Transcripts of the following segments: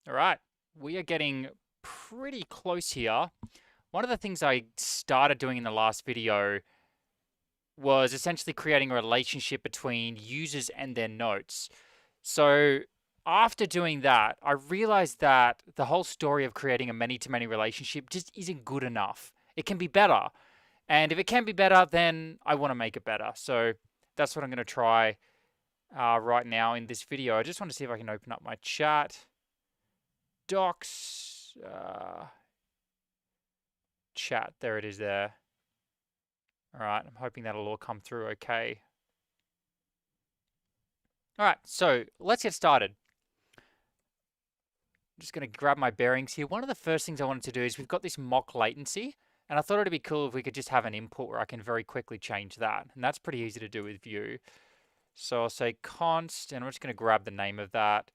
All right, we are getting pretty close here. One of the things I started doing in the last video was essentially creating a relationship between users and their notes. So after doing that, I realized that the whole story of creating a many-to-many relationship just isn't good enough. It can be better. And if it can be better, then I want to make it better. So that's what I'm going to try right now in this video. I just want to see if I can open up my chat. Docs. Chat. There it is there. All right. I'm hoping that'll all come through okay. All right. So let's get started. I'm just going to grab my bearings here. One of the first things I wanted to do is we've got this mock latency. And I thought it'd be cool if we could just have an input where I can very quickly change that. And that's pretty easy to do with Vue. So I'll say const, and I'm just going to grab the name of that,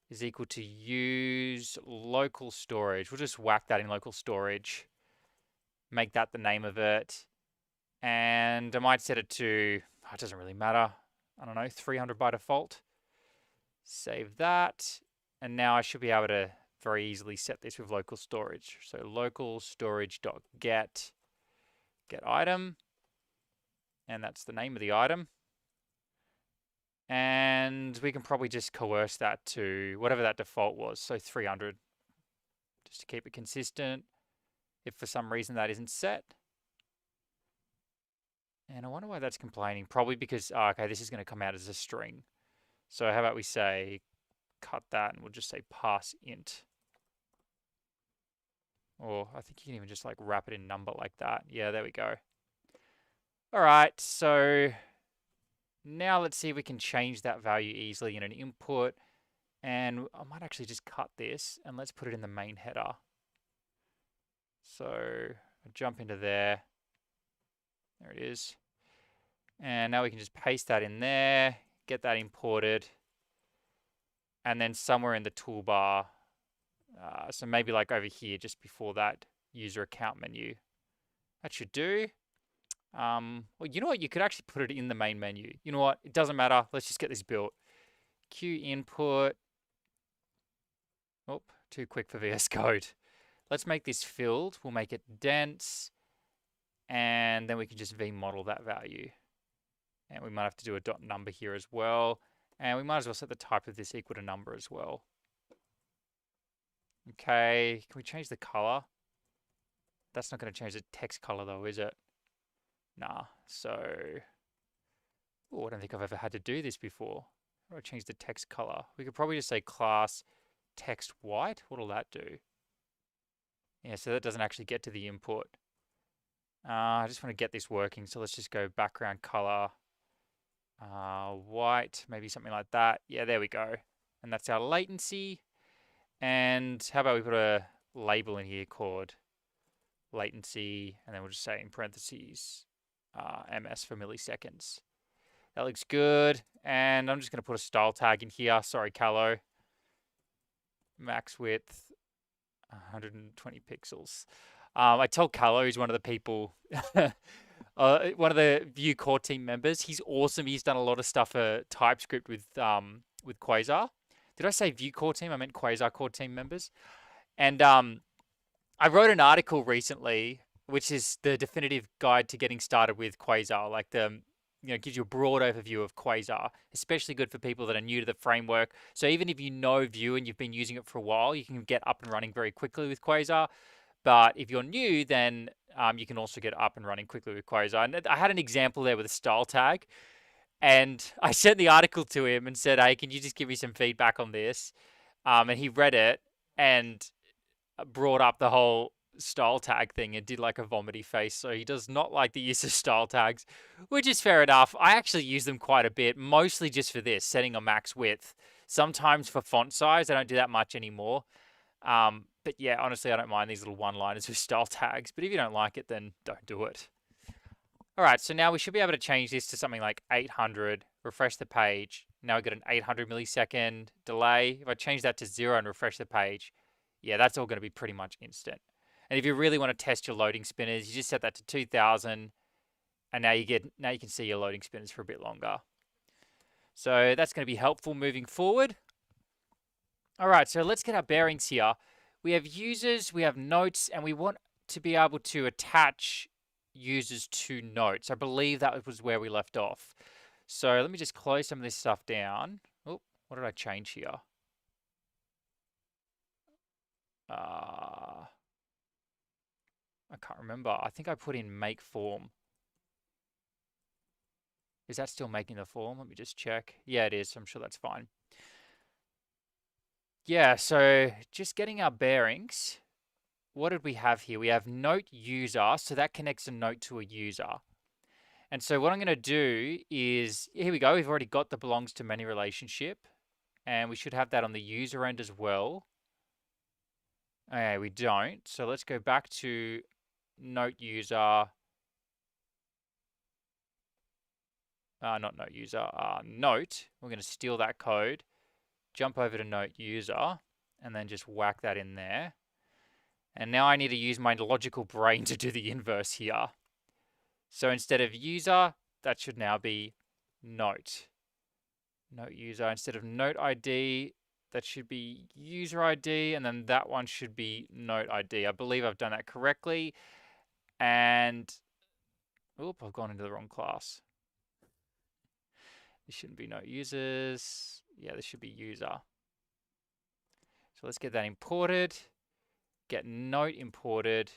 is equal to use local storage. We'll just whack that in local storage. Make that the name of it. And I might set it to, it doesn't really matter. I don't know, 300 by default. Save that. And now I should be able to very easily set this with local storage. So local storage.get item. And that's the name of the item. And we can probably just coerce that to whatever that default was. So 300, just to keep it consistent. If for some reason that isn't set. And I wonder why that's complaining. Probably because, okay, this is going to come out as a string. So how about we say, cut that, and we'll just say pass int. Or I think you can even just like wrap it in number like that. Yeah, there we go. All right, so now let's see if we can change that value easily in an input. And I might actually just cut this and let's put it in the main header. So I jump into there. There it is. And now we can just paste that in there, get that imported. And then somewhere in the toolbar, so maybe like over here, just before that user account menu. That should do. Well, you know what? You could actually put it in the main menu. You know what? It doesn't matter. Let's just get this built. Q input. Oh, too quick for VS Code. Let's make this filled. We'll make it dense. And then we can just VueModel that value. And we might have to do a dot number here as well. And we might as well set the type of this equal to number as well. Okay, can we change the color? That's not going to change the text color though, is it? Nah, so... Oh, I don't think I've ever had to do this before. How do I change the text color? We could probably just say class text white. What'll that do? Yeah, so that doesn't actually get to the input. I just want to get this working, so let's just go background color. White, maybe something like that. Yeah, there we go. And that's our latency. And how about we put a label in here called latency, and then we'll just say in parentheses, ms for milliseconds. That looks good. And I'm just going to put a style tag in here. Sorry, Callow. Max width, 120 pixels. I tell Callow, he's one of the people, one of the Vue core team members. He's awesome. He's done a lot of stuff for TypeScript with Quasar. Did I say Vue core team? I meant Quasar core team members. And I wrote an article recently, which is the definitive guide to getting started with Quasar. Like gives you a broad overview of Quasar, especially good for people that are new to the framework. So even if you know Vue and you've been using it for a while, you can get up and running very quickly with Quasar. But if you're new, then you can also get up and running quickly with Quasar. And I had an example there with a style tag. And I sent the article to him and said, hey, can you just give me some feedback on this? And he read it and brought up the whole style tag thing and did like a vomity face. So he does not like the use of style tags, which is fair enough. I actually use them quite a bit, mostly just for this, setting a max width. Sometimes for font size, I don't do that much anymore. But yeah, honestly, I don't mind these little one-liners with style tags. But if you don't like it, then don't do it. All right, so now we should be able to change this to something like 800, refresh the page. Now we've got an 800 millisecond delay. If I change that to 0 and refresh the page, yeah, that's all going to be pretty much instant. And if you really want to test your loading spinners, you just set that to 2000, and now you can see your loading spinners for a bit longer. So that's going to be helpful moving forward. All right, so let's get our bearings here. We have users, we have notes, and we want to be able to attach users to notes. I believe that was where we left off. So let me just close some of this stuff down. Oh, what did I change here? I can't remember. I think I put in make form. Is that still making the form? Let me just check. Yeah, it is. I'm sure that's fine. Yeah, so just getting our bearings. What did we have here? We have note user, so that connects a note to a user. And so what I'm going to do is, here we go. We've already got the belongs to many relationship, and we should have that on the user end as well. Okay, we don't. So let's go back to note user. Not note user, note. We're going to steal that code, jump over to note user, and then just whack that in there. And now I need to use my logical brain to do the inverse here. So instead of user, that should now be note. Note user. Instead of note ID, that should be user ID, and then that one should be note ID. I believe I've done that correctly. And, oop, I've gone into the wrong class. This shouldn't be note users. Yeah, this should be user. So let's get that imported. Get note imported.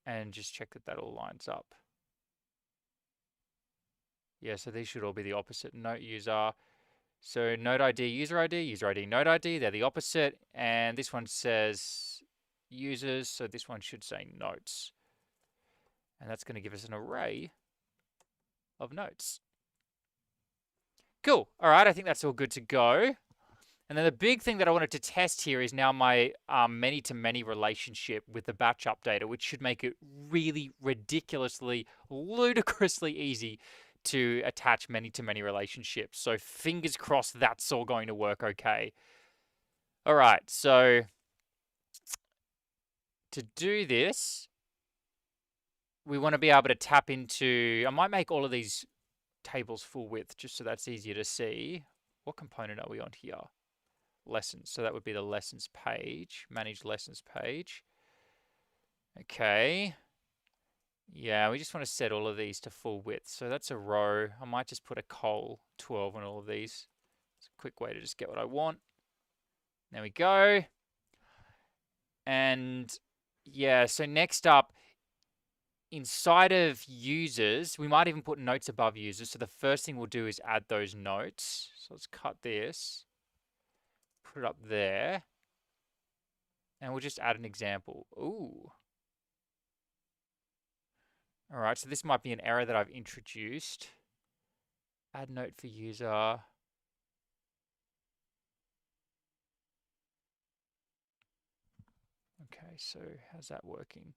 And just check that that all lines up. Yeah, so these should all be the opposite. Note user. So note ID, user ID, note ID. They're the opposite. And this one says users, so this one should say notes. And that's going to give us an array of notes. Cool. All right, I think that's all good to go. And then the big thing that I wanted to test here is now my many-to-many relationship with the batch updater, which should make it really ridiculously, ludicrously easy to attach many-to-many relationships. So fingers crossed that's all going to work okay. All right, so to do this, we want to be able to tap into, I might make all of these tables full width just so that's easier to see. What component are we on here? Lessons. So that would be the lessons page, manage lessons page. Okay. Yeah, we just want to set all of these to full width. So that's a row. I might just put a col 12 on all of these. It's a quick way to just get what I want. There we go. And yeah, so next up, inside of users, we might even put notes above users. So the first thing we'll do is add those notes. So let's cut this, put it up there, and we'll just add an example. Ooh. All right, so this might be an error that I've introduced. Add note for user. Okay, so how's that working?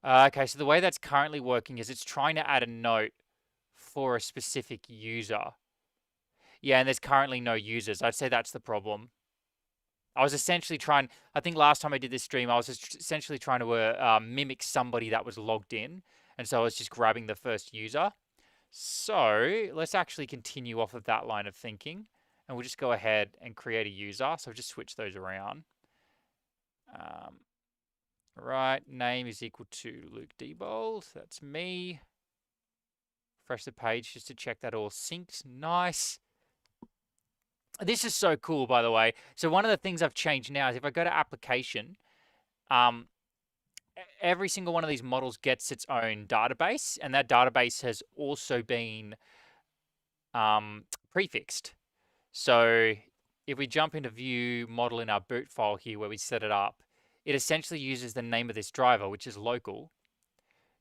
Okay, so the way that's currently working is it's trying to add a note for a specific user. Yeah, and there's currently no users. I'd say that's the problem. I was essentially trying, I think last time I did this stream, I was essentially trying to mimic somebody that was logged in. And so I was just grabbing the first user. So let's actually continue off of that line of thinking. And we'll just go ahead and create a user. So just switch those around. Right, name is equal to Luke Diebold. That's me. Refresh the page just to check that all synced. Nice. This is so cool, by the way. So one of the things I've changed now is if I go to application, every single one of these models gets its own database, and that database has also been prefixed. So if we jump into VueModel in our boot file here where we set it up, it essentially uses the name of this driver, which is local,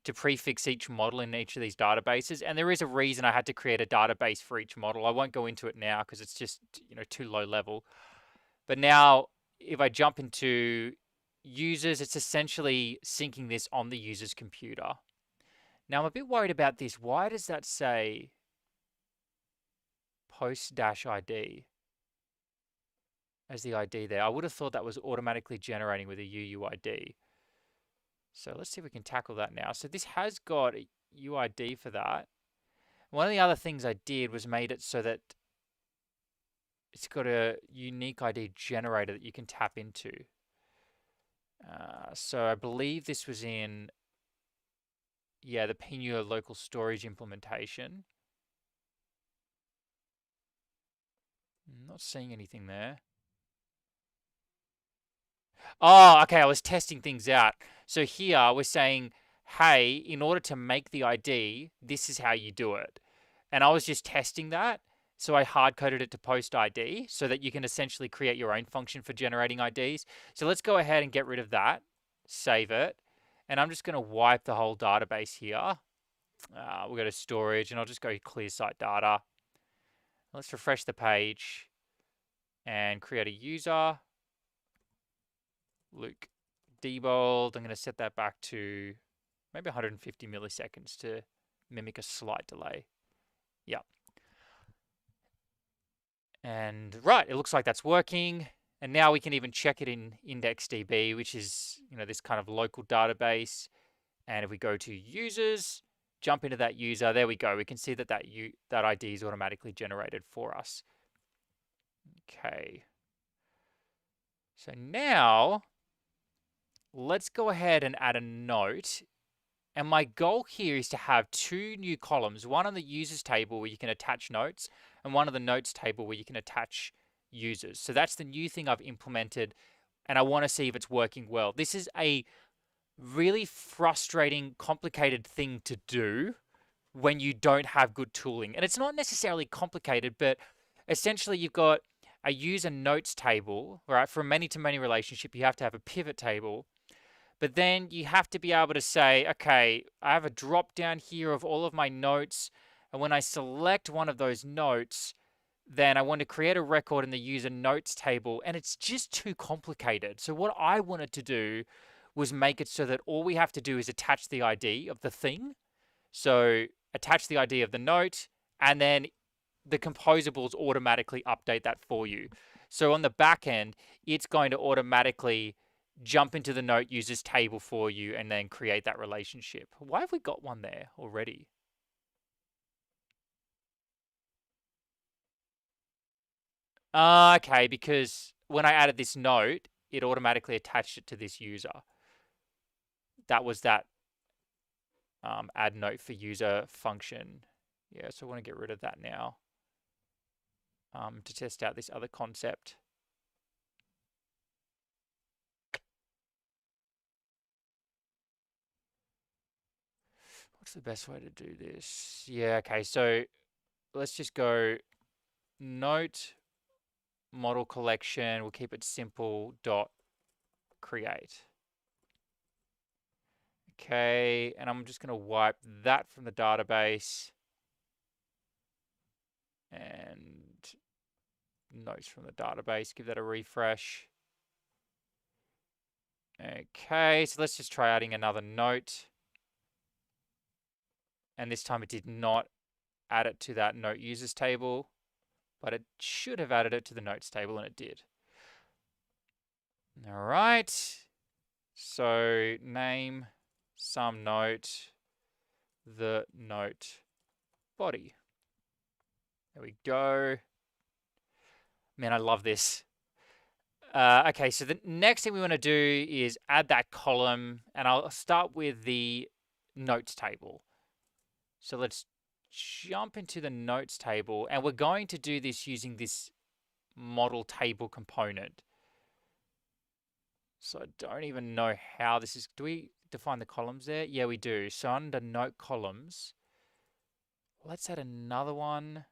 to prefix each model in each of these databases. And there is a reason I had to create a database for each model. I won't go into it now because it's just, too low level. But now if I jump into users, it's essentially syncing this on the user's computer. Now I'm a bit worried about this. Why does that say post-ID as the ID there? I would have thought that was automatically generating with a UUID. So let's see if we can tackle that now. So this has got UID for that. One of the other things I did was made it so that it's got a unique ID generator that you can tap into. So I believe this was in, yeah, the Pinu local storage implementation. Not seeing anything there. Oh, okay, I was testing things out. So here we're saying, hey, in order to make the ID, this is how you do it. And I was just testing that. So I hard coded it to post ID so that you can essentially create your own function for generating IDs. So let's go ahead and get rid of that, save it. And I'm just going to wipe the whole database here. We'll go to storage and I'll just go clear site data. Let's refresh the page and create a user. Luke Diebold. I'm going to set that back to maybe 150 milliseconds to mimic a slight delay. Yeah. And right, it looks like that's working. And now we can even check it in IndexedDB, which is, this kind of local database. And if we go to users, jump into that user, there we go. We can see that that ID is automatically generated for us. Okay. So now let's go ahead and add a note. And my goal here is to have two new columns, one on the users table where you can attach notes and one on the notes table where you can attach users. So that's the new thing I've implemented and I want to see if it's working well. This is a really frustrating, complicated thing to do when you don't have good tooling. And it's not necessarily complicated, but essentially you've got a user notes table, right? For a many-to-many relationship, you have to have a pivot table. But then you have to be able to say, okay, I have a drop down here of all of my notes. And when I select one of those notes, then I want to create a record in the user notes table. And it's just too complicated. So what I wanted to do was make it so that all we have to do is attach the ID of the thing. So attach the ID of the note, and then the composables automatically update that for you. So on the back end, it's going to automatically jump into the note users table for you and then create that relationship. Why have we got one there already? Okay, because when I added this note, it automatically attached it to this user. That was that add note for user function. Yeah, so I want to get rid of that now to test out this other concept. What's the best way to do this? Yeah, okay, so let's just go note model collection. We'll keep it simple dot create. Okay, and I'm just going to wipe that from the database and notes from the database. Give that a refresh. Okay, so let's just try adding another note. And this time it did not add it to that note users table, but it should have added it to the notes table, and it did. All right. So name, some note, the note body. There we go. Man, I love this. Okay, so the next thing we want to do is add that column, and I'll start with the notes table. So let's jump into the notes table, and we're going to do this using this model table component. So I don't even know how this is. Do we define the columns there? Yeah, we do. So under note columns, let's add another one.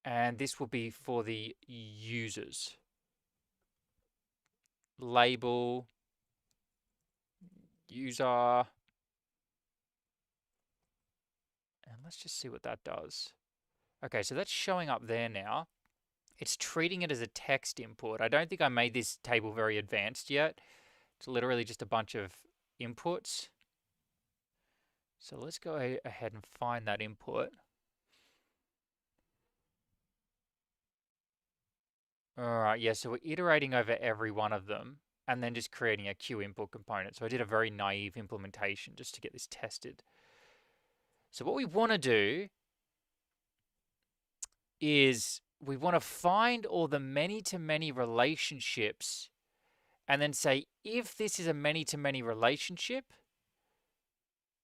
And this will be for the users. Label, user. And let's just see what that does. Okay, so that's showing up there now. It's treating it as a text input. I don't think I made this table very advanced yet. It's literally just a bunch of inputs. So let's go ahead and find that input. All right, yeah, so we're iterating over every one of them. and then just creating a queue input component. So I did a very naive implementation just to get this tested. So what we want to do is we want to find all the many-to-many relationships and then say, if this is a many-to-many relationship,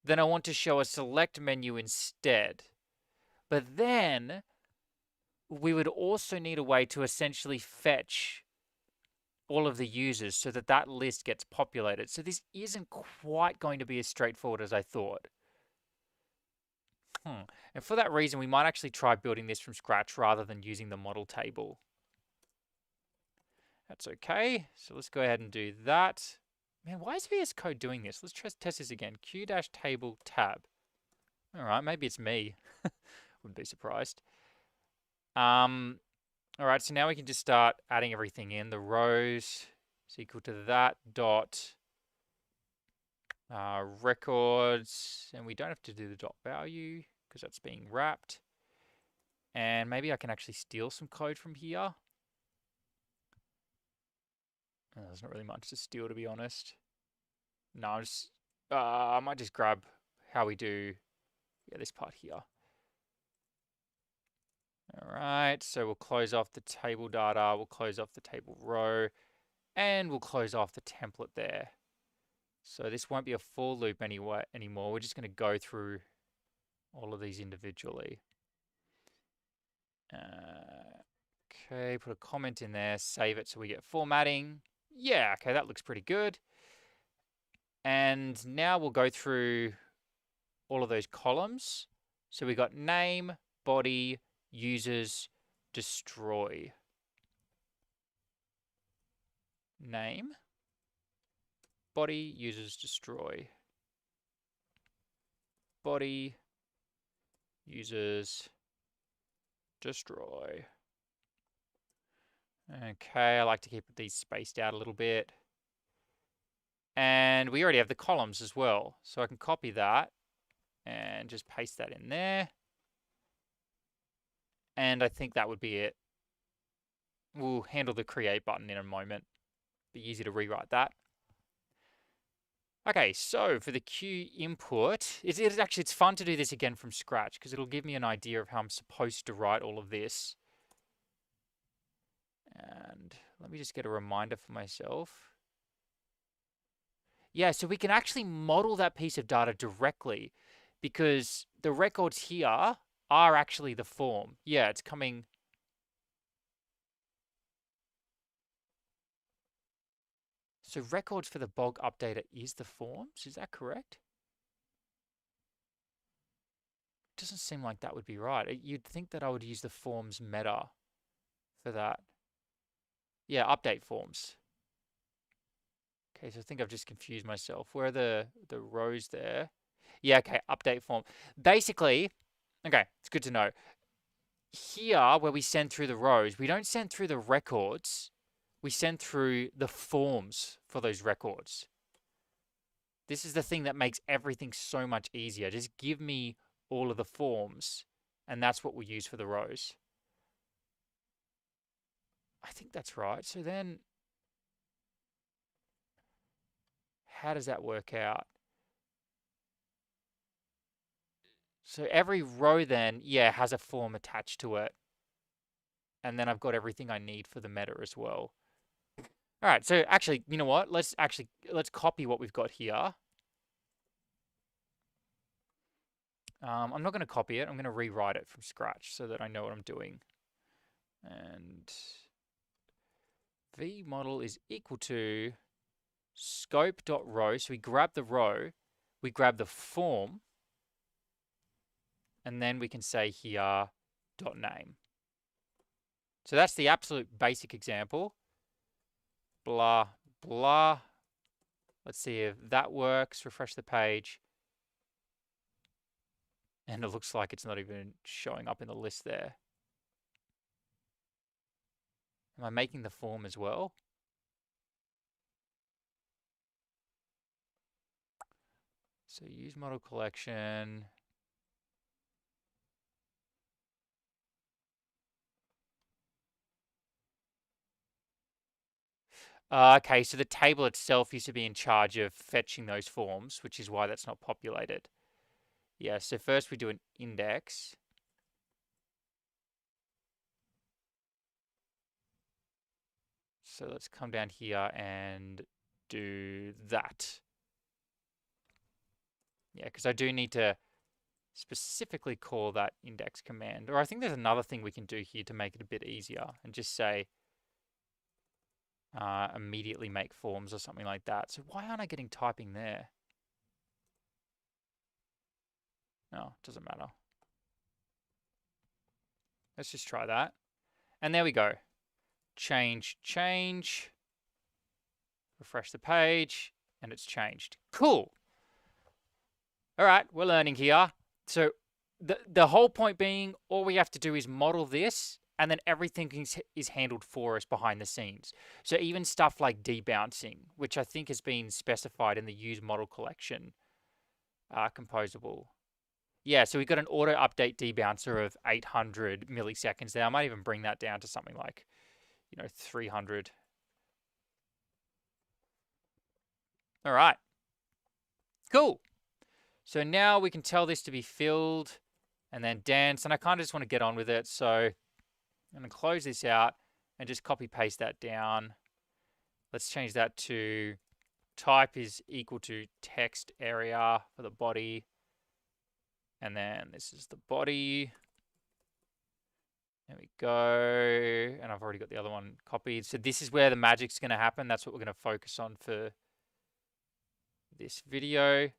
then I want to show a select menu instead. But then we would also need a way to essentially fetch all of the users so that that list gets populated. So this isn't quite going to be as straightforward as I thought. And for that reason, we might actually try building this from scratch rather than using the model table. That's okay. So let's go ahead and do that. Man, why is VS Code doing this? Let's test this again. Q-table tab. All right, maybe it's me. Wouldn't be surprised. All right, so now we can just start adding everything in. The rows is equal to that dot records, and we don't have to do the dot value because that's being wrapped. And maybe I can actually steal some code from here. There's not really much to steal, to be honest. No, I might just grab how we do this part here. All right, so we'll close off the table data, we'll close off the table row, and we'll close off the template there. So this won't be a for loop anymore. We're just going to go through all of these individually. Okay, put a comment in there, save it so we get formatting. Yeah, okay, that looks pretty good. And now we'll go through all of those columns. So we got name, body, users, destroy. Name, body, users, destroy. Body, users, destroy. Okay, I like to keep these spaced out a little bit. And we already have the columns as well. So I can copy that and just paste that in there. And I think that would be it. We'll handle the create button in a moment. Be easy to rewrite that. Okay, so for the queue input, it's fun to do this again from scratch because it'll give me an idea of how I'm supposed to write all of this. And let me just get a reminder for myself. Yeah, so we can actually model that piece of data directly because the records here are actually the form. Yeah, it's coming. So records for the bulk updater is the forms, is that correct? Doesn't seem like that would be right. You'd think that I would use the forms meta for that. Yeah, update forms. Okay, so I think I've just confused myself. Where are the rows there? Yeah, okay, update form. Basically, okay, it's good to know. Here, where we send through the rows, we don't send through the records. We send through the forms for those records. This is the thing that makes everything so much easier. Just give me all of the forms, and that's what we'll use for the rows. I think that's right. So then, how does that work out? So every row then, yeah, has a form attached to it. And then I've got everything I need for the meta as well. All right, so actually, you know what? Let's copy what we've got here. I'm not going to copy it. I'm going to rewrite it from scratch so that I know what I'm doing. And VueModel is equal to scope.row. So we grab the row, we grab the form, and then we can say here .name. So that's the absolute basic example. Blah, blah. Let's see if that works. Refresh the page. And it looks like it's not even showing up in the list there. Am I making the form as well? So use model collection. Okay, so the table itself used to be in charge of fetching those forms, which is why that's not populated. Yeah, so first we do an index. So let's come down here and do that. Yeah, because I do need to specifically call that index command. Or I think there's another thing we can do here to make it a bit easier and just say immediately make forms or something like that. So why aren't I getting typing there? No, it doesn't matter. Let's just try that. And there we go. Change, change. Refresh the page, and it's changed. Cool. All right, we're learning here. So the whole point being, all we have to do is model this, and then everything is handled for us behind the scenes. So even stuff like debouncing, which I think has been specified in the useModel collection, composable. Yeah, so we've got an auto update debouncer of 800 milliseconds there. I might even bring that down to something like, 300. All right. Cool. So now we can tell this to be filled and then dance. And I kind of just want to get on with it. So I'm going to close this out and just copy paste that down. Let's change that to type is equal to text area for the body. And then this is the body. There we go. And I've already got the other one copied. So this is where the magic's going to happen. That's what we're going to focus on for this video.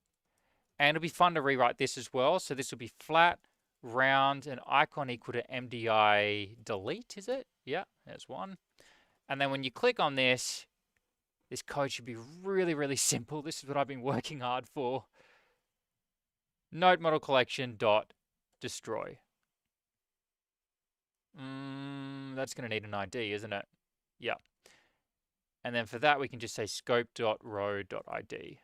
And it'll be fun to rewrite this as well. So this will be flat, round, and icon equal to MDI delete, is it? Yeah, there's one. And then when you click on this, this code should be really, really simple. This is what I've been working hard for. Node model collection dot destroy. That's going to need an ID, isn't it? Yeah. And then for that, we can just say scope.row.id.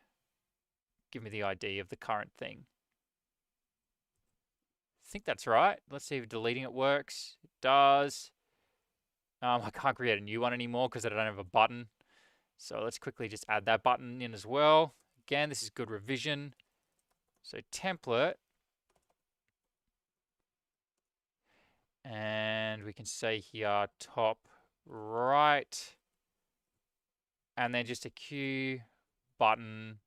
Give me the ID of the current thing. I think that's right. Let's see if deleting it works. It does. I can't create a new one anymore because I don't have a button. So let's quickly just add that button in as well. Again, this is good revision. So template. And we can say here top right. And then just a Q button.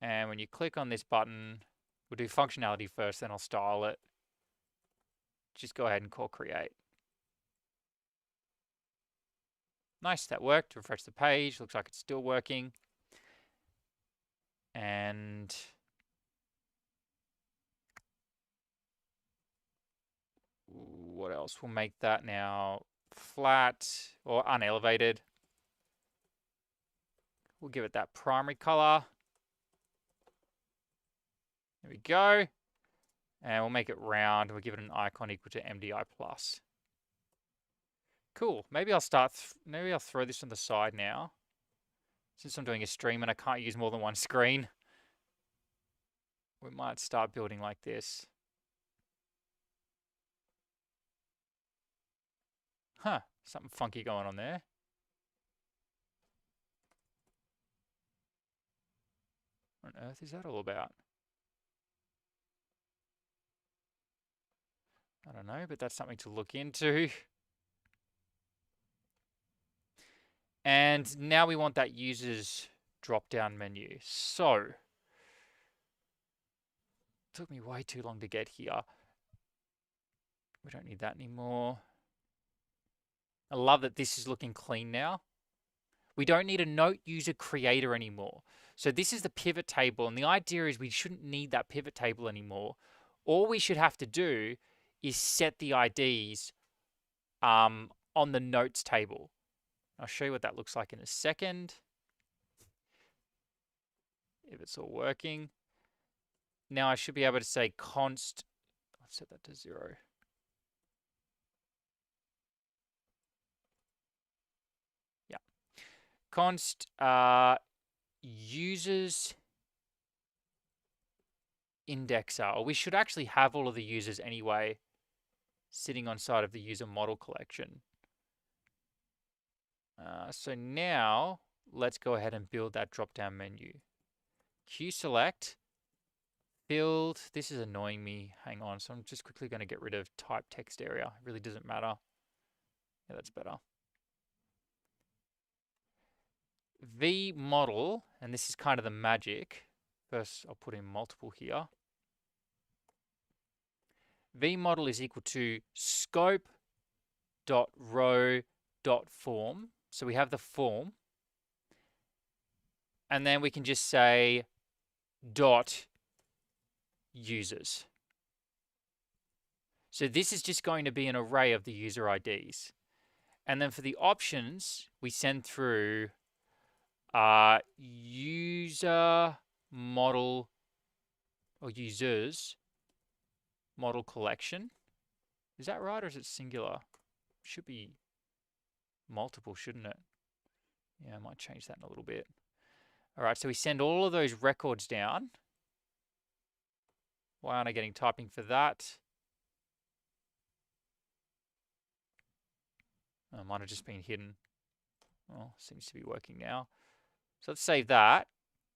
And when you click on this button, we'll do functionality first, then I'll style it. Just go ahead and call create. Nice, that worked. Refresh the page. Looks like it's still working. And what else? We'll make that now flat or unelevated. We'll give it that primary color. There we go. And we'll make it round. We'll give it an icon equal to MDI plus. Cool. Maybe I'll throw this on the side now. Since I'm doing a stream and I can't use more than one screen, we might start building like this. Huh, something funky going on there. What on earth is that all about? I don't know, but that's something to look into. And now we want that user's drop-down menu. So, it took me way too long to get here. We don't need that anymore. I love that this is looking clean now. We don't need a note user creator anymore. So this is the pivot table, and the idea is we shouldn't need that pivot table anymore. All we should have to do is set the IDs on the notes table. I'll show you what that looks like in a second. If it's all working. Now I should be able to say const, let's set that to 0. Yeah. Const users indexer, or we should actually have all of the users anyway sitting on side of the user model collection. So now let's go ahead and build that drop-down menu. QSelect, build. This is annoying me. Hang on. So I'm just quickly going to get rid of type text area. It really doesn't matter. Yeah, that's better. VueModel, and this is kind of the magic. First, I'll put in multiple here. VueModel is equal to scope.row.form. So we have the form. And then we can just say dot users. So this is just going to be an array of the user IDs. And then for the options, we send through user model or users model collection. Is that right, or is it singular? Should be multiple, shouldn't it? Yeah, I might change that in a little bit. All right, so we send all of those records down. Why aren't I getting typing for that? Oh, might have just been hidden. Well, seems to be working now. So let's save that.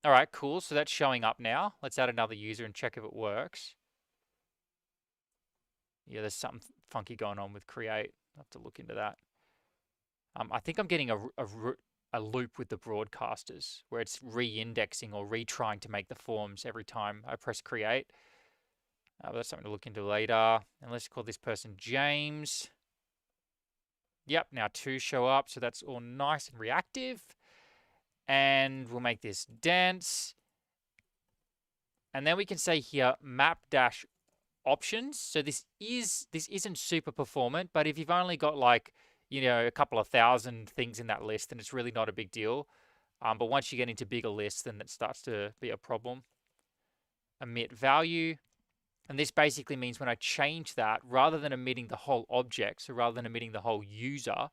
All right, cool. So that's showing up now. Let's add another user and check if it works. Yeah, there's something funky going on with create. I'll have to look into that. I think I'm getting a loop with the broadcasters where it's re-indexing or retrying to make the forms every time I press create. But that's something to look into later. And let's call this person James. Yep, now 2 show up, so that's all nice and reactive. And we'll make this dense. And then we can say here map dash options. So this isn't super performant, but if you've only got like, you know, a couple of thousand things in that list, then it's really not a big deal. But once you get into bigger lists, then it starts to be a problem. Emit value. And this basically means when I change that, rather than emitting the whole object, so rather than emitting the whole user,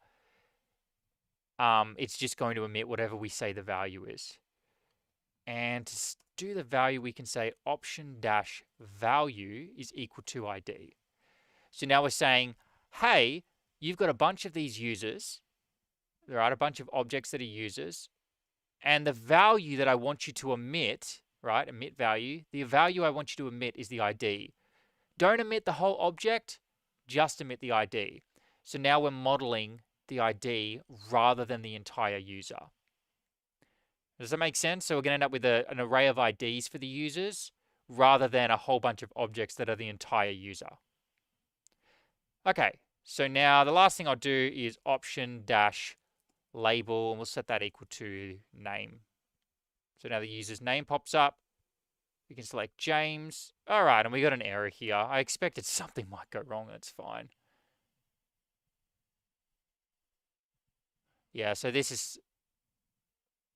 it's just going to emit whatever we say the value is. And to do the value, we can say option dash value is equal to ID. So now we're saying, hey, you've got a bunch of these users. There are a bunch of objects that are users. And the value that I want you to emit, right, emit value, the value I want you to emit is the ID. Don't emit the whole object, just emit the ID. So now we're modeling the ID rather than the entire user. Does that make sense? So we're going to end up with an array of IDs for the users rather than a whole bunch of objects that are the entire user. Okay, so now the last thing I'll do is option dash label, and we'll set that equal to name. So now the user's name pops up. We can select James. All right, and we got an error here. I expected something might go wrong. That's fine. Yeah, so this is,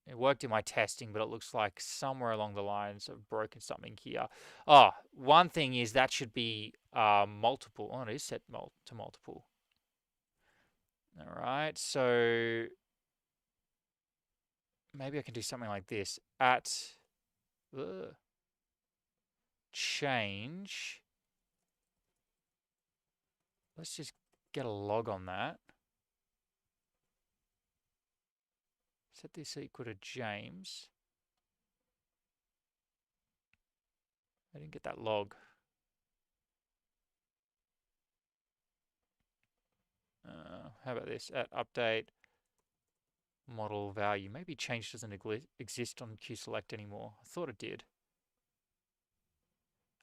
it worked in my testing, but it looks like somewhere along the lines I've broken something here. Oh, one thing is that should be multiple. Oh, it is set to multiple. All right, so maybe I can do something like this. At change. Let's just get a log on that. Set this equal to James. I didn't get that log. How about this? At update model value. Maybe change doesn't exist on QSelect anymore. I thought it did.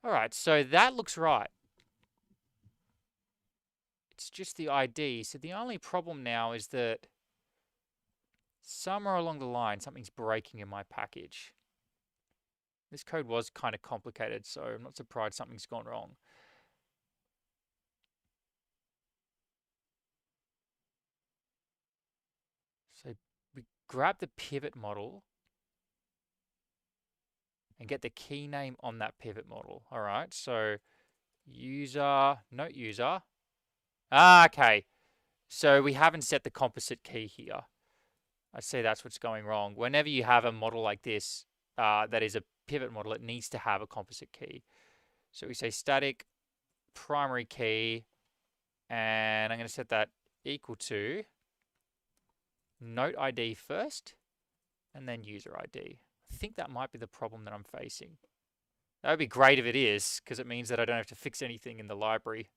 All right, so that looks right. It's just the ID. So the only problem now is that somewhere along the line, something's breaking in my package. This code was kind of complicated, so I'm not surprised something's gone wrong. So we grab the pivot model and get the key name on that pivot model. All right, so user, note user. Okay, so we haven't set the composite key here. I see that's what's going wrong. Whenever you have a model like this that is a pivot model, it needs to have a composite key. So we say static primary key, and I'm going to set that equal to note ID first and then user ID. I think that might be the problem that I'm facing. That would be great if it is, because it means that I don't have to fix anything in the library.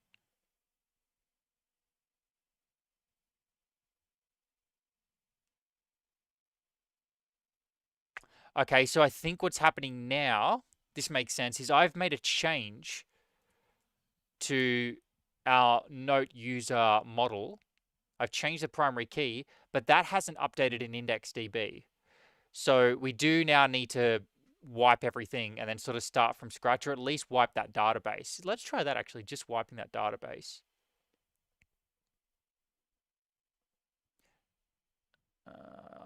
Okay, so I think what's happening now, this makes sense, is I've made a change to our note user model. I've changed the primary key, but that hasn't updated in IndexedDB. So we do now need to wipe everything and then sort of start from scratch, or at least wipe that database. Let's try that actually, just wiping that database.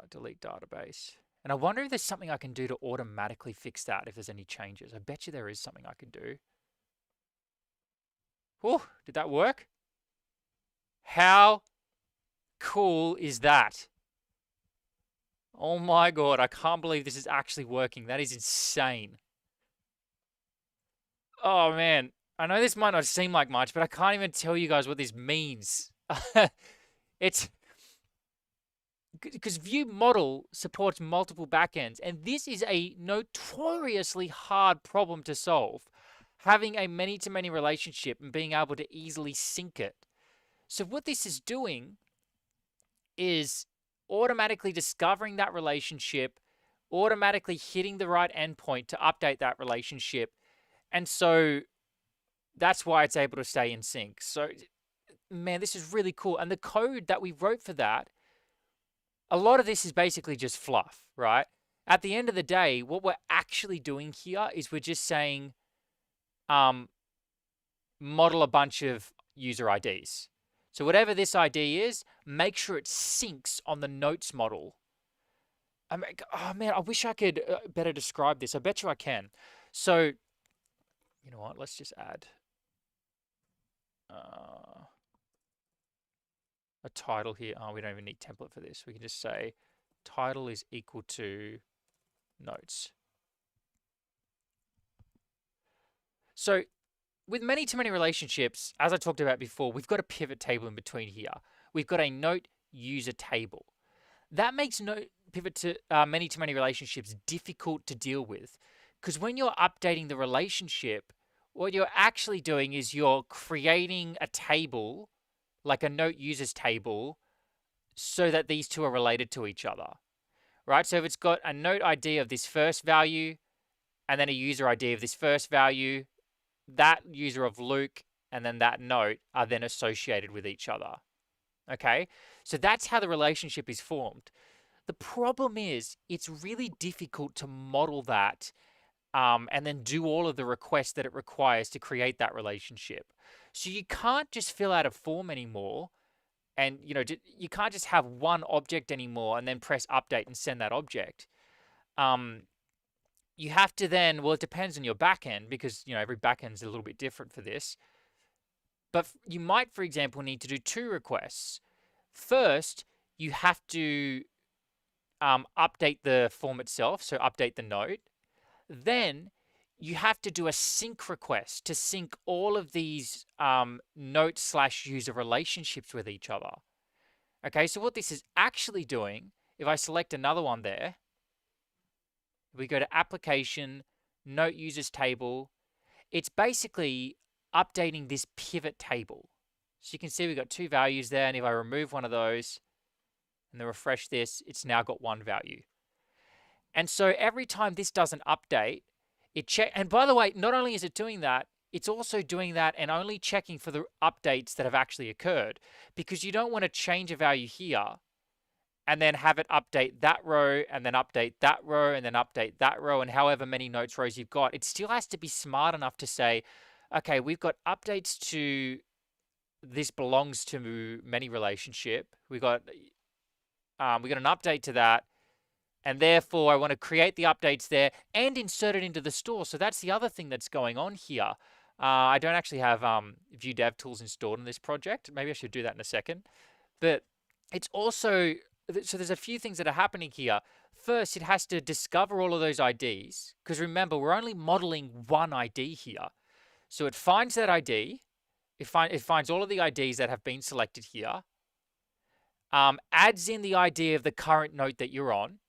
Delete database. And I wonder if there's something I can do to automatically fix that if there's any changes. I bet you there is something I can do. Oh, did that work? How cool is that? Oh my God, I can't believe this is actually working. That is insane. Oh man, I know this might not seem like much, but I can't even tell you guys what this means. It's because VueModel supports multiple backends, and this is a notoriously hard problem to solve. Having a many-to-many relationship and being able to easily sync it. So what this is doing is automatically discovering that relationship, automatically hitting the right endpoint to update that relationship. And so that's why it's able to stay in sync. So, man, this is really cool. And the code that we wrote for that, a lot of this is basically just fluff, right? At the end of the day, what we're actually doing here is we're just saying, model a bunch of user IDs. So whatever this ID is, make sure it syncs on the notes model. I mean, oh man, I wish I could better describe this. I bet you I can. So, you know what? Let's just add a title here. Oh, we don't even need template for this. We can just say title is equal to notes. So with many-to-many relationships, as I talked about before, we've got a pivot table in between here. We've got a note user table. That makes pivot to many-to-many relationships difficult to deal with, because when you're updating the relationship, what you're actually doing is you're creating a table, like a note users table, so that these two are related to each other, right? So if it's got a note ID of this first value and then a user ID of this first value, that user of Luke and then that note are then associated with each other. Okay, so that's how the relationship is formed. The problem is it's really difficult to model that and then do all of the requests that it requires to create that relationship. So you can't just fill out a form anymore, and you can't just have one object anymore and then press update and send that object. You have to then, well, it depends on your backend, because every backend is a little bit different for this. But you might, for example, need to do two requests. First, you have to update the form itself, so update the note. Then you have to do a sync request to sync all of these note/user relationships with each other. Okay, so what this is actually doing, if I select another one there, we go to application, note users table, it's basically updating this pivot table. So you can see we've got two values there, and if I remove one of those and then refresh this, it's now got one value. And so every time this doesn't update, it check. And by the way, not only is it doing that, it's also doing that and only checking for the updates that have actually occurred, because you don't want to change a value here and then have it update that row and then update that row and then update that row, and however many notes rows you've got. It still has to be smart enough to say, okay, we've got updates to this belongs to many relationship. We got an update to that, and therefore I want to create the updates there and insert it into the store. So that's the other thing that's going on here. I don't actually have Vue DevTools installed in this project. Maybe I should do that in a second. But it's also, so there's a few things that are happening here. First, it has to discover all of those IDs, because remember, we're only modeling one ID here. So it finds that ID, it finds all of the IDs that have been selected here. adds in the ID of the current note that you're on,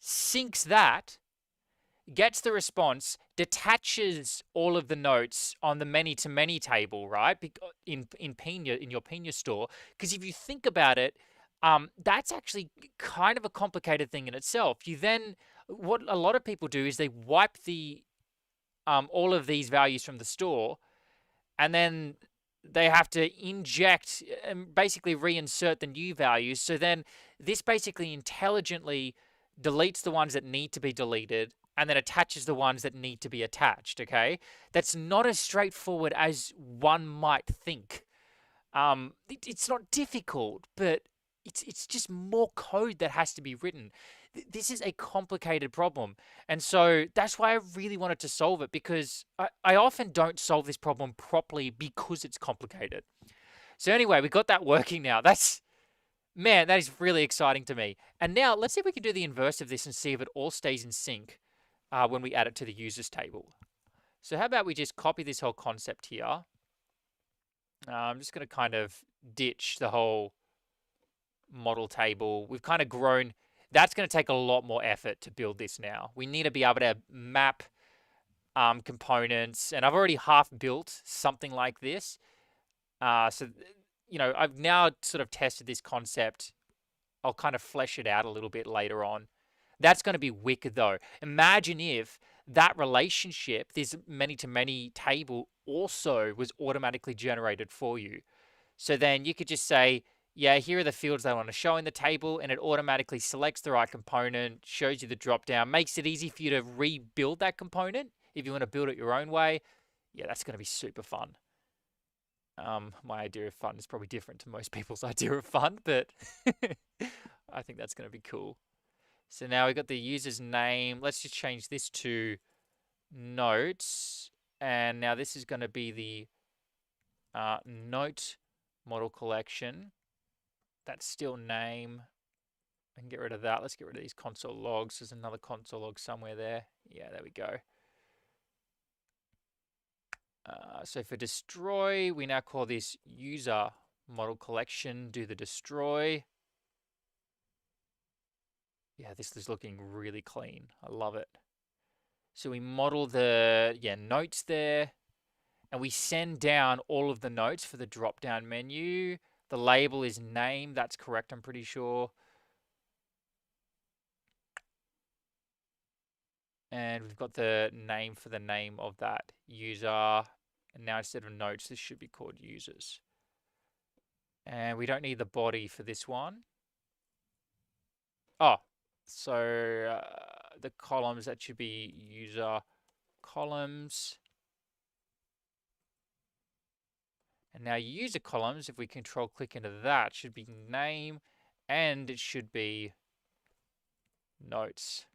syncs that, gets the response, detaches all of the notes on the many-to-many table, right? In Pina, in your Pina store, because if you think about it, that's actually kind of a complicated thing in itself. You then, what a lot of people do is they wipe the all of these values from the store, and then they have to inject and basically reinsert the new values. So then this basically intelligently deletes the ones that need to be deleted and then attaches the ones that need to be attached, okay? That's not as straightforward as one might think. It's not difficult, but it's just more code that has to be written. This is a complicated problem. And so that's why I really wanted to solve it, because I often don't solve this problem properly because it's complicated. So anyway, we got that working now. Man, that is really exciting to me. And now let's see if we can do the inverse of this and see if it all stays in sync when we add it to the users table. So how about we just copy this whole concept here. I'm just going to kind of ditch the whole model table. We've kind of grown. That's going to take a lot more effort to build this now. We need to be able to map components, and I've already half built something like this. So, I've now sort of tested this concept. I'll kind of flesh it out a little bit later on. That's going to be wicked though. Imagine if that relationship, this many-to-many table, also was automatically generated for you. So then you could just say, yeah, here are the fields I want to show in the table, and it automatically selects the right component, shows you the drop down, makes it easy for you to rebuild that component if you want to build it your own way. Yeah, that's going to be super fun. My idea of fun is probably different to most people's idea of fun, but I think that's going to be cool. So now we've got the user's name. Let's just change this to notes. And now this is going to be the note model collection. That's still name. I can get rid of that. Let's get rid of these console logs. There's another console log somewhere there. Yeah, there we go. So for destroy, we now call this user model collection. Do the destroy. Yeah, this is looking really clean. I love it. So we model the notes there, and we send down all of the notes for the drop-down menu. The label is name. That's correct, I'm pretty sure. And we've got the name for the name of that user. And now instead of notes, this should be called users. And we don't need the body for this one. Oh, so the columns, that should be user columns. And now user columns, if we control click into that, should be name, and it should be notes.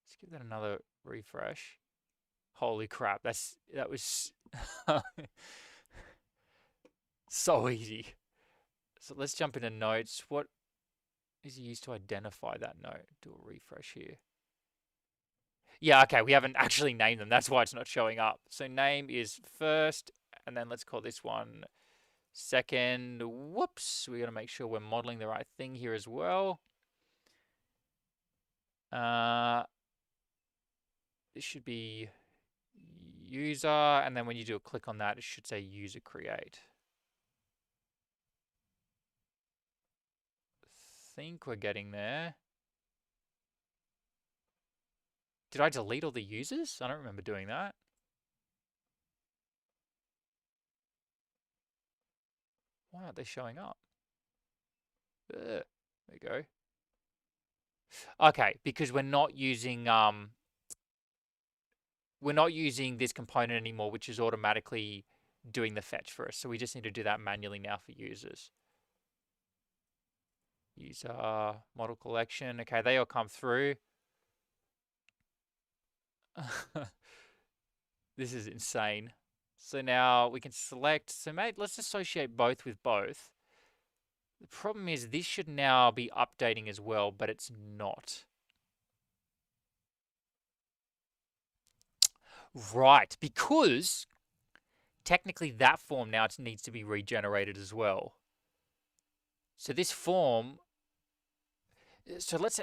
Let's give that another refresh. Holy crap, that was so easy. So let's jump into notes. What is used to identify that note? Do a refresh here. Yeah, okay, we haven't actually named them. That's why it's not showing up. So name is first, and then let's call this one second. Whoops, we got to make sure we're modeling the right thing here as well. This should be user, and then when you do a click on that, it should say user create. I think we're getting there. Did I delete all the users? I don't remember doing that. Why aren't they showing up? There you go. Okay, because we're not using this component anymore, which is automatically doing the fetch for us. So we just need to do that manually now for users. User model collection. Okay, they all come through. This is insane. So now we can select, so mate, let's associate both with both. The problem is this should now be updating as well, but it's not. Right, because technically that form now needs to be regenerated as well. So this form, so let's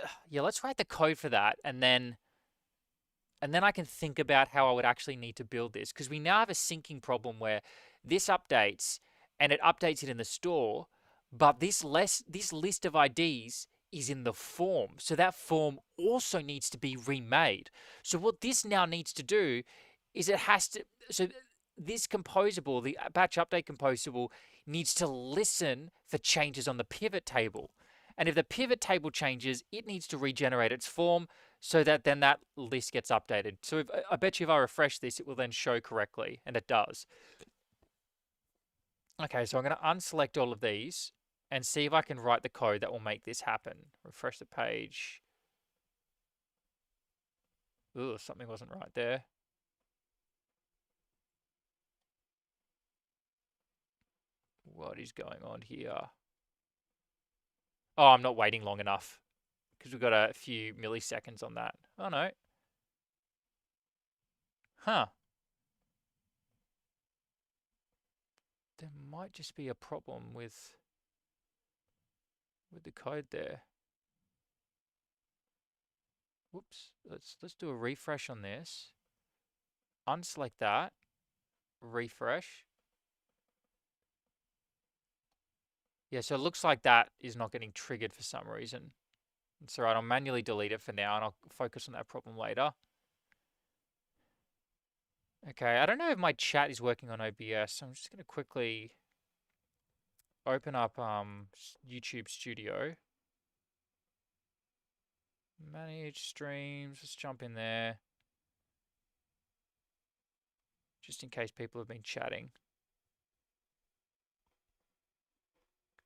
write the code for that, and then I can think about how I would actually need to build this, because we now have a syncing problem where this updates and it updates it in the store, but this list of IDs is in the form. So that form also needs to be remade. So what this now needs to do is so this composable, the batch update composable, needs to listen for changes on the pivot table. And if the pivot table changes, it needs to regenerate its form so that then that list gets updated. So I bet you if I refresh this, it will then show correctly, and it does. Okay, so I'm going to unselect all of these and see if I can write the code that will make this happen. Refresh the page. Ooh, something wasn't right there. What is going on here? Oh, I'm not waiting long enough because we've got a few milliseconds on that. Oh, no. Huh. There might just be a problem with the code there. Whoops. Let's do a refresh on this. Unselect that. Refresh. Yeah, so it looks like that is not getting triggered for some reason. It's all right. I'll manually delete it for now, and I'll focus on that problem later. Okay, I don't know if my chat is working on OBS, so I'm just going to quickly open up YouTube Studio. Manage streams. Let's jump in there. Just in case people have been chatting.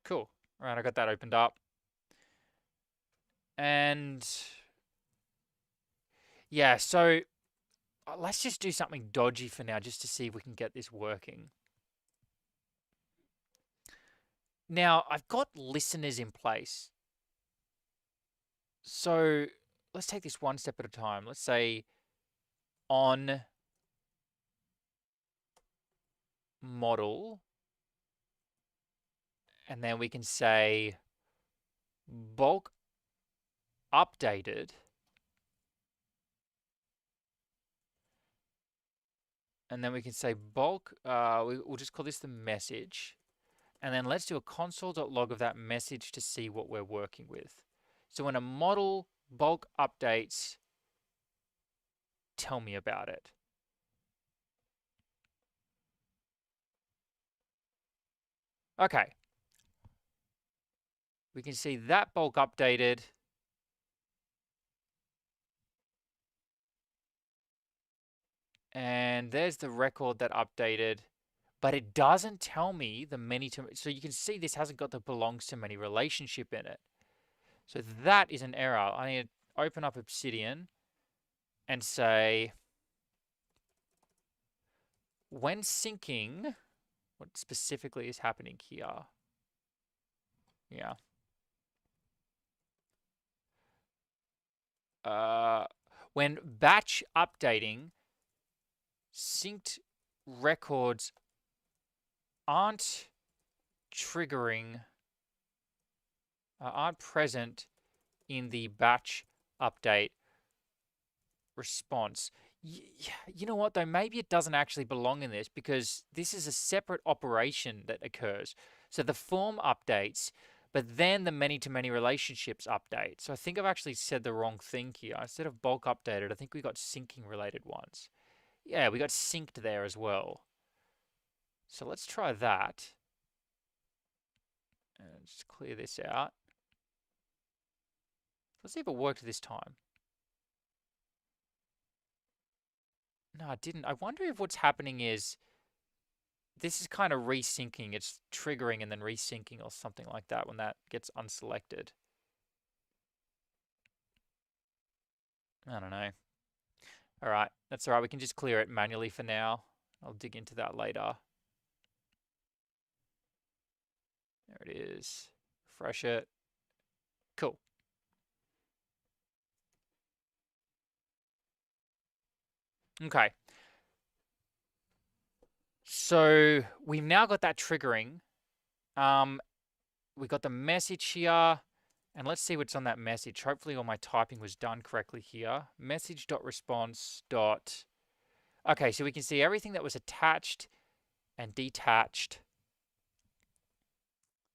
Cool. All right, I got that opened up. And yeah, so let's just do something dodgy for now just to see if we can get this working. Now, I've got listeners in place. So let's take this one step at a time. Let's say on model, and then we can say bulk updated, and then we can say bulk, we'll just call this the message, and then let's do a console.log of that message to see what we're working with. So when a model bulk updates, tell me about it. Okay. We can see that bulk updated. And there's the record that updated, but it doesn't tell me the many to, so you can see this hasn't got the belongs to many relationship in it. So that is an error. I need to open up Obsidian and say, when syncing, what specifically is happening here? Yeah. When batch updating, synced records aren't triggering, aren't present in the batch update response. You know what though? Maybe it doesn't actually belong in this because this is a separate operation that occurs. So the form updates, but then the many-to-many relationships update. So I think I've actually said the wrong thing here. Instead of bulk updated, I think we got syncing related ones. Yeah, we got synced there as well. So let's try that. And just clear this out. Let's see if it worked this time. No, it didn't. I wonder if what's happening is this is kind of resyncing. It's triggering and then resyncing or something like that when that gets unselected. I don't know. All right, that's all right. We can just clear it manually for now. I'll dig into that later. There it is. Refresh it. Cool. Okay. So we've now got that triggering. We got the message here, and let's see what's on that message. Hopefully all my typing was done correctly here. Message.response. Okay, so we can see everything that was attached and detached.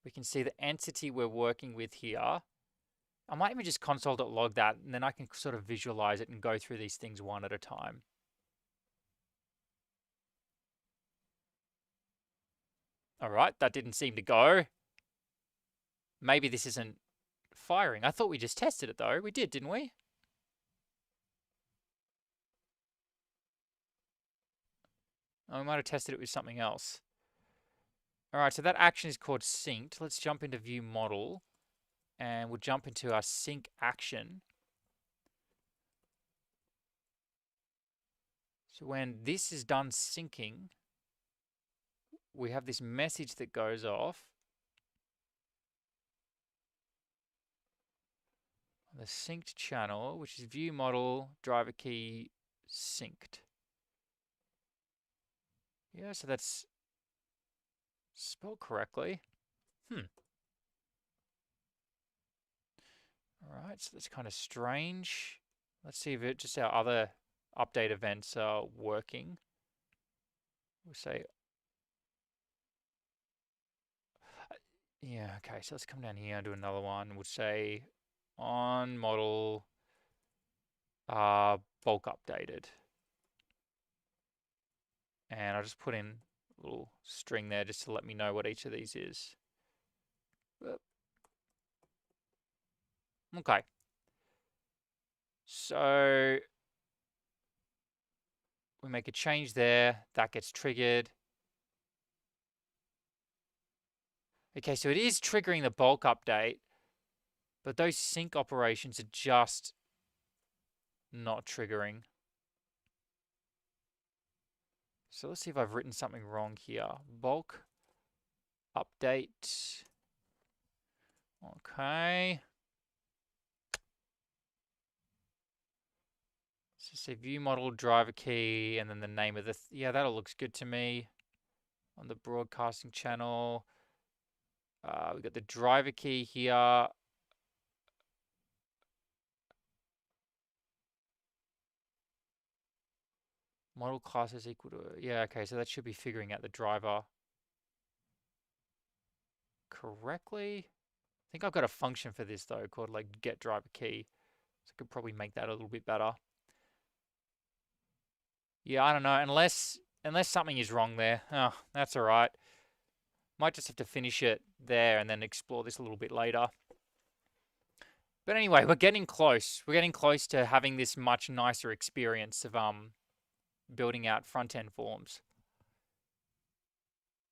We can see the entity we're working with here. I might even just console.log that, and then I can sort of visualize it and go through these things one at a time. All right, that didn't seem to go. Maybe this isn't firing. I thought we just tested it though. We did, didn't we? Oh, we might have tested it with something else. All right, so that action is called synced. Let's jump into VueModel, and we'll jump into our sync action. So when this is done syncing, we have this message that goes off. The synced channel, which is VueModel driver key synced. Yeah, so that's spelled correctly. All right, so that's kind of strange. Let's see if just our other update events are working. We'll say, yeah, okay, so let's come down here and do another one. We'll say on model bulk updated. And I'll just put in a little string there just to let me know what each of these is. Okay. So we make a change there, that gets triggered. Okay, so it is triggering the bulk update, but those sync operations are just not triggering. So let's see if I've written something wrong here. Bulk update. Okay. So say VueModel driver key and then the name of the, yeah, that all looks good to me. On the broadcasting channel. We got the driver key here. Model class is equal to, yeah, okay, so that should be figuring out the driver correctly. I think I've got a function for this though called like get driver key. So I could probably make that a little bit better. Yeah, I don't know, unless something is wrong there. Oh, that's all right. Might just have to finish it there and then explore this a little bit later. But anyway, we're getting close. We're getting close to having this much nicer experience of building out front-end forms.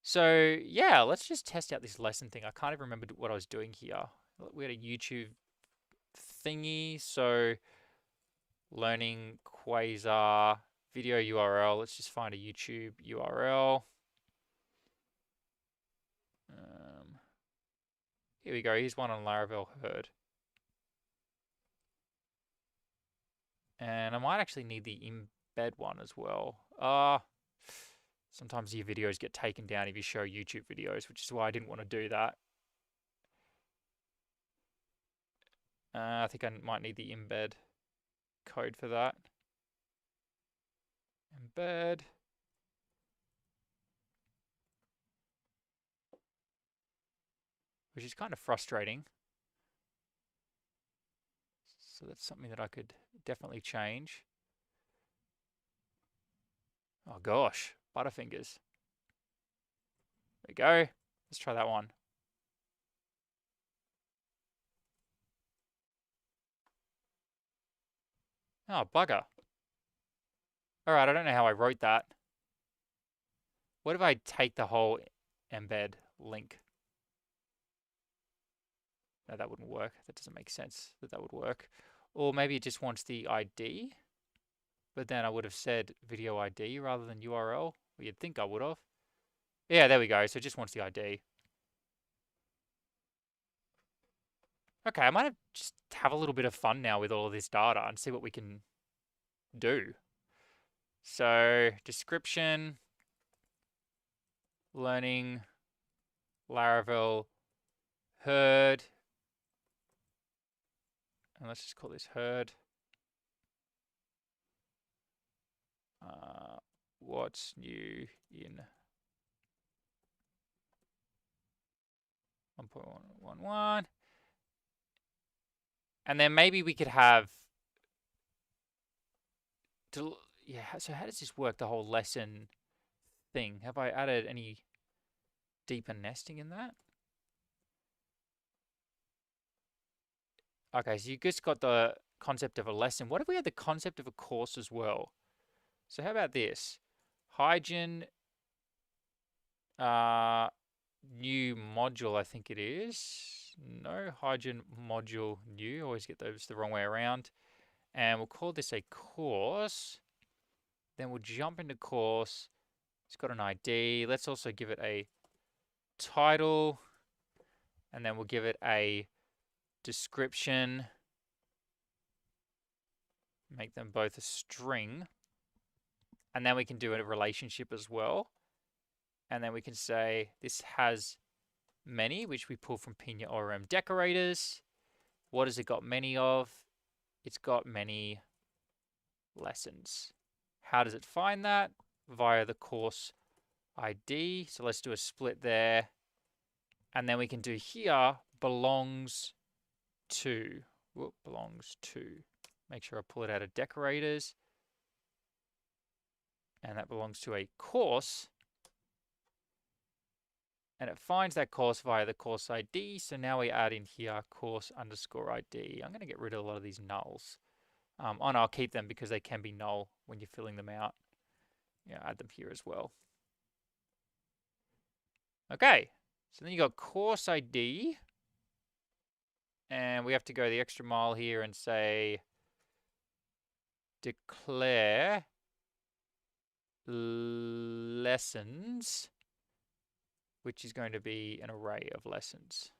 So yeah, let's just test out this lesson thing. I can't even remember what I was doing here. We had a YouTube thingy, so learning quasar video URL. Let's just find a YouTube URL. Here we go. Here's one on Laravel Herd. And I might actually need the embed one as well. Sometimes your videos get taken down if you show YouTube videos, which is why I didn't want to do that. I think I might need the embed code for that. Embed. Which is kind of frustrating. So that's something that I could definitely change. Oh gosh, Butterfingers. There we go. Let's try that one. Oh, bugger. All right, I don't know how I wrote that. What if I take the whole embed link? No, that wouldn't work. That doesn't make sense that would work. Or maybe it just wants the ID, but then I would have said video ID rather than URL. Well, you'd think I would have. Yeah, there we go. So it just wants the ID. Okay, I might have just have a little bit of fun now with all of this data and see what we can do. So description, learning Laravel herd. And let's just call this herd. What's new in 1.111? And then maybe we could have, yeah, so how does this work, the whole lesson thing? Have I added any deeper nesting in that? Okay, so you just got the concept of a lesson. What if we had the concept of a course as well? So how about this? Hygiene, new module, I think it is. No, hygiene module new. Always get those the wrong way around. And we'll call this a course. Then we'll jump into course. It's got an ID. Let's also give it a title. And then we'll give it a description. Make them both a string. And then we can do a relationship as well. And then we can say this has many, which we pull from Pina ORM decorators. What has it got many of? It's got many lessons. How does it find that? Via the course ID. So let's do a split there. And then we can do here belongs to. Whoop, belongs to. Make sure I pull it out of decorators. And that belongs to a course. And it finds that course via the course ID. So now we add in here course underscore ID. I'm going to get rid of a lot of these nulls. And I'll keep them because they can be null when you're filling them out. Yeah, add them here as well. Okay, so then you got course ID. And we have to go the extra mile here and say declare lessons, which is going to be an array of lessons.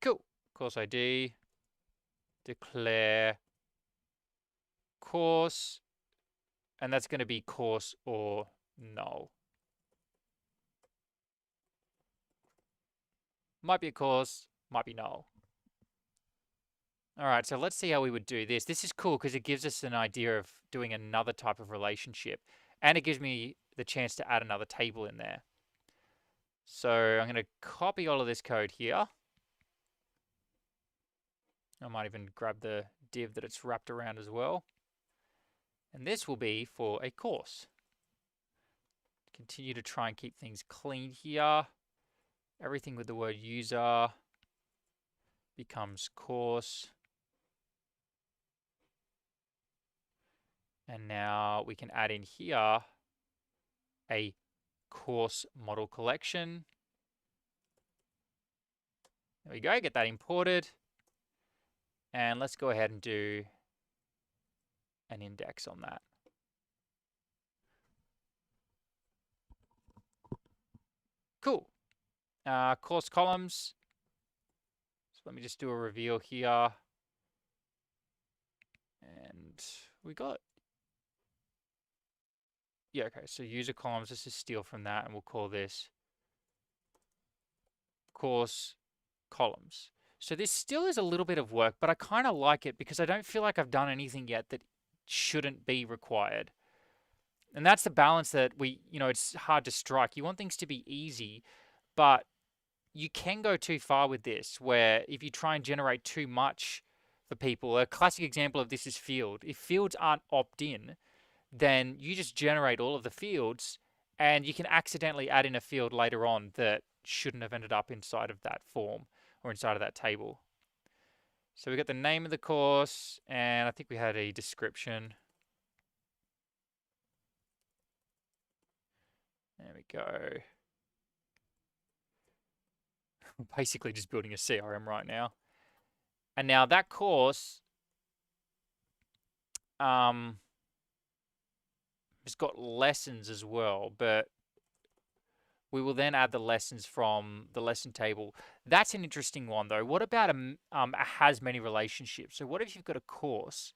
Cool. Course ID, declare course, and that's going to be course or null. Might be a course, might be null. All right, so let's see how we would do this. This is cool because it gives us an idea of doing another type of relationship, and it gives me the chance to add another table in there. So I'm going to copy all of this code here. I might even grab the div that it's wrapped around as well. And this will be for a course. Continue to try and keep things clean here. Everything with the word user becomes course. And now we can add in here a course model collection. There we go, get that imported. And let's go ahead and do an index on that. Cool. Course columns. So let me just do a reveal here. And we got, yeah, okay, so user columns, let's just steal from that and we'll call this course columns. So this still is a little bit of work, but I kind of like it because I don't feel like I've done anything yet that shouldn't be required. And that's the balance that it's hard to strike. You want things to be easy, but you can go too far with this, where if you try and generate too much for people, a classic example of this is field. If fields aren't opt-in, then you just generate all of the fields and you can accidentally add in a field later on that shouldn't have ended up inside of that form or inside of that table. So we got the name of the course, and I think we had a description. There we go. We're basically just building a CRM right now. And now that course has got lessons as well, but we will then add the lessons from the lesson table. That's an interesting one, though. What about a has many relationships? So what if you've got a course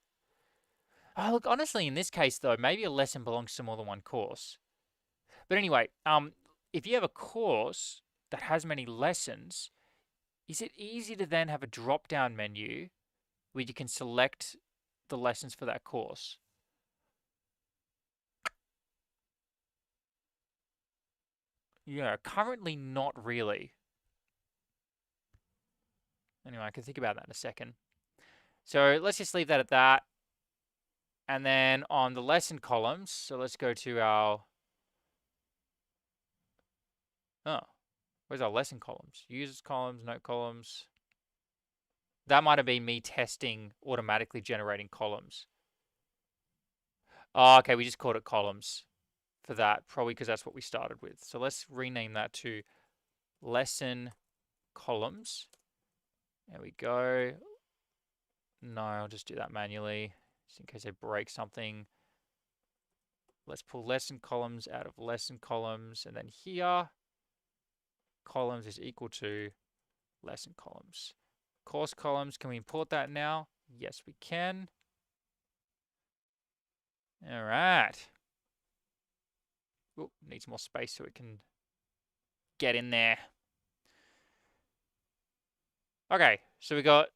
Oh, look, honestly, in this case, though, maybe a lesson belongs to more than one course. But anyway, if you have a course that has many lessons, is it easy to then have a drop-down menu where you can select the lessons for that course? Yeah, currently not really. Anyway, I can think about that in a second. So let's just leave that at that. And then on the lesson columns, so let's go to our, oh, where's our lesson columns? Users columns, note columns. That might have been me testing automatically generating columns. Oh, okay, we just called it columns for that, probably because that's what we started with. So let's rename that to lesson columns. There we go. No, I'll just do that manually, just in case I break something. Let's pull lesson columns out of lesson columns, and then here, columns is equal to lesson columns. Course columns, can we import that now? Yes, we can. All right. Oop, needs more space so it can get in there. Okay, so we got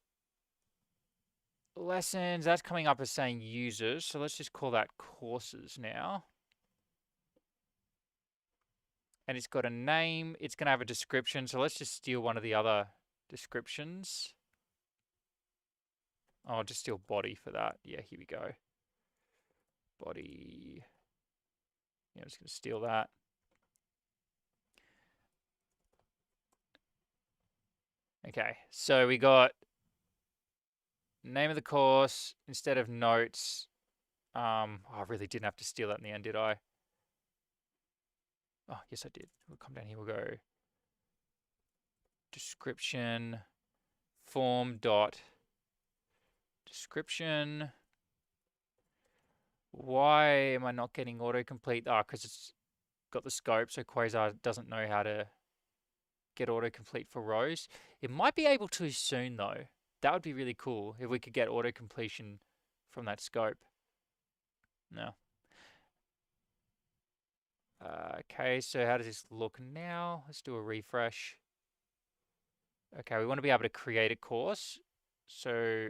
lessons. That's coming up as saying users. So let's just call that courses now. And it's got a name. It's going to have a description. So let's just steal one of the other descriptions. Oh, I'll just steal body for that. Yeah, here we go. Body. Yeah, I'm just going to steal that. Okay, so we got name of the course instead of notes. I really didn't have to steal that in the end, did I? Oh, yes, I did. We'll come down here. We'll go description form dot description. Why am I not getting autocomplete? Ah, because it's got the scope, so Quasar doesn't know how to get autocomplete for rows. It might be able to soon, though. That would be really cool if we could get autocompletion from that scope. No. Okay, so how does this look now? Let's do a refresh. Okay, we want to be able to create a course. So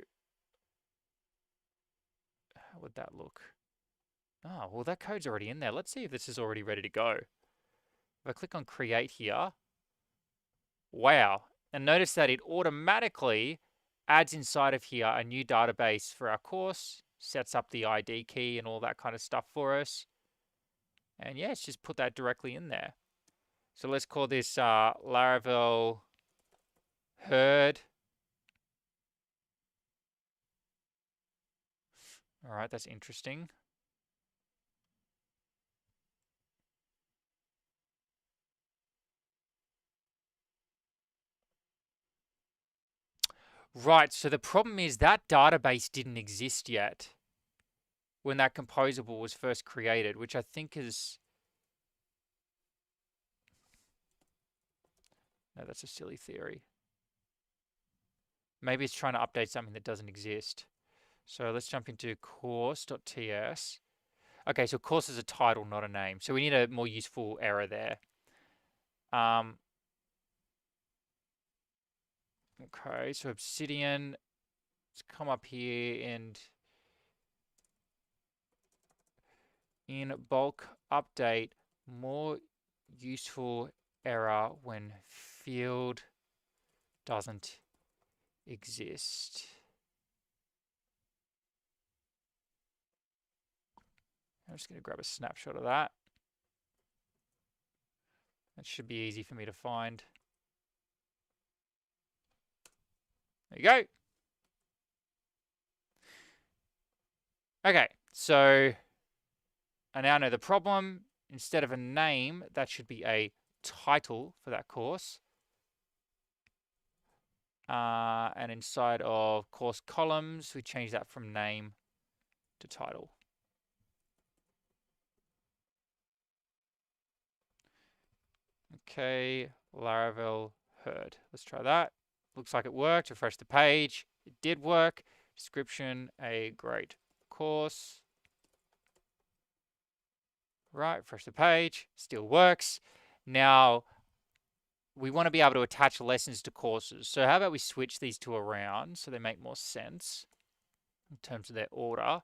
how would that look? Oh, well, that code's already in there. Let's see if this is already ready to go. If I click on create here, wow. And notice that it automatically adds inside of here a new database for our course, sets up the ID key and all that kind of stuff for us. And yeah, it's just put that directly in there. So let's call this Laravel herd. All right, that's interesting. Right, so the problem is that database didn't exist yet when that composable was first created, which I think is... No, that's a silly theory. Maybe it's trying to update something that doesn't exist. So let's jump into course.ts. Okay, so course is a title, not a name. So we need a more useful error there. Okay, so Obsidian, let's come up here and in bulk update, more useful error when field doesn't exist. I'm just going to grab a snapshot of that. That should be easy for me to find. There you go. Okay, so I now know the problem. Instead of a name, that should be a title for that course. And inside of course columns, we change that from name to title. Okay, Laravel herd. Let's try that. Looks like it worked. Refresh the page. It did work. Description, a great course. Right, refresh the page, still works. Now, we want to be able to attach lessons to courses. So how about we switch these two around so they make more sense in terms of their order.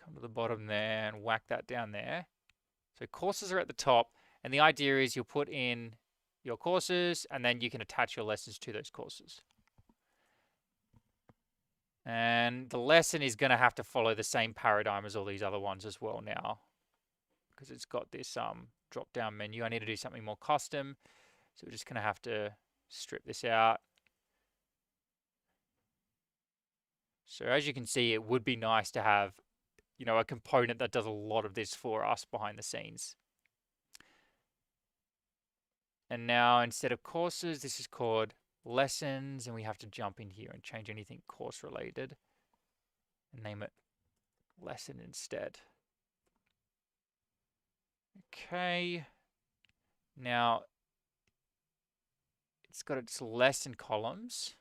Come to the bottom there and whack that down there. So courses are at the top, and the idea is you'll put in your courses and then you can attach your lessons to those courses. And the lesson is going to have to follow the same paradigm as all these other ones as well now, because it's got this drop down menu. I need to do something more custom, so we're just going to have to strip this out. So as you can see, it would be nice to have, you know, a component that does a lot of this for us behind the scenes. And now instead of courses, this is called lessons, and we have to jump in here and change anything course related and name it lesson instead. Okay. Now it's got its lesson columns,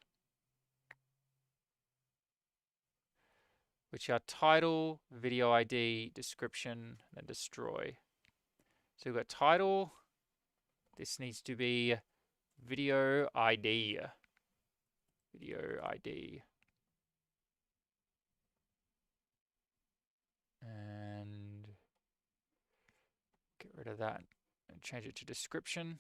which are title, video ID, description, and destroy. So we've got title. This needs to be video ID. Video ID. And get rid of that and change it to description.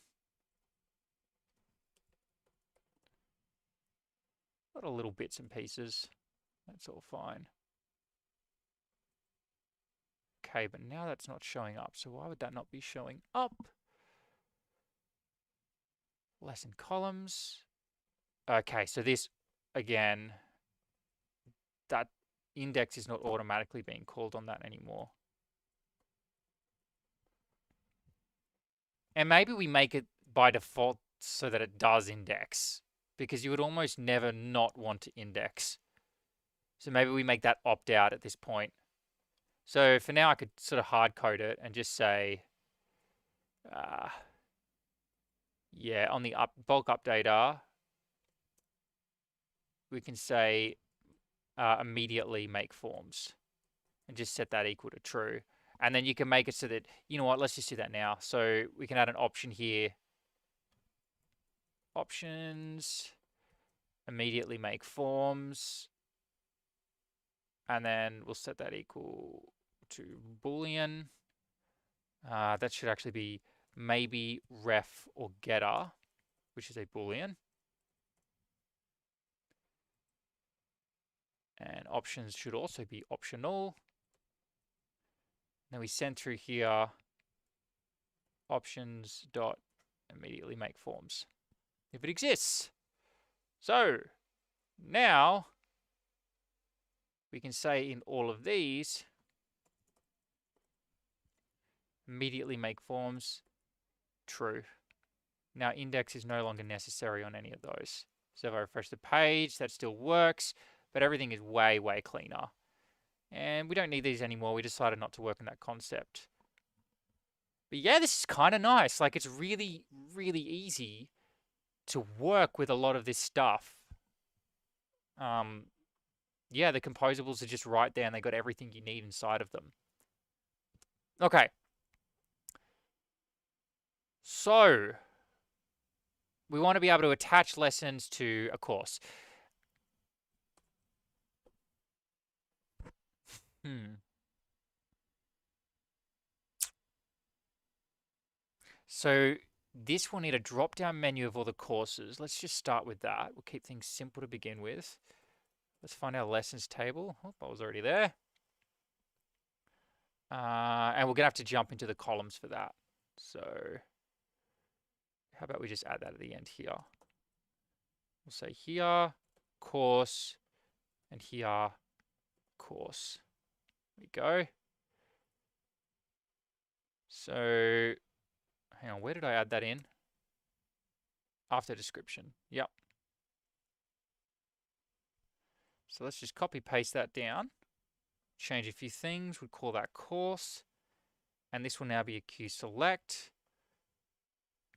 A lot of little bits and pieces. That's all fine. Okay, but now that's not showing up. So why would that not be showing up? Lesson columns. Okay, so this, again, that index is not automatically being called on that anymore. And maybe we make it by default so that it does index, because you would almost never not want to index. So maybe we make that opt out at this point. So for now, I could sort of hard code it and just say, yeah, on the bulk updater, we can say immediately make forms and just set that equal to true. And then you can make it so that, you know what, let's just do that now. So we can add an option here. Options, immediately make forms. And then we'll set that equal to Boolean. That should actually be maybe ref or getter, which is a Boolean. And options should also be optional. Then we send through here options dot immediately make forms if it exists. So now we can say in all of these, immediately make forms true. Now index is no longer necessary on any of those. So if I refresh the page, that still works, but everything is way, way cleaner. And we don't need these anymore. We decided not to work on that concept. But yeah, this is kind of nice. Like, it's really, really easy to work with a lot of this stuff. Yeah, the composables are just right there and they got everything you need inside of them. Okay. So we want to be able to attach lessons to a course. So this will need a drop-down menu of all the courses. Let's just start with that. We'll keep things simple to begin with. Let's find our lessons table. Oh, I was already there. And we're going to have to jump into the columns for that. So how about we just add that at the end here? We'll say here, course, and here, course. There we go. So hang on, where did I add that in? After description. Yep. So let's just copy paste that down. Change a few things. We'll call that course. And this will now be a queue select.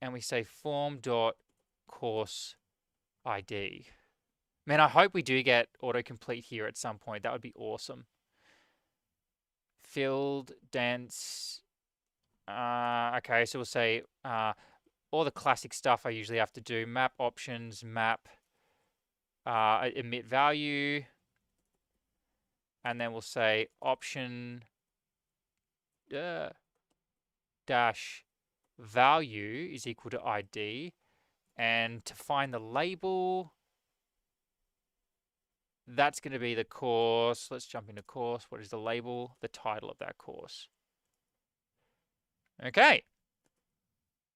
And we say form.course ID. Man, I hope we do get autocomplete here at some point. That would be awesome. filled, dense. Okay, so we'll say all the classic stuff I usually have to do. Map options, map emit value. And then we'll say option dash value is equal to ID. And to find the label, that's going to be the course. Let's jump into course. What is the label? The title of that course. Okay.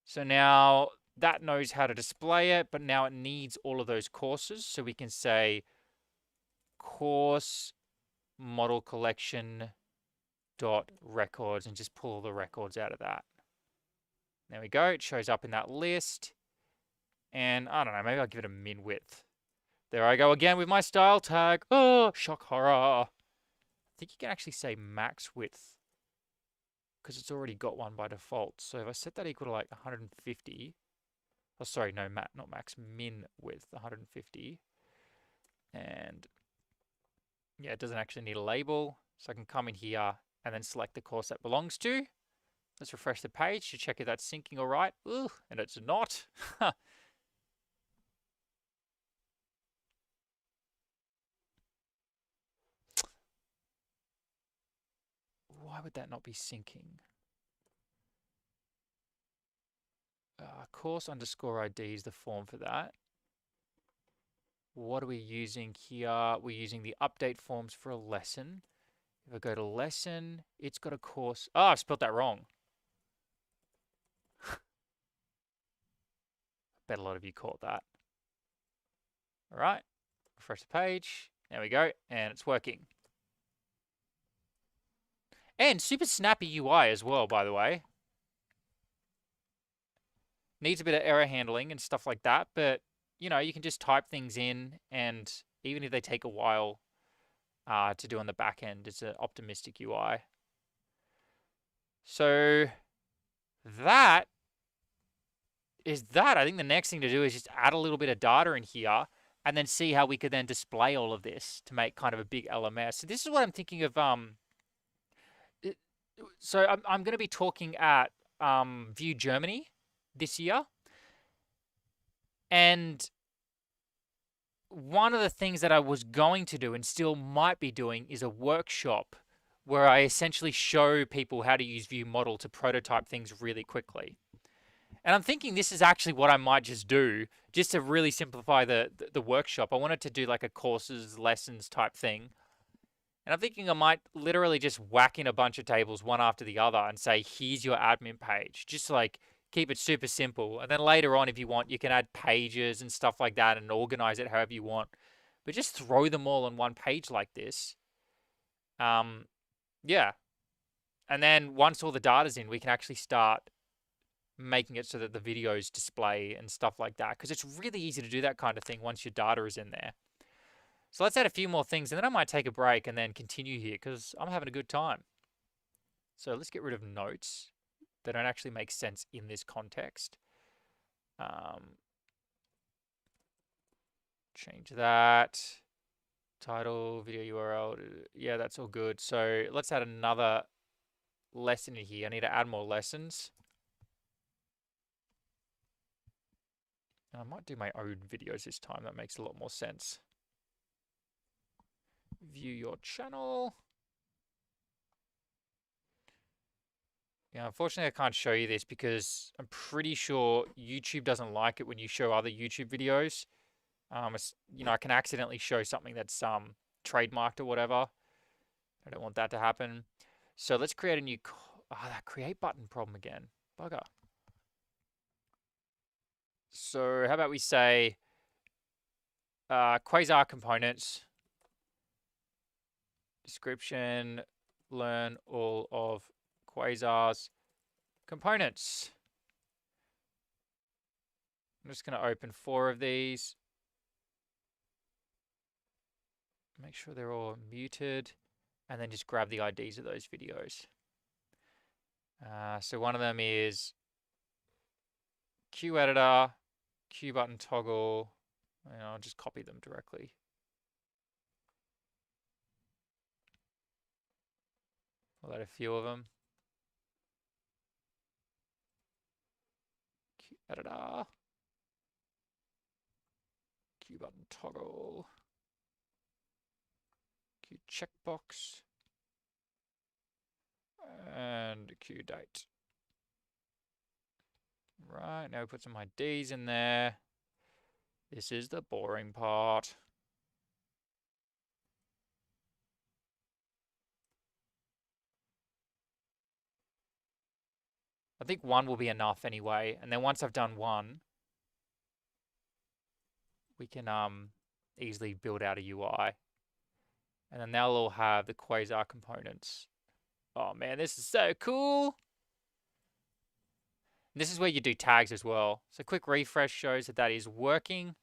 So now that knows how to display it, but now it needs all of those courses. So we can say course model collection dot records and just pull the records out of that. There we go. It shows up in that list. And I don't know, maybe I'll give it a min width. There I go again with my style tag. Oh, shock horror. I think you can actually say max width because it's already got one by default. So if I set that equal to like 150, oh sorry, no, not max, min width, 150. And yeah, it doesn't actually need a label. So I can come in here and then select the course that belongs to. Let's refresh the page to check if that's syncing all right. Ugh, and it's not. Why would that not be syncing? Course underscore ID is the form for that. What are we using here? We're using the update forms for a lesson. If I go to lesson, it's got a course. Oh, I've spelled that wrong. I bet a lot of you caught that. All right, refresh the page. There we go, and it's working. And super snappy UI as well, by the way. Needs a bit of error handling and stuff like that, but you know, you can just type things in, and even if they take a while to do on the back end, it's an optimistic UI. So that is that. I think the next thing to do is just add a little bit of data in here and then see how we could then display all of this to make kind of a big LMS. So this is what I'm thinking of. So I'm going to be talking at Vue Germany this year. And one of the things that I was going to do and still might be doing is a workshop where I essentially show people how to use VueModel to prototype things really quickly. And I'm thinking this is actually what I might just do, just to really simplify the workshop. I wanted to do like a courses, lessons type thing. And I'm thinking I might literally just whack in a bunch of tables one after the other and say, here's your admin page. Just like keep it super simple. And then later on, if you want, you can add pages and stuff like that and organize it however you want. But just throw them all on one page like this. Yeah. And then once all the data's in, we can actually start making it so that the videos display and stuff like that. Because it's really easy to do that kind of thing once your data is in there. So let's add a few more things, and then I might take a break and then continue here because I'm having a good time. So let's get rid of notes that don't actually make sense in this context. Change that. Title, video URL. Yeah, that's all good. So let's add another lesson in here. I need to add more lessons. And I might do my own videos this time. That makes a lot more sense. View your channel. Yeah, unfortunately, I can't show you this because I'm pretty sure YouTube doesn't like it when you show other YouTube videos. You know, I can accidentally show something that's trademarked or whatever. I don't want that to happen. So let's create a new that create button problem again. Bugger. So how about we say Quasar components description, learn all of Quasar's components. I'm just going to open 4 of these. Make sure they're all muted, and then just grab the IDs of those videos. So one of them is Q editor, Q button toggle, and I'll just copy them directly. We'll add a few of them. Q editor. Q button toggle. Q checkbox. And Q date. Right, now we put some IDs in there. This is the boring part. I think one will be enough anyway. And then once I've done one, we can easily build out a UI. And then they'll all have the quasar components. Oh man, this is so cool. This is where you do tags as well. So quick refresh shows that that is working.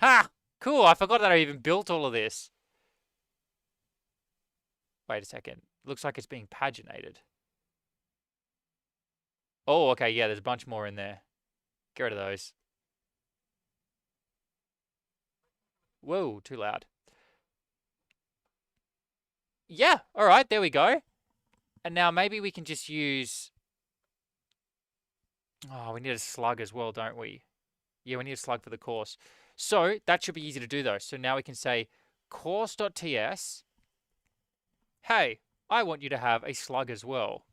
Ha! Cool, I forgot that I even built all of this. Wait a second. Looks like it's being paginated. Oh, okay, yeah, there's a bunch more in there. Get rid of those. Whoa, too loud. Yeah, all right, there we go. And now maybe we can just use... Oh, we need a slug as well, don't we? Yeah, we need a slug for the course. So that should be easy to do though. So now we can say course.ts. Hey, I want you to have a slug as well.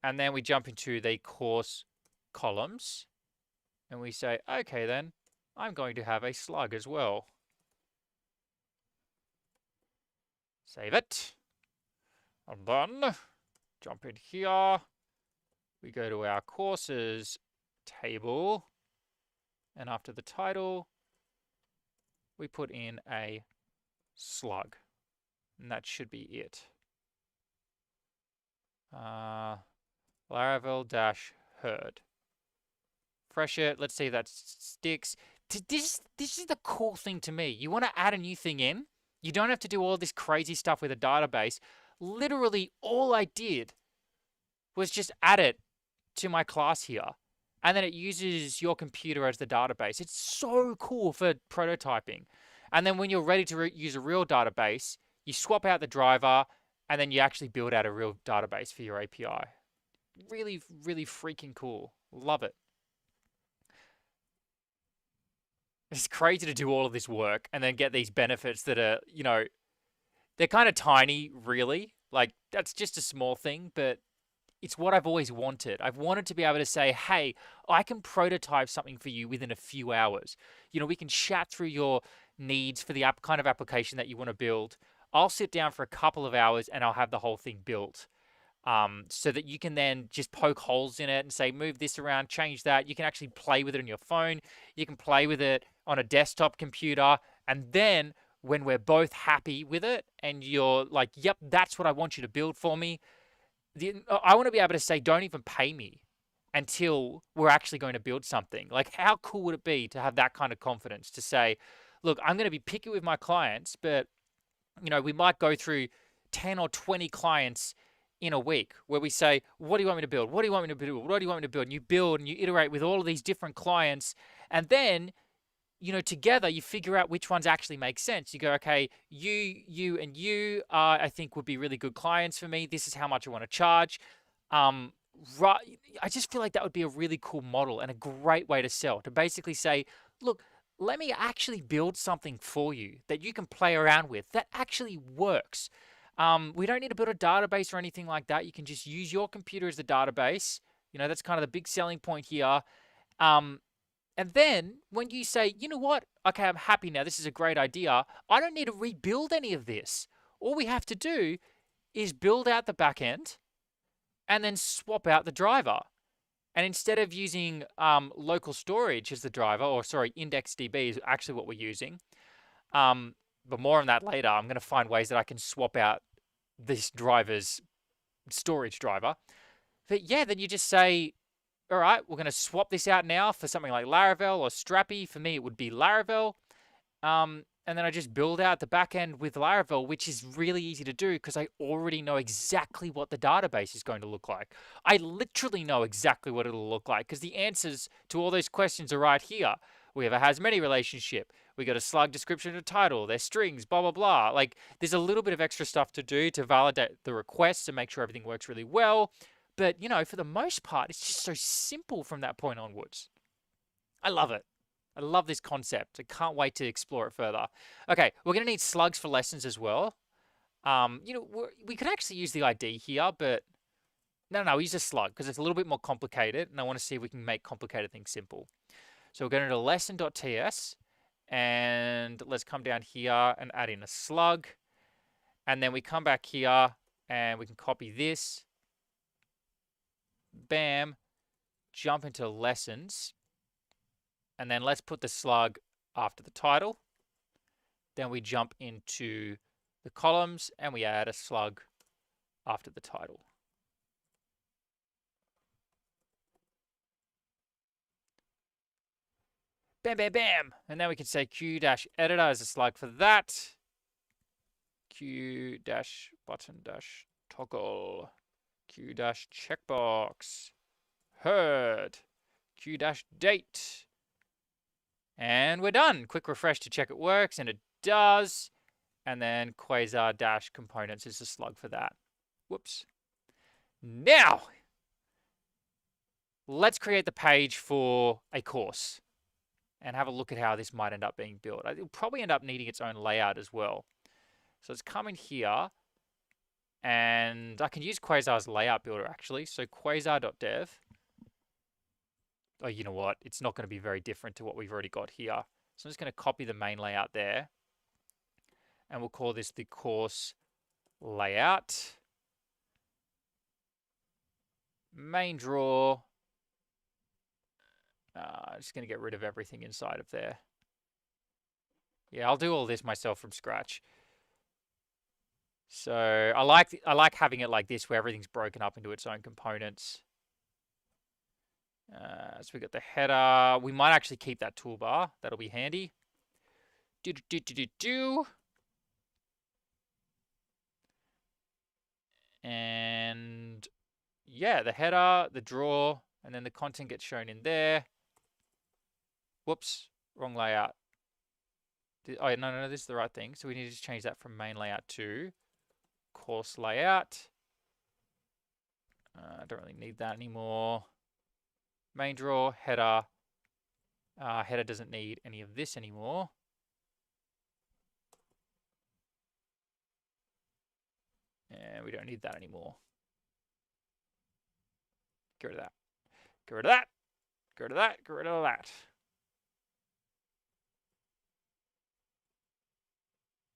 And then we jump into the course columns. And we say, okay then, I'm going to have a slug as well. Save it. And then jump in here. We go to our courses table. And after the title, we put in a slug. And that should be it. Laravel-herd. Fresh it. Let's see if that sticks. This is the cool thing to me. You want to add a new thing in. You don't have to do all this crazy stuff with a database. Literally, all I did was just add it to my class here. And then it uses your computer as the database. It's so cool for prototyping. And then when you're ready to use a real database, you swap out the driver, and then you actually build out a real database for your API. Really, really freaking cool. Love it. It's crazy to do all of this work and then get these benefits that are, you know, they're kind of tiny, really. Like, that's just a small thing, but it's what I've always wanted. I've wanted to be able to say, hey, I can prototype something for you within a few hours. You know, we can chat through your needs for the kind of application that you want to build. I'll sit down for a couple of hours and I'll have the whole thing built. So that you can then just poke holes in it and say, move this around, change that. You can actually play with it on your phone. You can play with it on a desktop computer. And then when we're both happy with it and you're like, yep, that's what I want you to build for me, I want to be able to say, don't even pay me until we're actually going to build something. Like, how cool would it be to have that kind of confidence to say, look, I'm going to be picky with my clients, but, you know, we might go through 10 or 20 clients in a week where we say, what do you want me to build? What do you want me to build? What do you want me to build? And you build and you iterate with all of these different clients. And then, you know, together you figure out which ones actually make sense. You go, okay, you, and you, I think would be really good clients for me. This is how much I want to charge. Right, I just feel like that would be a really cool model and a great way to sell, to basically say, look, let me actually build something for you that you can play around with that actually works. We don't need to build a database or anything like that. You can just use your computer as the database. You know, that's kind of the big selling point here. And then when you say, you know what? Okay, I'm happy now. This is a great idea. I don't need to rebuild any of this. All we have to do is build out the back end and then swap out the driver. And instead of using local storage as the driver, or sorry, IndexedDB is actually what we're using. But more on that later. I'm going to find ways that I can swap out this driver's storage driver. But yeah, then you just say, all right, we're going to swap this out now for something like Laravel or Strappy. For me, it would be Laravel. And then I just build out the backend with Laravel, which is really easy to do because I already know exactly what the database is going to look like. I literally know exactly what it'll look like because the answers to all those questions are right here. We have a has many relationship. We got a slug description and title, their strings, blah, blah, blah. Like, there's a little bit of extra stuff to do to validate the requests and make sure everything works really well. But, you know, for the most part, it's just so simple from that point onwards. I love it. I love this concept. I can't wait to explore it further. Okay, we're going to need slugs for lessons as well. You know, we could actually use the ID here, but no, we use a slug because it's a little bit more complicated, and I want to see if we can make complicated things simple. So we're going to lesson.ts, and let's come down here and add in a slug, and then we come back here, and we can copy this. Bam, jump into lessons, and then let's put the slug after the title. Then we jump into the columns, and we add a slug after the title. Bam, bam, bam. And then we can say Q-editor as a slug for that. Q-button-toggle. Q-checkbox. Heard. Q-date. And we're done. Quick refresh to check it works, and it does. And then quasar-components is a slug for that. Whoops. Now, let's create the page for a course and have a look at how this might end up being built. It'll probably end up needing its own layout as well. So let's come in here, and I can use Quasar's layout builder actually. So quasar.dev. Oh, you know what? It's not going to be very different to what we've already got here. So I'm just going to copy the main layout there, and we'll call this the course layout. Main draw. I'm just going to get rid of everything inside of there. Yeah, I'll do all this myself from scratch. So I like having it like this, where everything's broken up into its own components. So we got the header. We might actually keep that toolbar. That'll be handy. And yeah, the header, the draw, and then the content gets shown in there. Whoops, wrong layout. Oh, no, this is the right thing. So we need to change that from main layout to course layout. I don't really need that anymore. Main draw, header. Header doesn't need any of this anymore. And we don't need that anymore. Get rid of that. Get rid of that. Get rid of that. Get rid of that.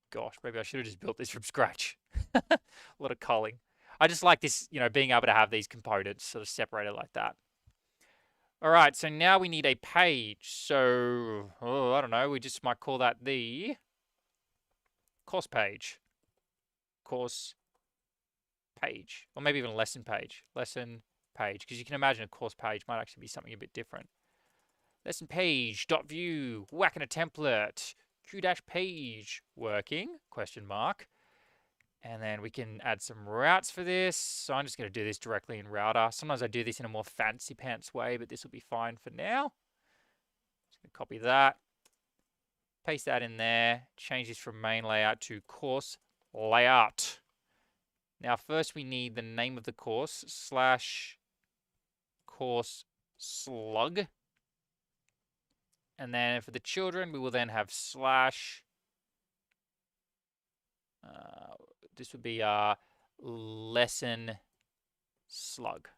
Gosh, maybe I should have just built this from scratch. A lot of culling. I just like this, you know, being able to have these components sort of separated like that. All right, so now we need a page. So, I don't know, we just might call that the course page. Course page. Or maybe even lesson page. Lesson page. Because you can imagine a course page might actually be something a bit different. Lesson page, .view, whacking a template, Q-page, working, question mark. And then we can add some routes for this. So I'm just going to do this directly in router. Sometimes I do this in a more fancy pants way, but this will be fine for now. Just going to copy that. Paste that in there. Change this from main layout to course layout. Now first we need the name of the course / course slug. And then for the children, we will then have / this would be lesson slug.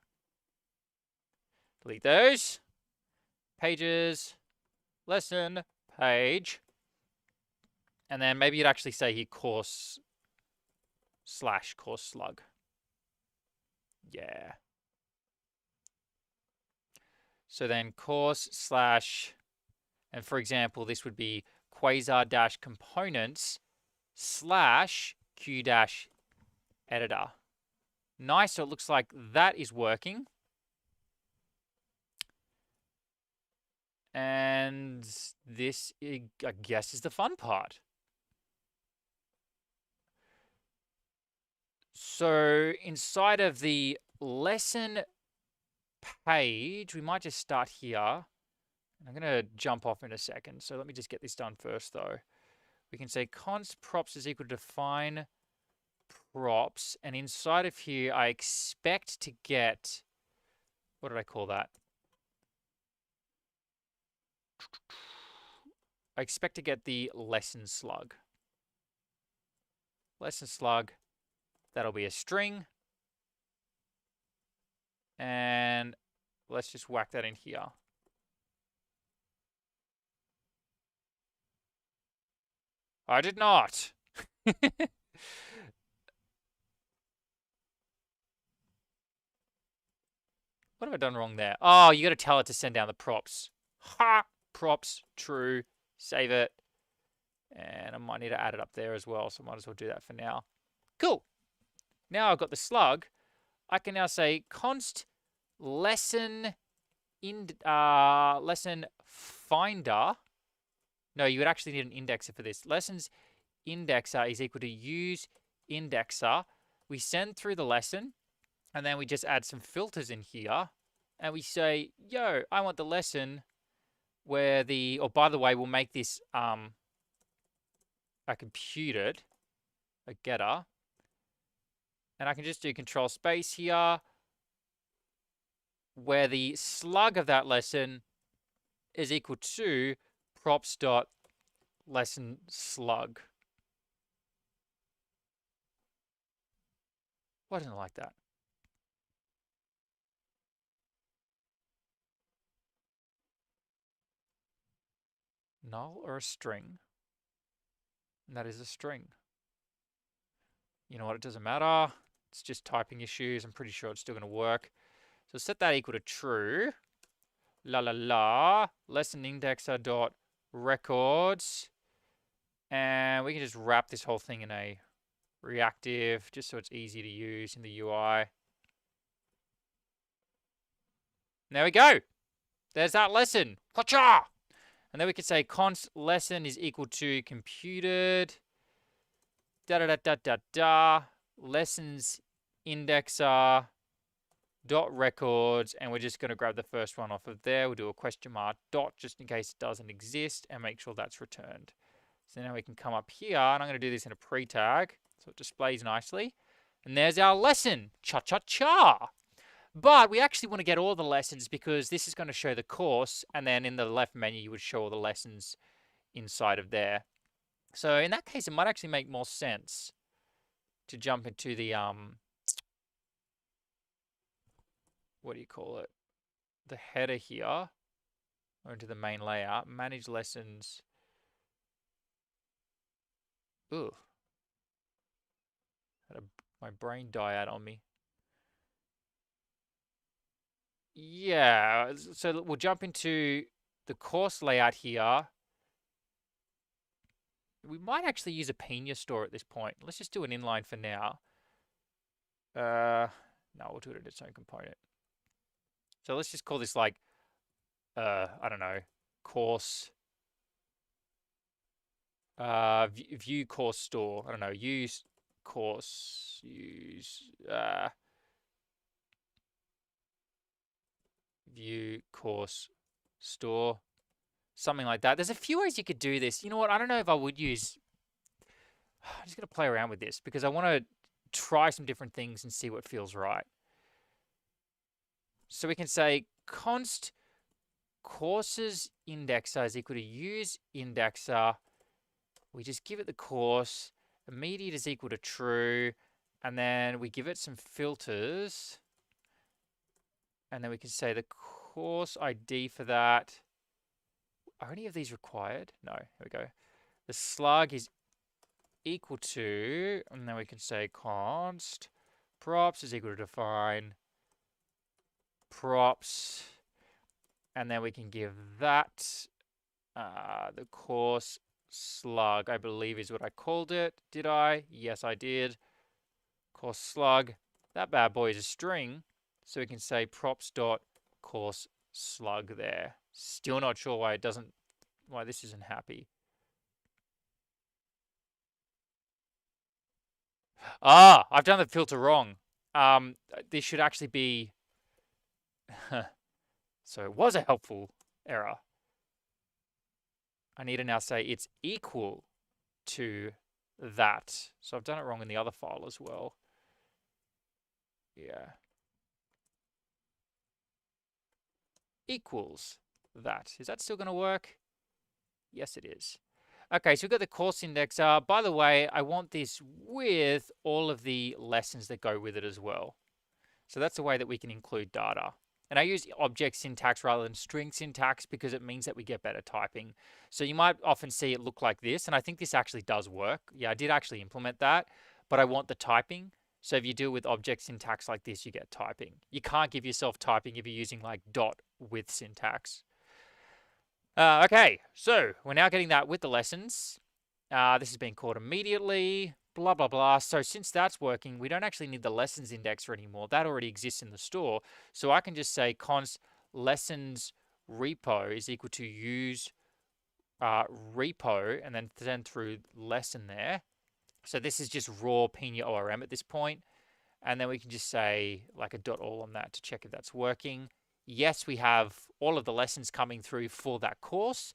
Delete those. Pages, lesson, page. And then maybe you'd actually say here course / course slug. Yeah. So then course / and for example, this would be quasar-components / Q-editor. Nice, so it looks like that is working. And this, I guess, is the fun part. So inside of the lesson page, we might just start here. I'm going to jump off in a second. So let me just get this done first, though. We can say const props is equal to define props. And inside of here, I expect to get... What did I call that? I expect to get the lesson slug. Lesson slug. That'll be a string. And let's just whack that in here. I did not. What have I done wrong there? Oh, you got to tell it to send down the props. Ha! Props, true. Save it. And I might need to add it up there as well, so I might as well do that for now. Cool. Now I've got the slug. I can now say const lesson lesson finder. No, you would actually need an indexer for this. Lessons indexer is equal to use indexer. We send through the lesson, and then we just add some filters in here, and we say, yo, I want the lesson where the, or by the way, we'll make this a computed, a getter, and I can just do control space here, where the slug of that lesson is equal to props.lesson slug. Why didn't I like that? Null or a string? And that is a string. You know what? It doesn't matter. It's just typing issues. I'm pretty sure it's still going to work. So set that equal to true. La la la. Lesson indexer dot records. And we can just wrap this whole thing in a reactive, just so it's easy to use in the UI. And there we go. There's that lesson. Whatcha! And then we can say const lesson is equal to computed lessons indexer dot records, and we're just going to grab the first one off of there. We'll do a question mark dot just in case it doesn't exist and make sure that's returned. So now we can come up here, and I'm going to do this in a pre-tag so it displays nicely. And there's our lesson. Cha-cha-cha! But we actually want to get all the lessons because this is going to show the course, and then in the left menu you would show all the lessons inside of there. So in that case, it might actually make more sense to jump into the what do you call it? The header here, or into the main layout. Manage lessons. Ooh, had my brain die out on me. Yeah, so we'll jump into the course layout here. We might actually use a Pina store at this point. Let's just do an inline for now. No, we'll do it in its own component. So let's just call this like, I don't know, course, view course store. I don't know, use course, view course store. Something like that. There's a few ways you could do this. You know what? I don't know if I would use... I'm just going to play around with this because I want to try some different things and see what feels right. So we can say const courses indexer is equal to use indexer. We just give it the course. Immediate is equal to true. And then we give it some filters. And then we can say the course ID for that. Are any of these required? No. Here we go. The slug is equal to, and then we can say const props is equal to define props, and then we can give that the course slug, I believe is what I called it. Did I? Yes, I did. Course slug. That bad boy is a string, so we can say props dot course slug there. Still not sure why this isn't happy. Ah, I've done the filter wrong. This should actually be... So it was a helpful error. I need to now say it's equal to that. So I've done it wrong in the other file as well. Yeah. Equals that. Is that still going to work? Yes, it is. Okay, so we've got the course index. By the way, I want this with all of the lessons that go with it as well. So that's a way that we can include data. And I use object syntax rather than string syntax because it means that we get better typing. So you might often see it look like this, and I think this actually does work. Yeah, I did actually implement that, but I want the typing. So if you deal with object syntax like this, you get typing. You can't give yourself typing if you're using like dot with syntax. Okay, so we're now getting that with the lessons. This has been called immediately, blah, blah, blah. So since that's working, we don't actually need the lessons indexer anymore. That already exists in the store. So I can just say const lessons repo is equal to use repo and then send through lesson there. So this is just raw Pina ORM at this point. And then we can just say like a dot all on that to check if that's working. Yes, we have all of the lessons coming through for that course.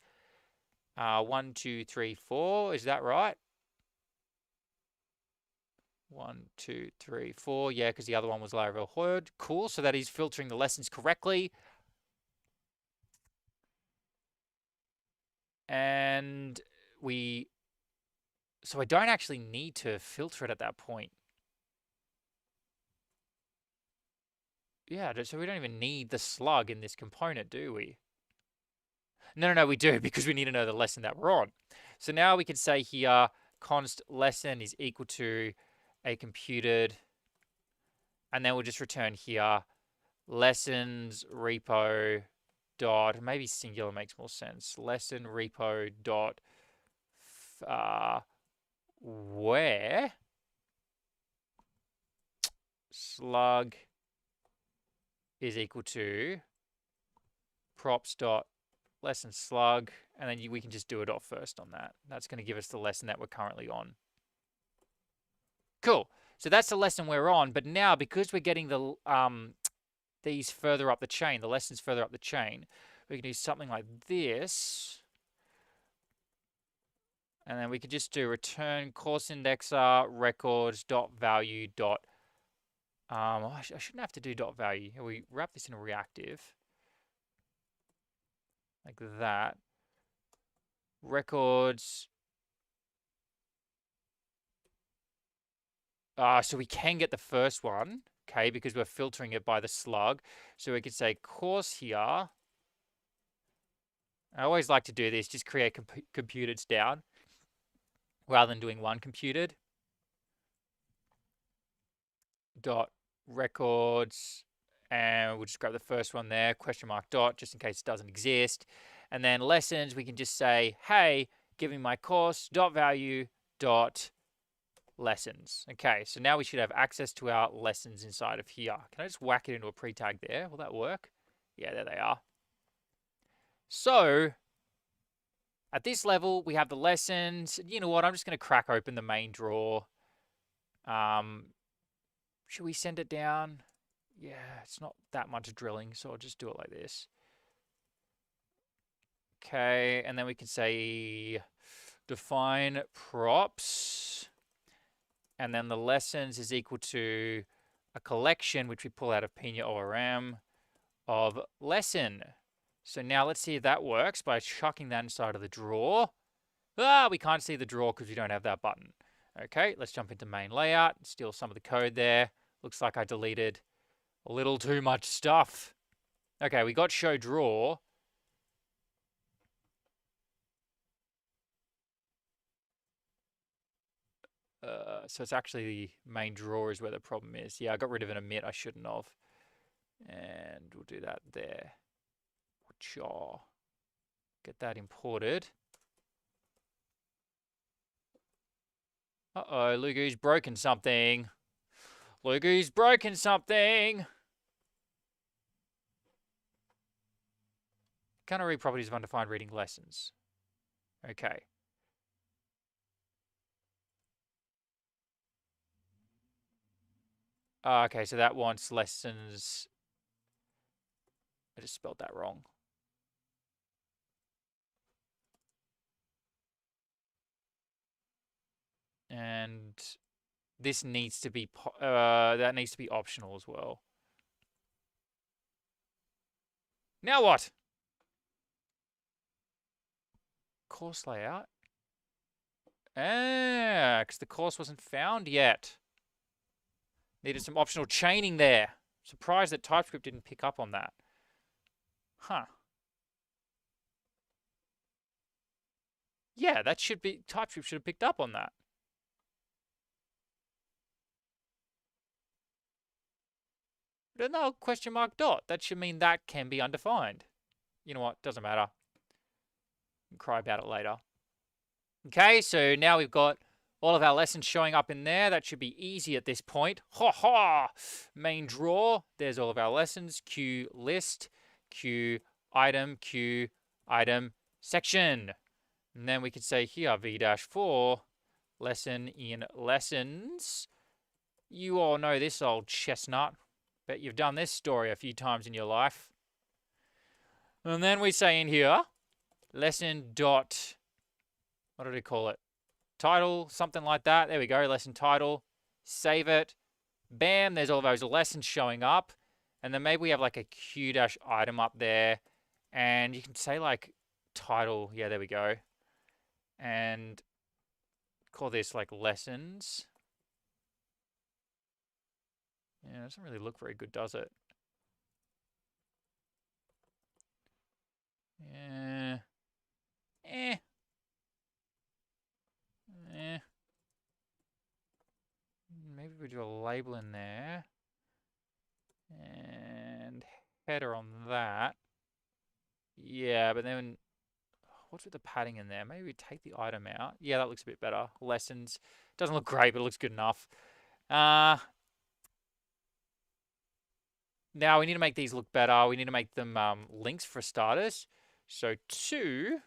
1, 2, 3, 4. Is that right? 1, 2, 3, 4. Yeah, because the other one was Laravel Horde. Cool. So that is filtering the lessons correctly. And so I don't actually need to filter it at that point. Yeah, so we don't even need the slug in this component, do we? No, we do, because we need to know the lesson that we're on. So now we can say here, const lesson is equal to a computed, and then we'll just return here, lessons repo dot, maybe singular makes more sense, lesson repo dot where slug is equal to props dot lesson slug, and then we can just do a dot first on that. That's going to give us the lesson that we're currently on. Cool. So that's the lesson we're on, but now because we're getting the these further up the chain, the lessons further up the chain, we can do something like this. And then we could just do return course indexer records dot value dot. I shouldn't have to do dot value. We wrap this in a reactive like that. Records. So we can get the first one, okay, because we're filtering it by the slug. So we could say course here. I always like to do this, just create computeds down rather than doing one computed. Dot records, and we'll just grab the first one there, question mark dot, just in case it doesn't exist. And then lessons, we can just say, hey, give me my course dot value dot lessons. Okay, so now we should have access to our lessons inside of here. Can I just whack it into a pre-tag there? Will that work? Yeah, there they are. So at this level, we have the lessons. You know what? I'm just going to crack open the main drawer. Should we send it down? Yeah, it's not that much drilling, so I'll just do it like this. Okay, and then we can say define props. And then the lessons is equal to a collection, which we pull out of Pina ORM, of lesson. So now let's see if that works by chucking that inside of the drawer. We can't see the drawer because we don't have that button. Okay, let's jump into main layout, steal some of the code there. Looks like I deleted a little too much stuff. Okay, we got show drawer. So it's actually the main drawer is where the problem is. Yeah, I got rid of an emit I shouldn't have. And we'll do that there. Get that imported. Uh-oh, Lugu's broken something. Lugu's broken something. Can't read properties of undefined reading lessons. Okay. Okay, so that wants lessons. I just spelled that wrong. And this needs to be, that needs to be optional as well. Now what? Course layout. Because the course wasn't found yet. Needed some optional chaining there. Surprised that TypeScript didn't pick up on that. Huh. Yeah, that should be, TypeScript should have picked up on that. But no, question mark dot. That should mean that can be undefined. You know what? Doesn't matter. Cry about it later. Okay, so now we've got all of our lessons showing up in there. That should be easy at this point. Ha ha! Main draw. There's all of our lessons. Q list. Q item. Q item section. And then we could say here v-4 lesson in lessons. You all know this old chestnut. Bet you've done this story a few times in your life. And then we say in here lesson dot, what did we call it? Title, something like that. There we go, lesson title. Save it. Bam, there's all those lessons showing up. And then maybe we have like a Q-item up there. And you can say like title. Yeah, there we go. And call this like lessons. Yeah, it doesn't really look very good, does it? Yeah. Maybe we do a label in there. And header on that. Yeah, but then what's with the padding in there? Maybe we take the item out. Yeah, that looks a bit better. Lessons. Doesn't look great, but it looks good enough. Now we need to make these look better. We need to make them links for starters. So 2.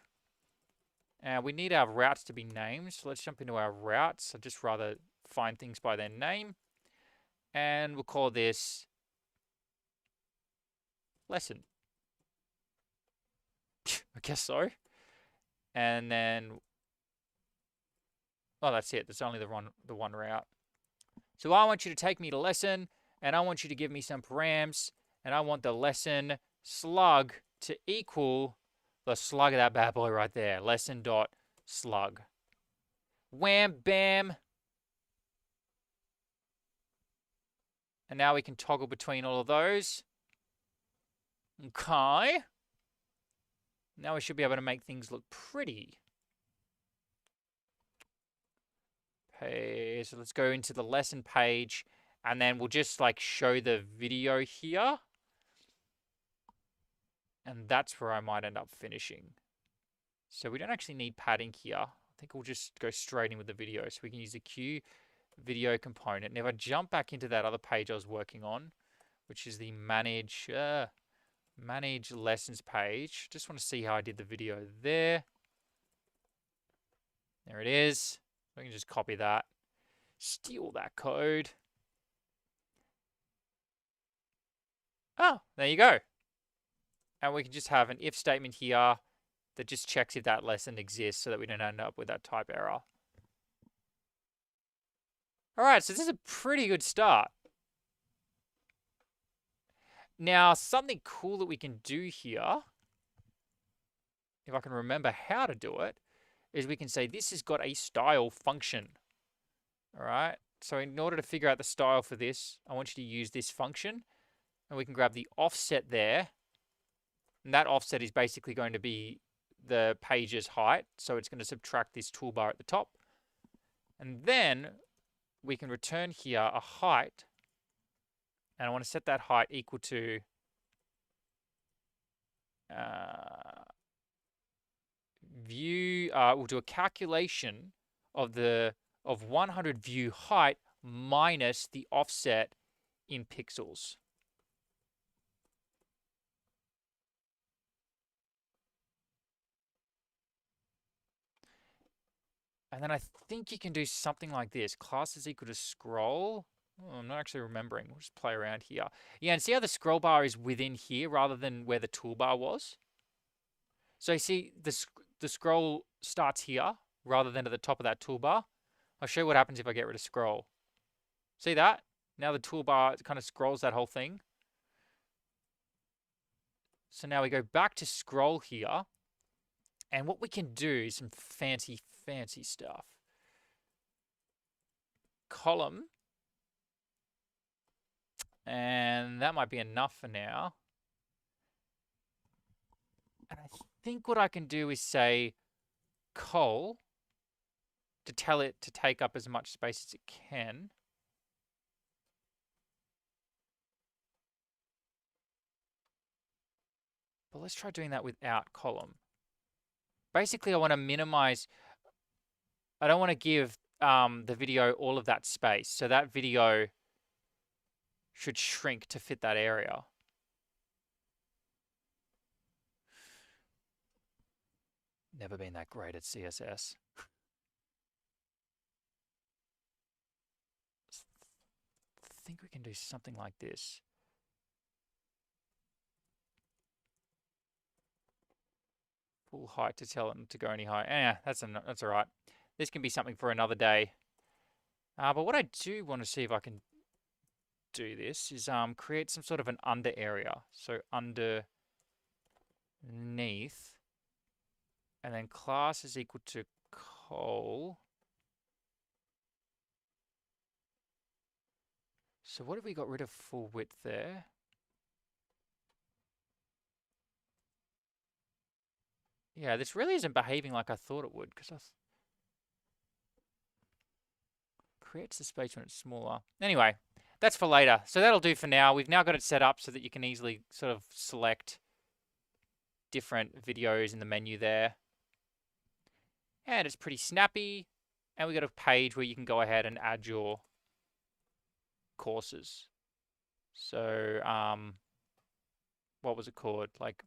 We need our routes to be named. So let's jump into our routes. I'd just rather find things by their name. And we'll call this lesson. I guess so. And then, oh, that's it. That's only the one route. So I want you to take me to lesson, and I want you to give me some params, and I want the lesson slug to equal the slug of that bad boy right there. Lesson dot slug. Wham, bam. And now we can toggle between all of those. Okay. Now we should be able to make things look pretty. Okay, so let's go into the lesson page, and then we'll just like show the video here. And that's where I might end up finishing. So we don't actually need padding here. I think we'll just go straight in with the video. So we can use the Q video component. And if I jump back into that other page I was working on, which is the manage lessons page. Just want to see how I did the video there. There it is. We can just copy that, steal that code. Oh, there you go. And we can just have an if statement here that just checks if that lesson exists so that we don't end up with that type error. All right, so this is a pretty good start. Now, something cool that we can do here, if I can remember how to do it, is we can say this has got a style function. All right, so in order to figure out the style for this, I want you to use this function, and we can grab the offset there. And that offset is basically going to be the page's height. So it's going to subtract this toolbar at the top. And then we can return here a height. And I want to set that height equal to we'll do a calculation of 100 view height minus the offset in pixels. And then I think you can do something like this. Class is equal to scroll. Oh, I'm not actually remembering. We'll just play around here. Yeah, and see how the scroll bar is within here rather than where the toolbar was? So you see the scroll starts here rather than at the top of that toolbar. I'll show you what happens if I get rid of scroll. See that? Now the toolbar kind of scrolls that whole thing. So now we go back to scroll here. And what we can do is some fancy, fancy stuff. Column. And that might be enough for now. And I think what I can do is say col to tell it to take up as much space as it can. But let's try doing that without column. Basically, I want to minimize. I don't want to give the video all of that space. So that video should shrink to fit that area. Never been that great at CSS. I think we can do something like this. Full height to tell it to go any higher. Yeah, that's all right. This can be something for another day. But what I do want to see if I can do this is create some sort of an under area. So underneath, and then class is equal to col. So what if we got rid of full width there? Yeah, this really isn't behaving like I thought it would, because I creates the space when it's smaller. Anyway, that's for later. So that'll do for now. We've now got it set up so that you can easily sort of select different videos in the menu there. And it's pretty snappy. And we got a page where you can go ahead and add your courses. So, what was it called? Like,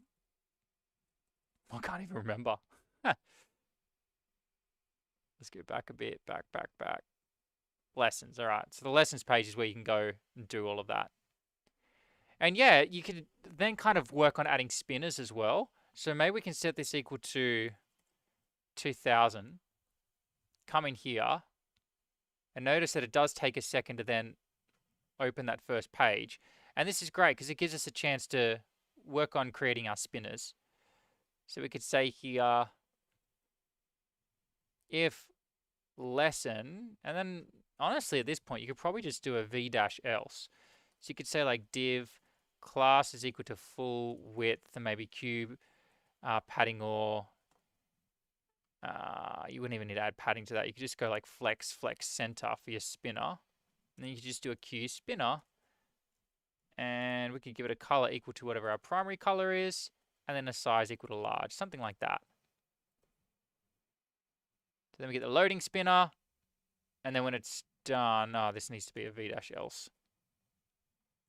I can't even remember. Let's go back a bit. Back. Lessons. All right. So the lessons page is where you can go and do all of that. And yeah, you could then kind of work on adding spinners as well. So maybe we can set this equal to 2000. Come in here. And notice that it does take a second to then open that first page. And this is great because it gives us a chance to work on creating our spinners. So we could say here, if lesson, and then honestly at this point you could probably just do a v-else. So you could say like div class is equal to full width and maybe cube padding, or you wouldn't even need to add padding to that. You could just go like flex center for your spinner. And then you could just do a Q spinner. And we could give it a color equal to whatever our primary color is. And then a size equal to large. Something like that. So then we get the loading spinner. And then when it's done, this needs to be a v-else.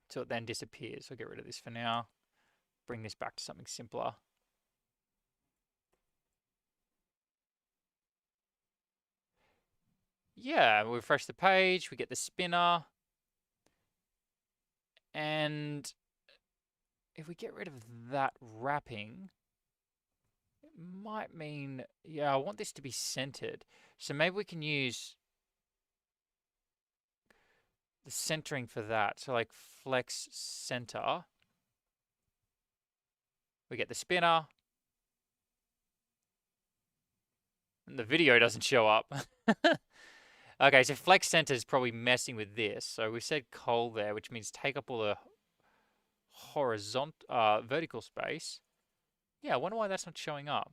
So it then disappears. I'll get rid of this for now. Bring this back to something simpler. Yeah, we refresh the page, we get the spinner. And if we get rid of that wrapping, it might mean, yeah, I want this to be centered. So maybe we can use the centering for that. So like flex center. We get the spinner. And the video doesn't show up. Okay, so flex center is probably messing with this. So we said col there, which means take up all the horizontal, vertical space. Yeah, I wonder why that's not showing up.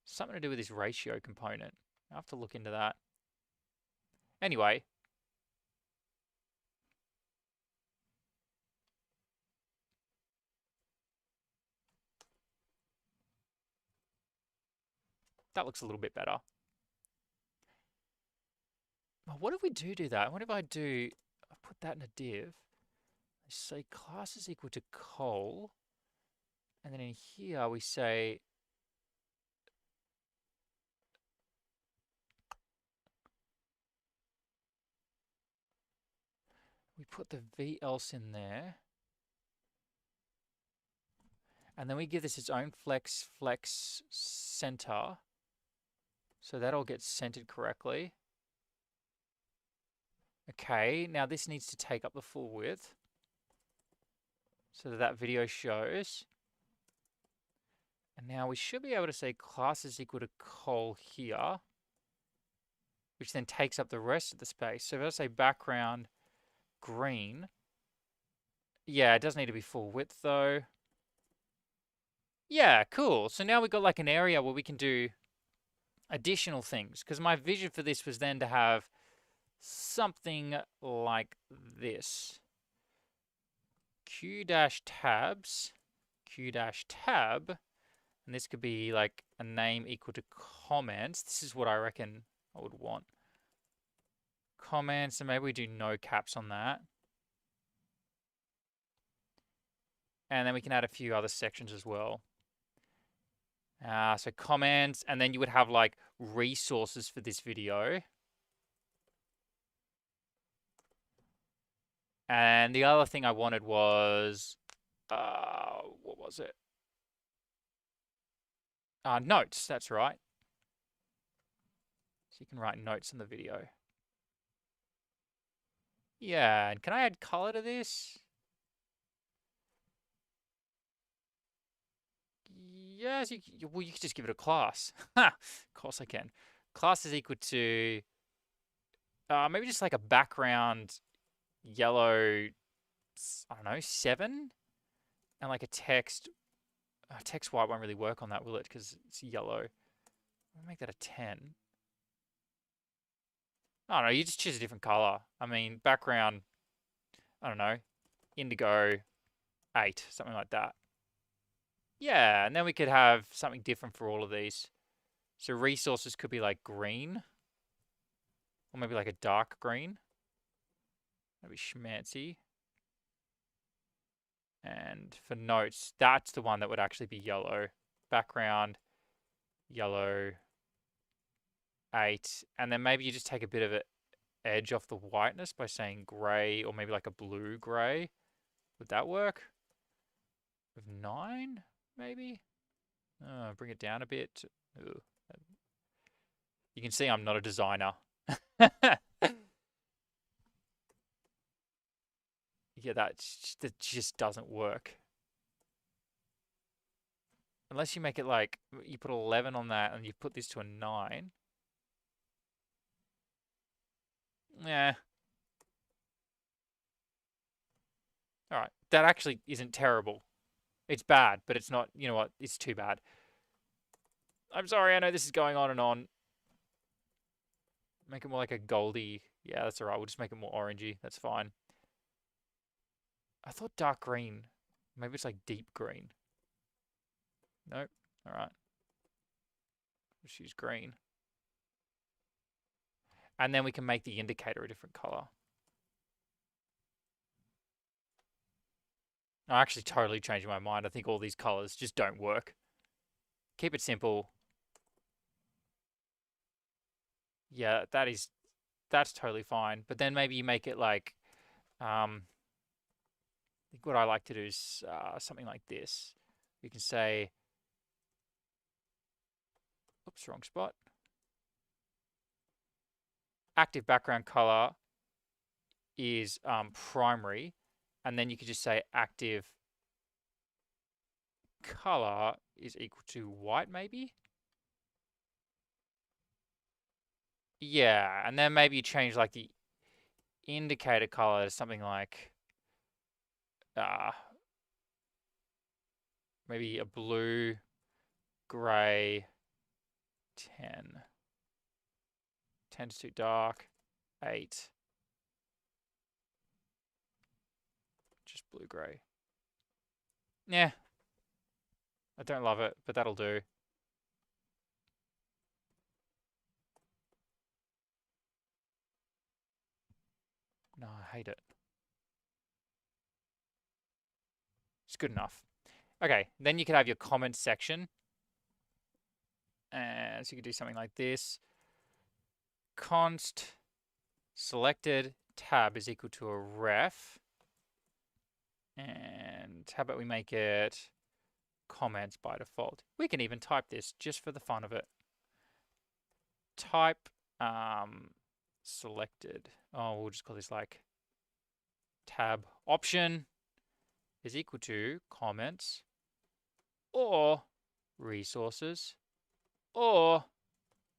Something to do with this ratio component. I'll have to look into that. Anyway. That looks a little bit better. What if we do that? What if I put that in a div. I say class is equal to col. And then in here we say we put the v-else in there. And then we give this its own flex center. So that all gets centered correctly. Okay, now this needs to take up the full width so that that video shows. And now we should be able to say class is equal to col here, which then takes up the rest of the space. So if I say background green, yeah, it does need to be full width though. Yeah, cool. So now we've got like an area where we can do additional things, because my vision for this was then to have something like this. Q-tabs, Q-tab, and this could be like a name equal to comments. This is what I reckon I would want. Comments, and maybe we do no caps on that. And then we can add a few other sections as well. So comments, and then you would have like resources for this video. And the other thing I wanted was, what was it? Notes, that's right. So you can write notes in the video. Yeah, and can I add color to this? Yes, well, you could just give it a class. Of course I can. Class is equal to, maybe just like a background yellow, I don't know, 7? And like a text, text white won't really work on that, will it? Because it's yellow. I'll make that a 10. I don't know, you just choose a different color. I mean, background, I don't know, indigo 8, something like that. Yeah, and then we could have something different for all of these. So resources could be like green, or maybe like a dark green. That'd be schmancy. And for notes, that's the one that would actually be yellow. Background, yellow 8. And then maybe you just take a bit of an edge off the whiteness by saying gray, or maybe like a blue gray. Would that work? With 9, maybe? Bring it down a bit. Ooh. You can see I'm not a designer. Yeah, that just doesn't work. Unless you make it like, you put 11 on that and you put this to a 9. Yeah. Alright, that actually isn't terrible. It's bad, but it's not, you know what, it's too bad. I'm sorry, I know this is going on and on. Make it more like a goldy. Yeah, that's alright, we'll just make it more orangey. That's fine. I thought dark green. Maybe it's like deep green. Nope. Alright. Let's use green. And then we can make the indicator a different color. I'm actually totally changing my mind. I think all these colors just don't work. Keep it simple. Yeah, that's totally fine. But then maybe you make it like, I think what I like to do is something like this. You can say, oops, wrong spot. Active background color is primary, and then you could just say active color is equal to white, maybe? Yeah, and then maybe you change like the indicator color to something like maybe a blue, gray, 10. 10's too dark, 8. Just blue, gray. Yeah. I don't love it, but that'll do. No, I hate it. It's good enough. Okay, then you could have your comments section. And so you could do something like this. Const selected tab is equal to a ref. And how about we make it comments by default. We can even type this just for the fun of it. Type selected. Oh, we'll just call this like tab option is equal to comments or resources or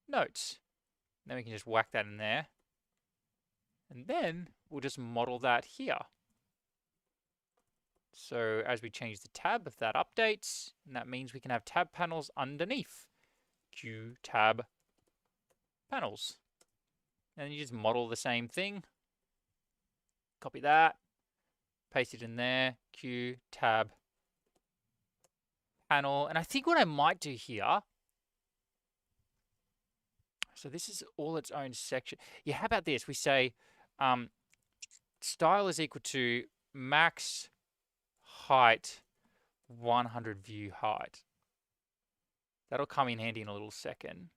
notes. Then we can just whack that in there. And then we'll just model that here. So as we change the tab, if that updates, and that means we can have tab panels underneath. Q tab panels. And you just model the same thing. Copy that. Paste it in there. Q tab panel. And I think what I might do here, so this is all its own section. Yeah, how about this? We say style is equal to max height 100 view height. That'll come in handy in a little second.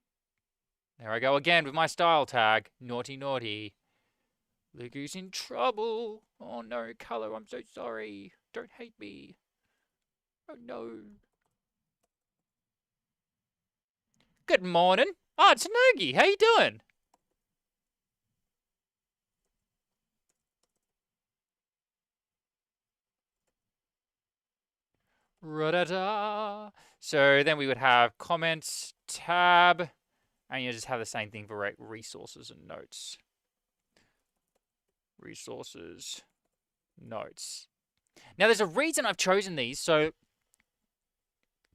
There I go again with my style tag. Naughty, naughty. Lugu's in trouble. Oh no, color, I'm so sorry. Don't hate me. Oh no. Good morning. Oh, it's Noogie. How you doing? Ra-da-da. So then we would have comments, tab, and you just have the same thing for resources and notes. Resources, notes. Now there's a reason I've chosen these. So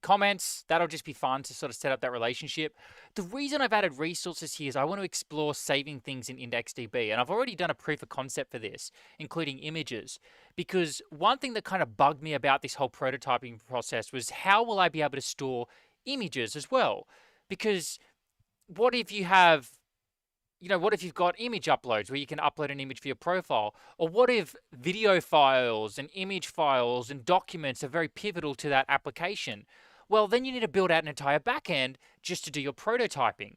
comments, that'll just be fun to sort of set up that relationship. The reason I've added resources here is I want to explore saving things in IndexedDB. And I've already done a proof of concept for this, including images. Because one thing that kind of bugged me about this whole prototyping process was how will I be able to store images as well? Because what if you have, what if you've got image uploads where you can upload an image for your profile? Or what if video files and image files and documents are very pivotal to that application? Well, then you need to build out an entire backend just to do your prototyping.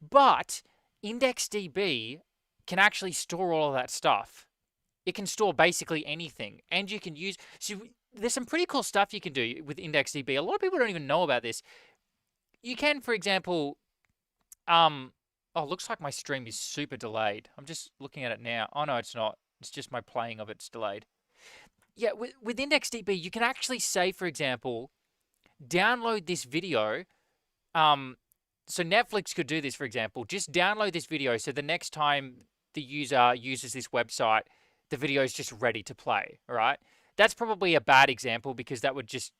But IndexedDB can actually store all of that stuff. It can store basically anything. And you can use... So there's some pretty cool stuff you can do with IndexedDB. A lot of people don't even know about this. You can, for example... oh, looks like my stream is super delayed. I'm just looking at it now. Oh, no, it's not. It's just my playing of it's delayed. Yeah, with IndexedDB, you can actually say, for example... download this video. So Netflix could do this, for example. Just download this video so the next time the user uses this website, the video is just ready to play, all right? That's probably a bad example because that would just,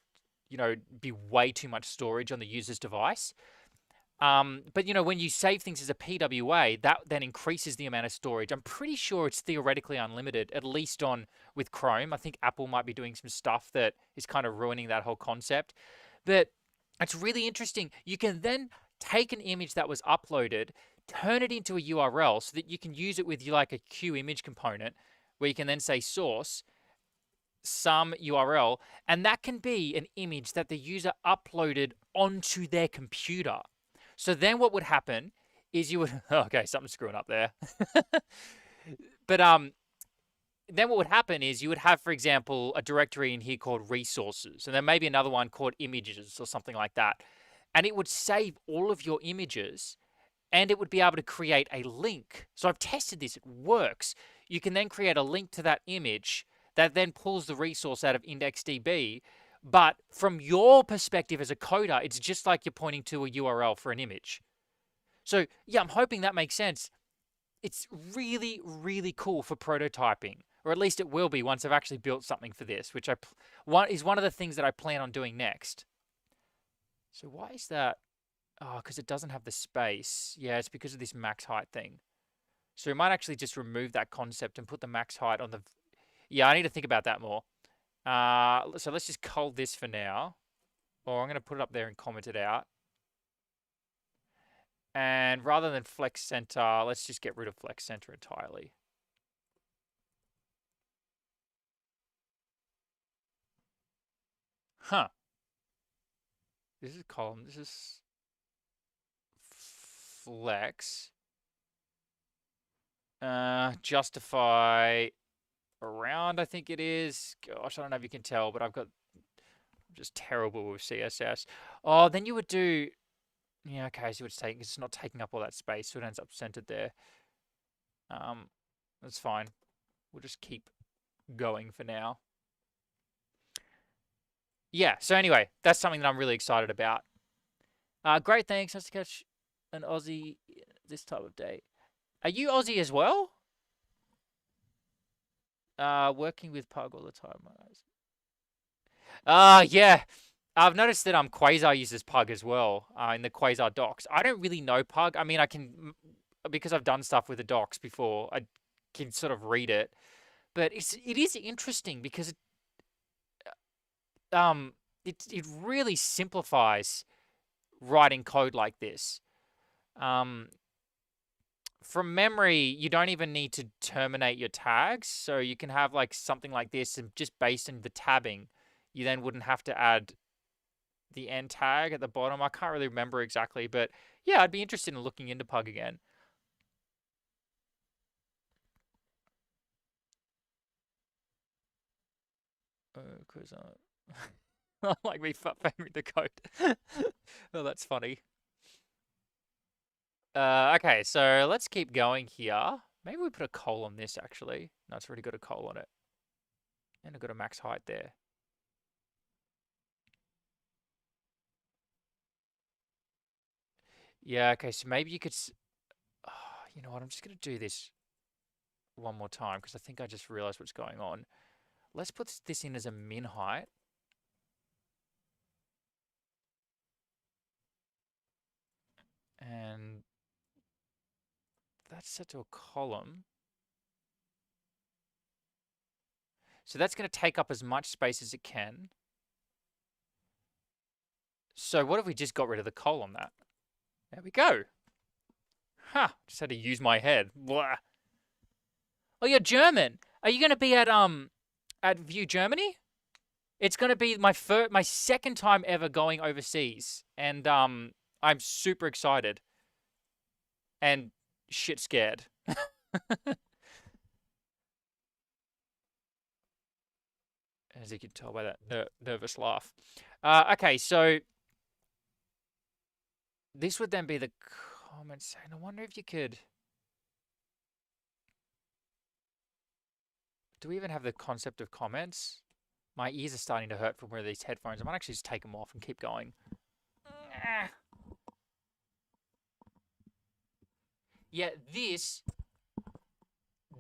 be way too much storage on the user's device. But, when you save things as a PWA, that then increases the amount of storage. I'm pretty sure it's theoretically unlimited, at least with Chrome. I think Apple might be doing some stuff that is kind of ruining that whole concept. But it's really interesting. You can then take an image that was uploaded, turn it into a URL so that you can use it with like a Q image component where you can then say source, some URL, and that can be an image that the user uploaded onto their computer. So then what would happen is you would... Okay, something's screwing up there. But then what would happen is you would have, for example, a directory in here called resources, and then maybe another one called images or something like that. And it would save all of your images, and it would be able to create a link. So I've tested this, it works. You can then create a link to that image that then pulls the resource out of IndexedDB. But from your perspective as a coder, it's just like you're pointing to a URL for an image. So yeah, I'm hoping that makes sense. It's really, really cool for prototyping. Or at least it will be once I've actually built something for this, which is one of the things that I plan on doing next. So why is that? Oh, because it doesn't have the space. Yeah, it's because of this max height thing. So we might actually just remove that concept and put the max height on the... Yeah, I need to think about that more. So let's just cull this for now. Or I'm going to put it up there and comment it out. And rather than flex center, let's just get rid of flex center entirely. Huh. This is column. This is flex. Justify around, I think it is. Gosh, I don't know if you can tell, but I've got just terrible with CSS. Oh, then you would do, yeah, okay, so it's not taking up all that space, so it ends up centered there. That's fine. We'll just keep going for now. Yeah, so anyway, that's something that I'm really excited about. Great, thanks. Nice to catch an Aussie this time of day. Are you Aussie as well? Working with Pug all the time. Yeah. I've noticed that Quasar uses Pug as well in the Quasar docs. I don't really know Pug. I mean, I can, because I've done stuff with the docs before, I can sort of read it. But it is interesting because it really simplifies writing code like this. From memory, you don't even need to terminate your tags. So you can have like something like this, and just based on the tabbing, you then wouldn't have to add the end tag at the bottom. I can't really remember exactly, but yeah, I'd be interested in looking into Pug again. Because I like me favoring the code. Oh, that's funny. Okay, so let's keep going here. Maybe we put a col on this, actually. No, it's already got a col on it. And I've got a max height there. Yeah, okay, so maybe you could... Oh, you know what, I'm just going to do this one more time, because I think I just realized what's going on. Let's put this in as a min height. And that's set to a column. So that's going to take up as much space as it can. So what if we just got rid of the col on that? There we go. Ha! Just had to use my head. Blah. Oh, you're German. Are you going to be at Vue Germany? It's going to be my second time ever going overseas, and I'm super excited and shit scared. As you can tell by that nervous laugh. Okay, so this would then be the comment section. I wonder if you could... Do we even have the concept of comments? My ears are starting to hurt from wearing these headphones. I might actually just take them off and keep going. Yeah, this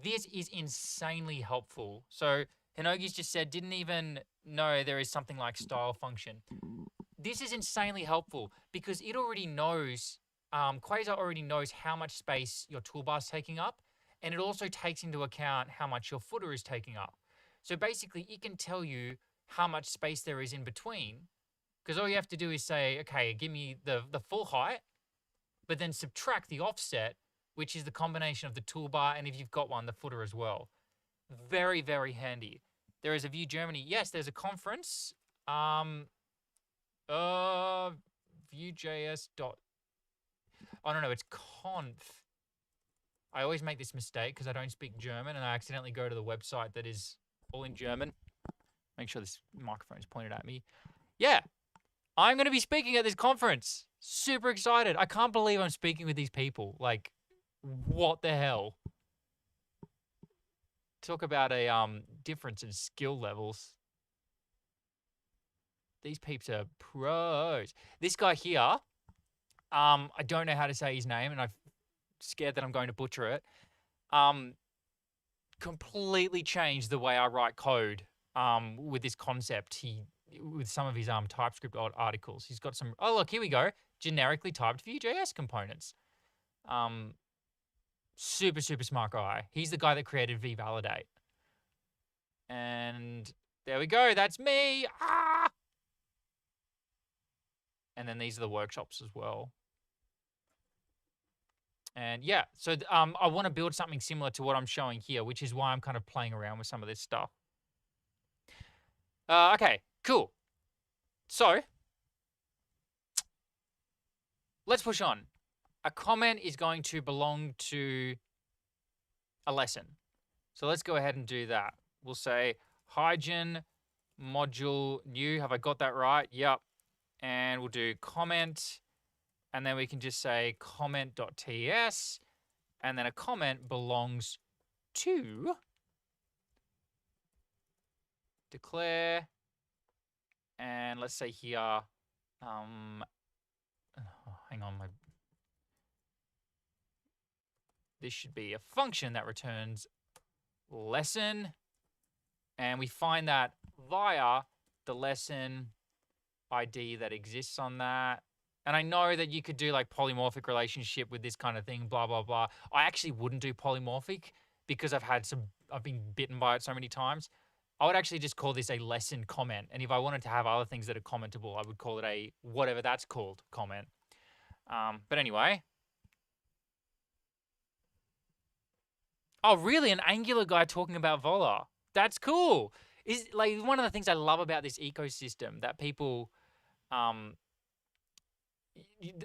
is insanely helpful. So Hinogi's just said, didn't even know there is something like style function. This is insanely helpful because it already knows, Quasar already knows how much space your toolbar is taking up, and it also takes into account how much your footer is taking up. So basically, it can tell you how much space there is in between, because all you have to do is say, okay, give me the full height, but then subtract the offset, which is the combination of the toolbar, and if you've got one, the footer as well. Very, very handy. There is a Vue Germany. Yes, there's a conference. Vue.js. I don't know, it's conf. I always make this mistake because I don't speak German, and I accidentally go to the website that is all in German. Make sure this microphone is pointed at me. Yeah, I'm going to be speaking at this conference. Super excited. I can't believe I'm speaking with these people. Like, what the hell? Talk about a difference in skill levels. These peeps are pros. This guy here, I don't know how to say his name, and I'm scared that I'm going to butcher it. Completely changed the way I write code with this concept. With some of his TypeScript articles, he's got some. Oh, look, here we go. Generically typed Vue.js components. Super smart guy. He's the guy that created vValidate. And there we go. That's me. Ah! And then these are the workshops as well. And yeah, so I want to build something similar to what I'm showing here, which is why I'm kind of playing around with some of this stuff. Okay, cool. So let's push on. A comment is going to belong to a lesson. So let's go ahead and do that. We'll say, Hygen module new. Have I got that right? Yep. And we'll do comment, and then we can just say comment.ts, and then a comment belongs to declare, and let's say here, hang on, this should be a function that returns lesson, and we find that via the lesson ID that exists on that. And I know that you could do like polymorphic relationship with this kind of thing, blah, blah, blah. I actually wouldn't do polymorphic because I've been bitten by it so many times. I would actually just call this a lesson comment. And if I wanted to have other things that are commentable, I would call it a whatever that's called comment. But anyway. Oh, really? An Angular guy talking about Vola. That's cool. Is like one of the things I love about this ecosystem that people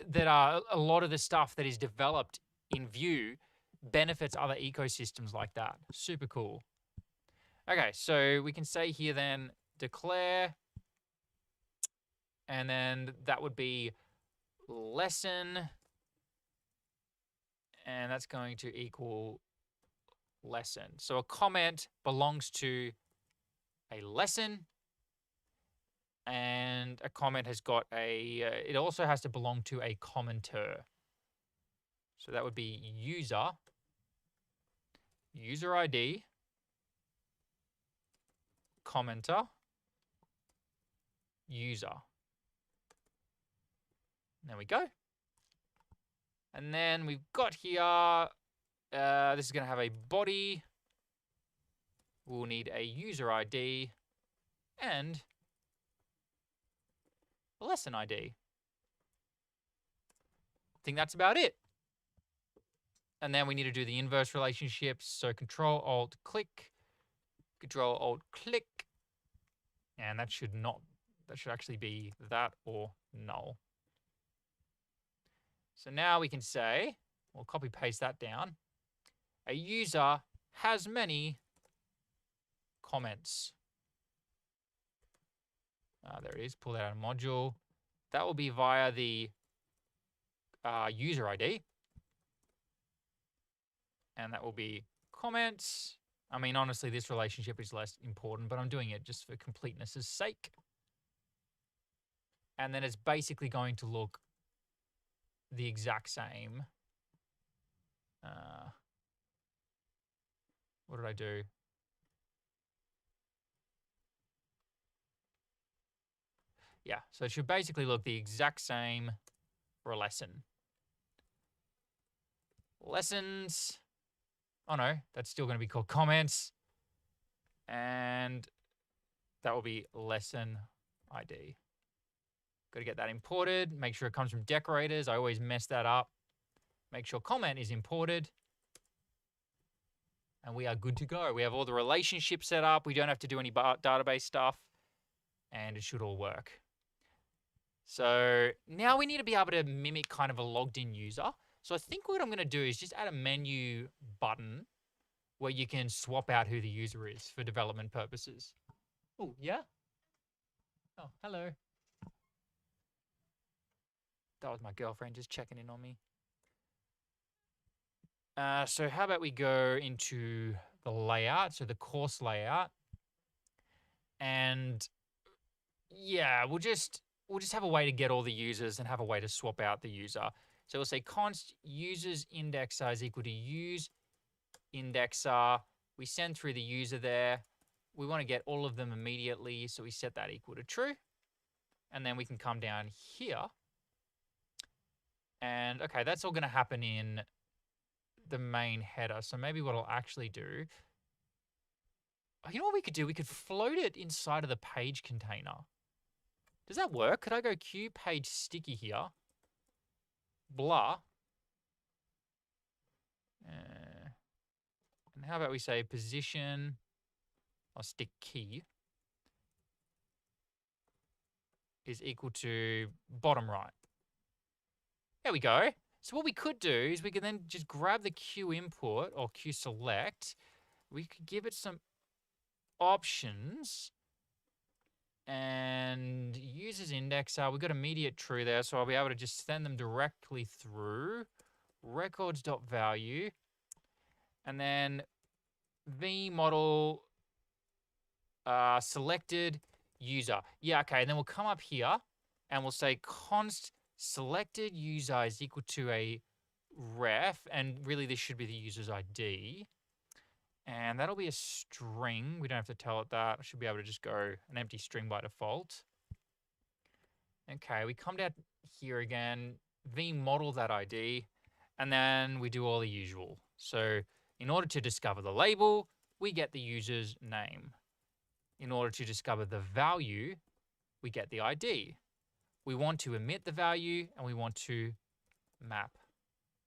that are a lot of the stuff that is developed in Vue benefits other ecosystems like that. Super cool. Okay, so we can say here then declare, and then that would be lesson, and that's going to equal lesson. So a comment belongs to a lesson, and a comment has got it also has to belong to a commenter. So that would be user ID, commenter, user. There we go. And then we've got here, this is going to have a body. We'll need a user ID and a lesson ID. I think that's about it. And then we need to do the inverse relationships. So Control-Alt-Click, Control-Alt-Click, and that should actually be that or null. So now we can say, we'll copy paste that down. A user has many comments. There it is, pull that out of module. That will be via the user ID. And that will be comments. I mean, honestly, this relationship is less important, but I'm doing it just for completeness' sake. And then it's basically going to look the exact same. What did I do? Yeah, so it should basically look the exact same for a lesson. Lessons. Oh no, that's still going to be called comments. And that will be lesson ID. Got to get that imported. Make sure it comes from decorators. I always mess that up. Make sure comment is imported. And we are good to go. We have all the relationships set up. We don't have to do any database stuff. And it should all work. So now we need to be able to mimic kind of a logged in user. So I think what I'm going to do is just add a menu button where you can swap out who the user is for development purposes. Oh, yeah? Oh, hello. That was my girlfriend just checking in on me. So how about we go into the layout, so the course layout. And yeah, we'll just have a way to get all the users and have a way to swap out the user. So we'll say const users indexer is equal to use indexer. We send through the user there. We want to get all of them immediately, so we set that equal to true. And then we can come down here. And okay, that's all going to happen in the main header. So maybe what I'll actually do, you know what we could do? We could float it inside of the page container. Does that work? Could I go Q page sticky here? Blah. And how about we say position, I'll stick key, is equal to bottom right. There we go. So what we could do is we could then just grab the Q input or Q select. We could give it some options. And users indexer, we've got immediate true there, so I'll be able to just send them directly through records.value, and then VueModel selected user. Yeah, okay, and then we'll come up here and we'll say const selected user is equal to a ref, and really this should be the user's ID. And that'll be a string. We don't have to tell it that. I should be able to just go an empty string by default. Okay, we come down here again, VueModel that ID, and then we do all the usual. So in order to discover the label, we get the user's name. In order to discover the value, we get the ID. We want to emit the value, and we want to map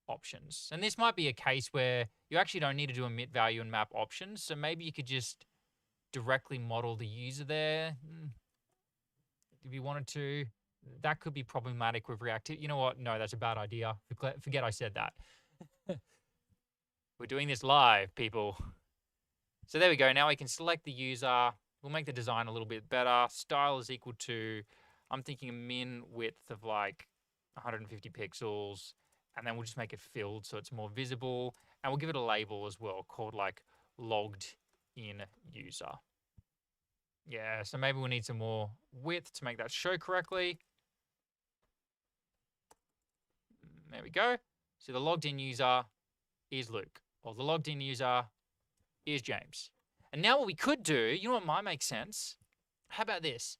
options. And this might be a case where you actually don't need to do emit value and map options. So maybe you could just directly model the user there if you wanted to. That could be problematic with React. You know what? No, that's a bad idea. Forget I said that. We're doing this live, people. So there we go. Now we can select the user. We'll make the design a little bit better. Style is equal to, I'm thinking a min width of like 150 pixels. And then we'll just make it filled so it's more visible. And we'll give it a label as well called like logged in user. Yeah, so maybe we need some more width to make that show correctly. There we go. So the logged in user is Luke, or the logged in user is James. And now what we could do, you know what might make sense? How about this?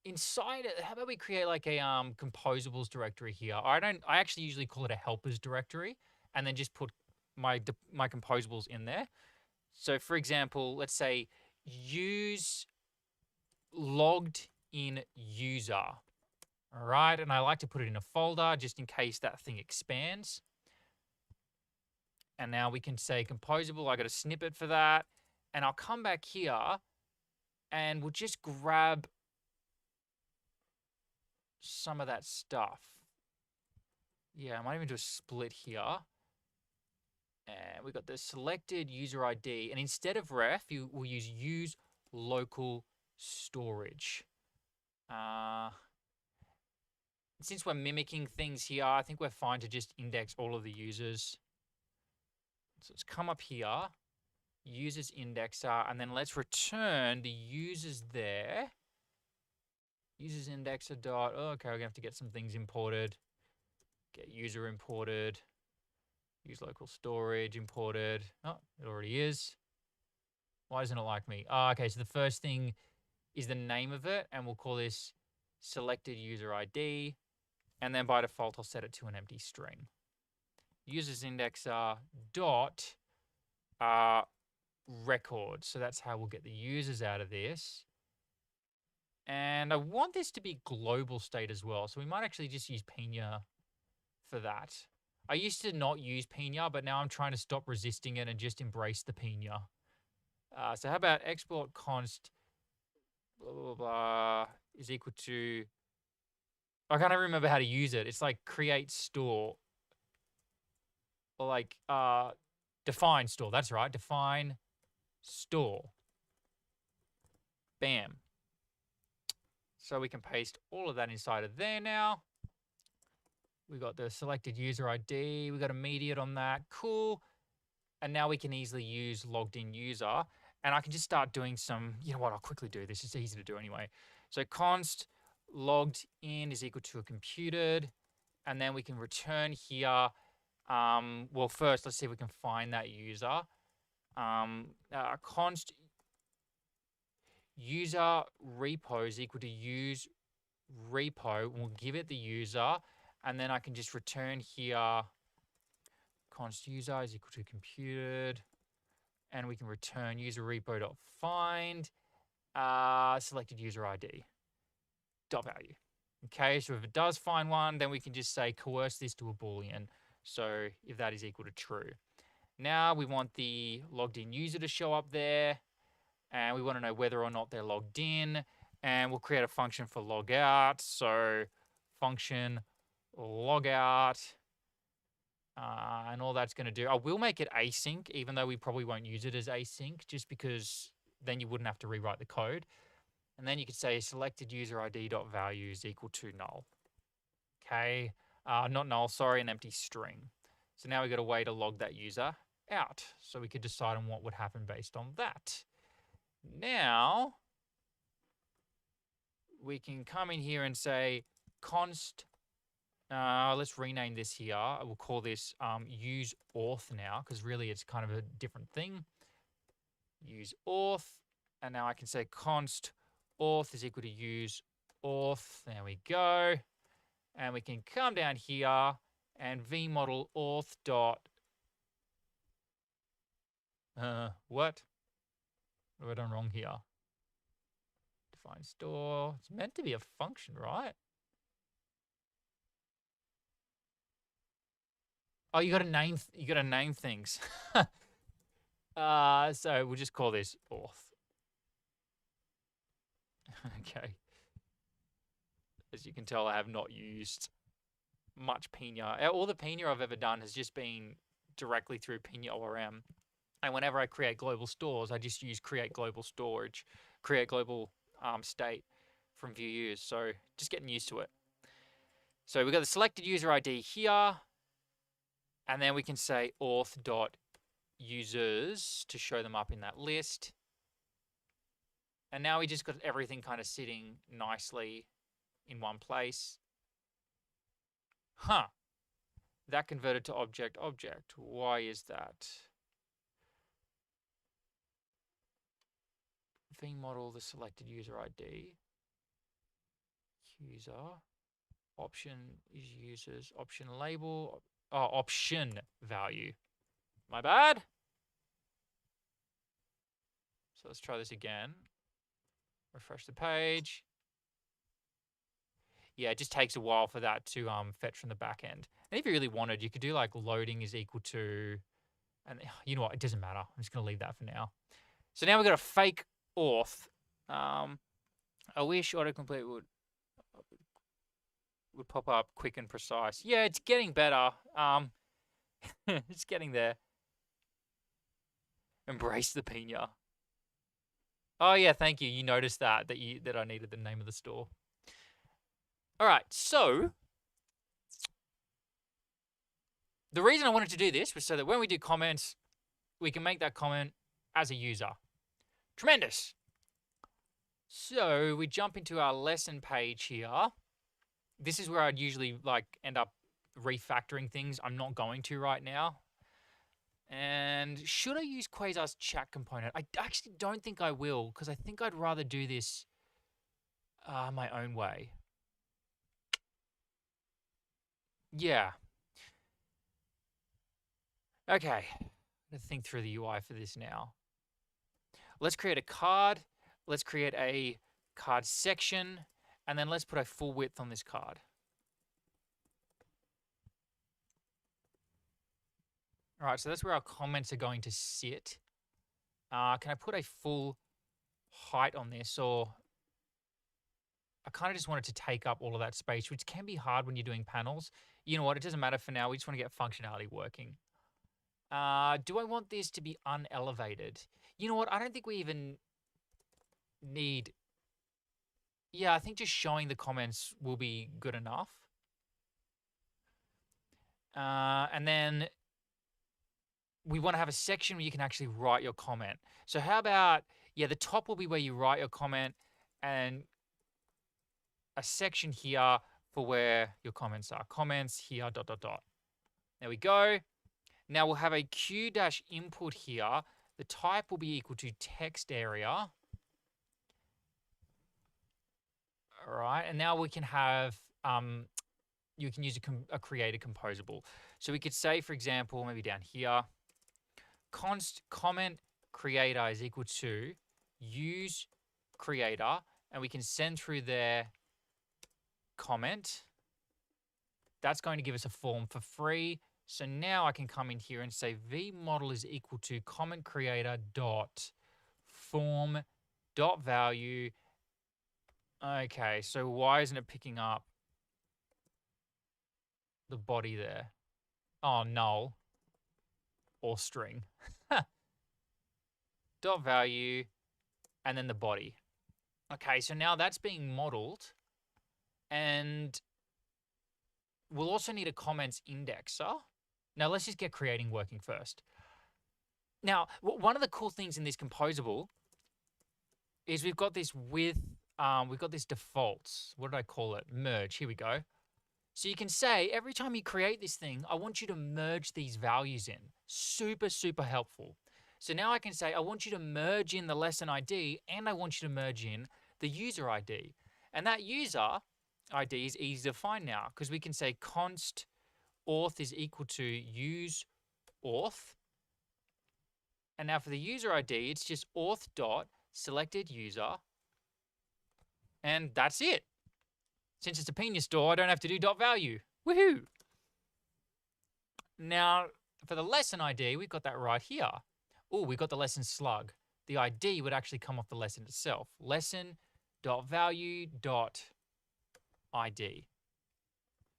Inside it, how about we create like a composables directory here? I actually usually call it a helpers directory, and then just put my composables in there. So for example, let's say use logged in user. All right, and I like to put it in a folder just in case that thing expands. And now we can say composable. I got a snippet for that. And I'll come back here and we'll just grab some of that stuff. Yeah, I might even do a split here. And we got the selected user ID. And instead of ref, we'll use local storage. Since we're mimicking things here, I think we're fine to just index all of the users. So let's come up here, users indexer, and then let's return the users there. Users indexer dot, okay, we're gonna have to get some things imported. Get user imported. Use local storage imported. Oh, it already is. Why doesn't it like me? Oh, okay, so the first thing is the name of it, and we'll call this selected user ID. And then by default, I'll set it to an empty string. Users indexer dot record. So that's how we'll get the users out of this. And I want this to be global state as well. So we might actually just use Pina for that. I used to not use Pina, but now I'm trying to stop resisting it and just embrace the Pina. So how about export const blah, blah, blah, is equal to, I can't even remember how to use it. It's like create store. Or like define store. That's right. Define store. Bam. So we can paste all of that inside of there now. We got the selected user ID. We got immediate on that. Cool. And now we can easily use logged in user. And I can just start doing some, you know what, I'll quickly do this. It's easy to do anyway. So const logged in is equal to a computed. And then we can return here. Well, first, let's see if we can find that user. Const user repo is equal to use repo. We'll give it the user, and then I can just return here. Const user is equal to computed, and we can return user repo.find selected user ID dot value. Okay, so if it does find one, then we can just say coerce this to a Boolean. So if that is equal to true. Now we want the logged in user to show up there. And we want to know whether or not they're logged in. And we'll create a function for logout. So function logout. And all that's going to do. I will make it async, even though we probably won't use it as async, just because then you wouldn't have to rewrite the code. And then you could say selected user ID dot value is equal to null. Okay, not null, sorry, an empty string. So now we've got a way to log that user out. So we could decide on what would happen based on that. Now we can come in here and say const, let's rename this here. I will call this use auth now, because really it's kind of a different thing. Use auth, and now I can say const auth is equal to use auth. There we go. And we can come down here and VueModel auth dot, what have I done wrong here? Define store. It's meant to be a function, right? Oh, you got to name. You got to name things. So we'll just call this auth. Okay. As you can tell, I have not used much Pina. All the Pina I've ever done has just been directly through Pina ORM. And whenever I create global stores, I just use create global storage, create global state from VueUse. So just getting used to it. So we've got the selected user ID here. And then we can say auth.users to show them up in that list. And now we just got everything kind of sitting nicely in one place. Huh. That converted to object. Why is that? VueModel, the selected user ID. User. Option is users. Option label. Oh, option value. My bad. So let's try this again. Refresh the page. Yeah, it just takes a while for that to fetch from the back end. And if you really wanted, you could do like loading is equal to, and you know what, it doesn't matter. I'm just going to leave that for now. So now we've got a fake auth. I wish autocomplete would pop up quick and precise. Yeah, it's getting better. It's getting there. Embrace the Pina. Oh yeah, thank you. You noticed that I needed the name of the store. All right, so the reason I wanted to do this was so that when we do comments, we can make that comment as a user. Tremendous. So we jump into our lesson page here. This is where I'd usually end up refactoring things. I'm not going to right now. And should I use Quasar's chat component? I actually don't think I will, because I think I'd rather do this my own way. Yeah. Okay. Let's think through the UI for this now. Let's create a card. Let's create a card section. And then let's put a full width on this card. All right, so that's where our comments are going to sit. Can I put a full height on this? Or I kind of just want it to take up all of that space, which can be hard when you're doing panels. You know what? It doesn't matter for now. We just want to get functionality working. Do I want this to be unelevated? You know what? I don't think we even need... Yeah, I think just showing the comments will be good enough. And then we want to have a section where you can actually write your comment. So how about, yeah, the top will be where you write your comment, and a section here for where your comments are. Comments here, ... There we go. Now we'll have a q-input here. The type will be equal to text area. All right, and now we can have, you can use a creator composable. So we could say, for example, maybe down here, const comment creator is equal to use creator, and we can send through their comment. That's going to give us a form for free. So now I can come in here and say VueModel is equal to comment creator dot form dot value. Okay, so why isn't it picking up the body there? Oh, null or string. Dot value. and then the body. Okay, so now that's being modeled, and we'll also need a comments indexer. Now let's just get creating working first. Now, one of the cool things in this composable is we've got this defaults. What did I call it? Merge. Here we go. So you can say every time you create this thing, I want you to merge these values in. Super, super helpful. So now I can say, I want you to merge in the lesson ID and I want you to merge in the user ID. And that user ID is easy to find now because we can say const auth is equal to use auth. And now for the user ID, it's just auth dot selected user. And that's it. Since it's a Pina store, I don't have to do dot value. Woohoo! Now, for the lesson ID, we've got that right here. Oh, we've got the lesson slug. The ID would actually come off the lesson itself. Lesson.value.id.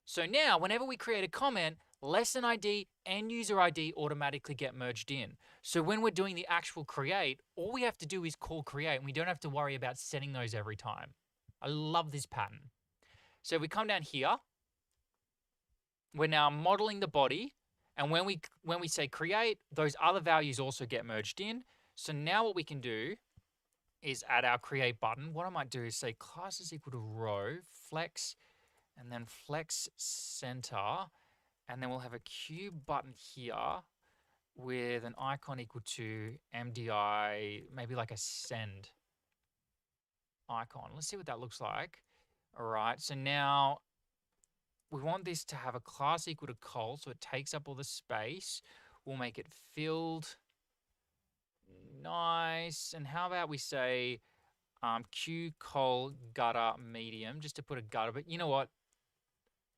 So now, whenever we create a comment, lesson ID and user ID automatically get merged in. So when we're doing the actual create, all we have to do is call create, and we don't have to worry about setting those every time. I love this pattern. So if we come down here, we're now modeling the body. And when we say create, those other values also get merged in. So now what we can do is add our create button. What I might do is say class is equal to row, flex, and then flex center. And then we'll have a cube button here with an icon equal to MDI, maybe like a send icon. Let's see what that looks like. All right, so now we want this to have a class equal to col, so it takes up all the space. We'll make it filled. Nice. And how about we say q col gutter medium, just to put a gutter. But you know what?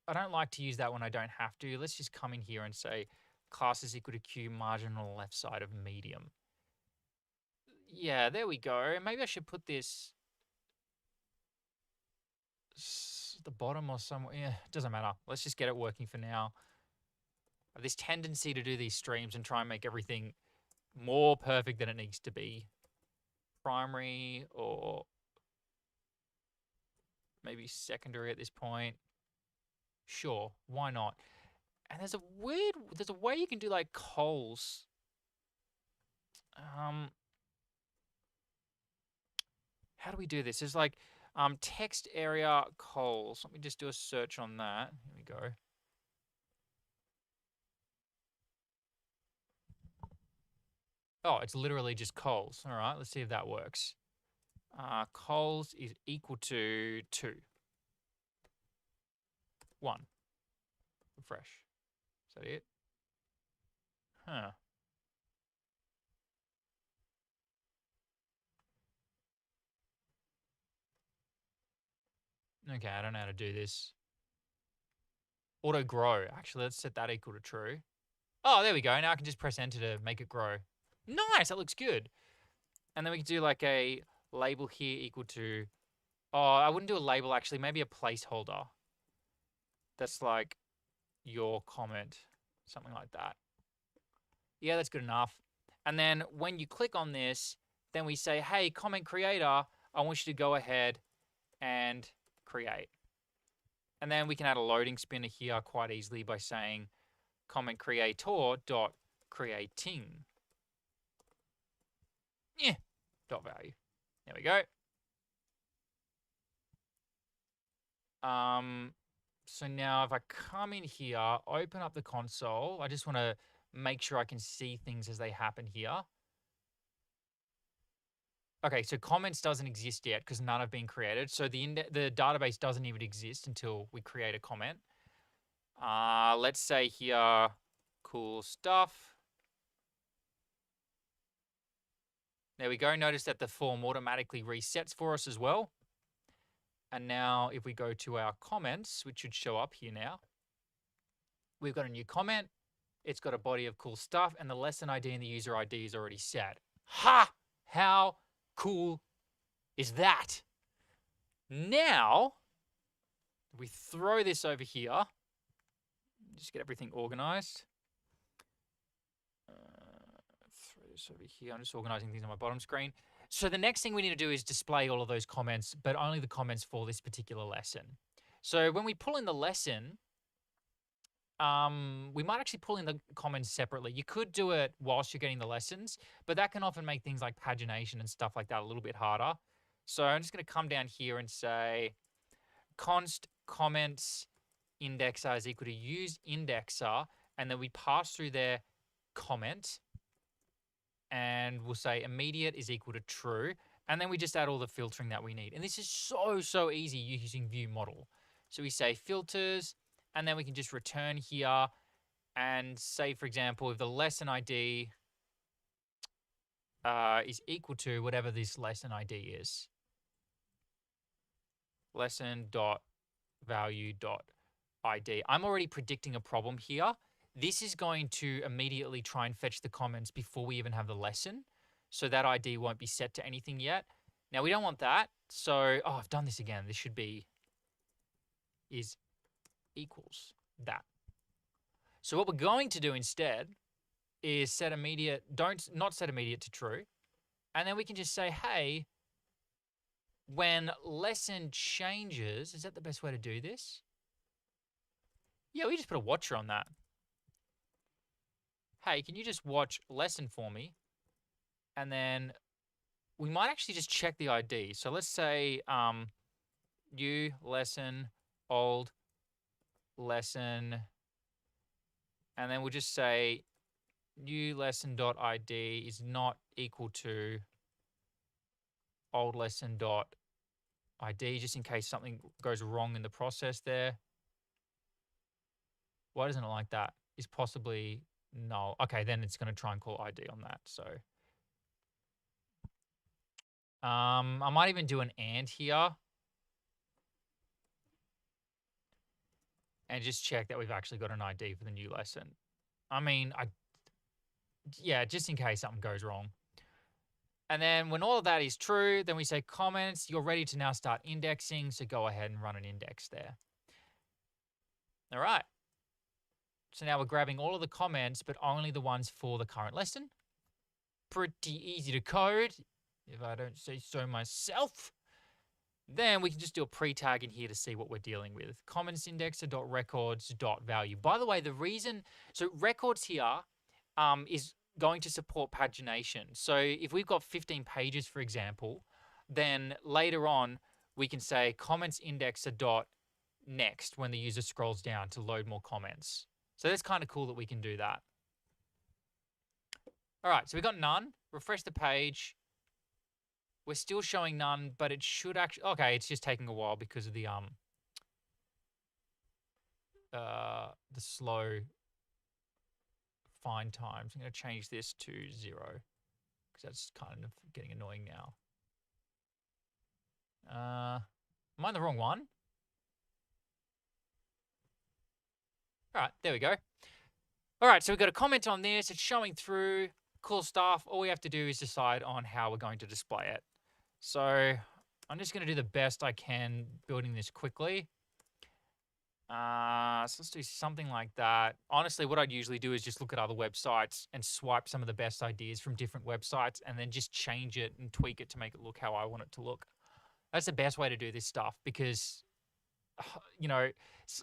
I don't like to use that when I don't have to. Let's just come in here and say class is equal to q margin on the left side of medium. Yeah, there we go. Maybe I should put this at the bottom or somewhere. Yeah, it doesn't matter. Let's just get it working for now. I have this tendency to do these streams and try and make everything more perfect than it needs to be. Primary or maybe secondary at this point. Sure, why not? And there's a way you can do like cols. How do we do this? There's like text area cols. Let me just do a search on that. Here we go. Oh, it's literally just cols. All right, let's see if that works. Cols is equal to 2. 1. Refresh. Is that it? Huh. Okay, I don't know how to do this. Auto grow. Actually, let's set that equal to true. Oh, there we go. Now I can just press enter to make it grow. Nice, that looks good. And then we can do like a label here equal to, oh, I wouldn't do a label actually, maybe a placeholder. That's like your comment, something like that. Yeah, that's good enough. And then when you click on this, then we say, hey, comment creator, I want you to go ahead and create. And then we can add a loading spinner here quite easily by saying comment creator dot creating. Yeah, dot value. There we go. So now if I come in here, open up the console, I just want to make sure I can see things as they happen here. Okay, so comments doesn't exist yet because none have been created. So the database doesn't even exist until we create a comment. Let's say here, cool stuff. There we go. Notice that the form automatically resets for us as well. And now if we go to our comments, which should show up here now, we've got a new comment. It's got a body of cool stuff, and the lesson ID and the user ID is already set. Ha! How cool is that? Now, we throw this over here. Just get everything organized. Throw this over here. I'm just organizing things on my bottom screen. So the next thing we need to do is display all of those comments, but only the comments for this particular lesson. So when we pull in the lesson, we might actually pull in the comments separately. You could do it whilst you're getting the lessons, but that can often make things like pagination and stuff like that a little bit harder. So I'm just going to come down here and say const comments indexer is equal to use indexer, and then we pass through their comment, and we'll say immediate is equal to true, and then we just add all the filtering that we need. And this is so easy using VueModel. So we say filters, and then we can just return here and say, for example, if the lesson ID is equal to whatever this lesson ID is, lesson.value.id. I'm already predicting a problem here. This is going to immediately try and fetch the comments before we even have the lesson. So that ID won't be set to anything yet. Now we don't want that. So, I've done this again. This should be is equals that. So what we're going to do instead is set immediate, not set immediate to true. And then we can just say, hey, when lesson changes, is that the best way to do this? Yeah, we just put a watcher on that. Hey, can you just watch lesson for me? And then we might actually just check the ID. So let's say new lesson, old lesson, and then we'll just say new lesson.id is not equal to old lesson.id, just in case something goes wrong in the process there. Why doesn't it like that? Is possibly null. Okay, then it's going to try and call ID on that. So I might even do an and here and just check that we've actually got an ID for the new lesson. I mean, yeah, just in case something goes wrong. And then when all of that is true, then we say comments, you're ready to now start indexing. So go ahead and run an index there. All right. So now we're grabbing all of the comments, but only the ones for the current lesson. Pretty easy to code, if I don't say so myself. Then we can just do a pre-tag in here to see what we're dealing with. Comments indexer.records.value. By the way, the reason, so records here is going to support pagination. So if we've got 15 pages, for example, then later on we can say comments indexer.next when the user scrolls down to load more comments. So that's kind of cool that we can do that. All right, so we got none. Refresh the page. We're still showing none, but it should actually, okay, it's just taking a while because of the slow find times. I'm going to change this to 0 because that's kind of getting annoying now. Am I in the wrong one? All right, there we go. All right, so we've got a comment on this. It's showing through. Cool stuff. All we have to do is decide on how we're going to display it. So I'm just going to do the best I can building this quickly. So let's do something like that. Honestly, what I'd usually do is just look at other websites and swipe some of the best ideas from different websites and then just change it and tweak it to make it look how I want it to look. That's the best way to do this stuff because, you know,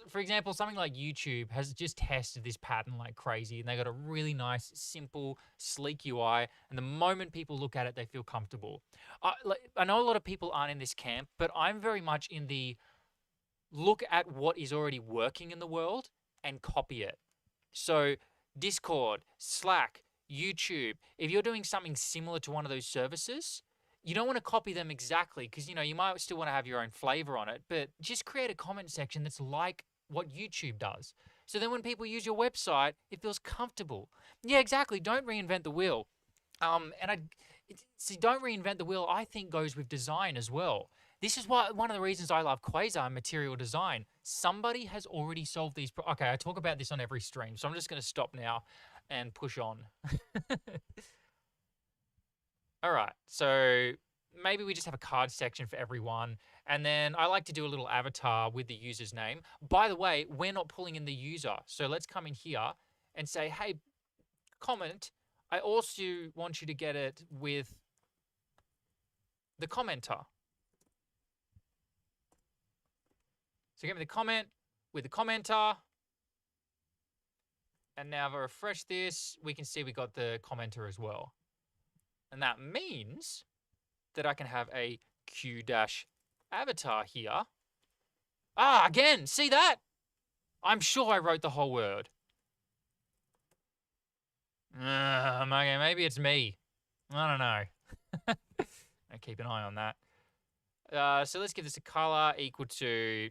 for example, something like YouTube has just tested this pattern like crazy and they got a really nice, simple, sleek UI. And the moment people look at it, they feel comfortable. I know a lot of people aren't in this camp, but I'm very much in the look at what is already working in the world and copy it. So Discord, Slack, YouTube, if you're doing something similar to one of those services, you don't want to copy them exactly because, you know, you might still want to have your own flavor on it, but just create a comment section that's like what YouTube does. So then when people use your website, it feels comfortable. Yeah, exactly. Don't reinvent the wheel. See, don't reinvent the wheel, I think, goes with design as well. This is why one of the reasons I love Quasar material design. Somebody has already solved these. Okay, I talk about this on every stream, so I'm just going to stop now and push on. All right, so maybe we just have a card section for everyone. And then I like to do a little avatar with the user's name. By the way, we're not pulling in the user. So let's come in here and say, hey, comment, I also want you to get it with the commenter. So get me the comment with the commenter. And now if I refresh this, we can see we got the commenter as well. And that means that I can have a Q-avatar here. Ah, again, see that? I'm sure I wrote the whole word. Okay, maybe it's me. I don't know. I keep an eye on that. So let's give this a color equal to,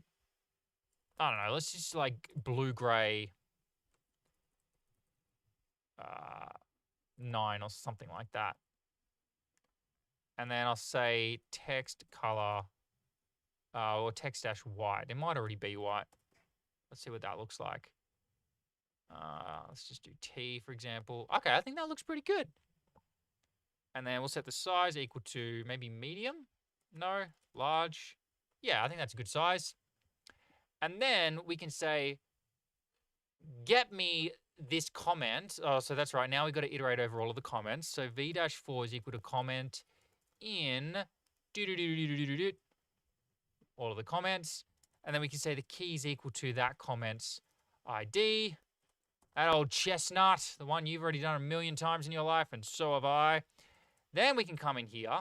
I don't know, let's just like blue-gray 9 or something like that. And then I'll say text color or text dash white. It might already be white. Let's see what that looks like. Let's just do T, for example. Okay, I think that looks pretty good. And then we'll set the size equal to maybe medium. No, large. Yeah, I think that's a good size. And then we can say, get me this comment. Oh, so that's right. Now we've got to iterate over all of the comments. So v-4 is equal to comment in all of the comments. And then we can say the key is equal to that comment's ID. That old chestnut, the one you've already done a million times in your life, and so have I. Then we can come in here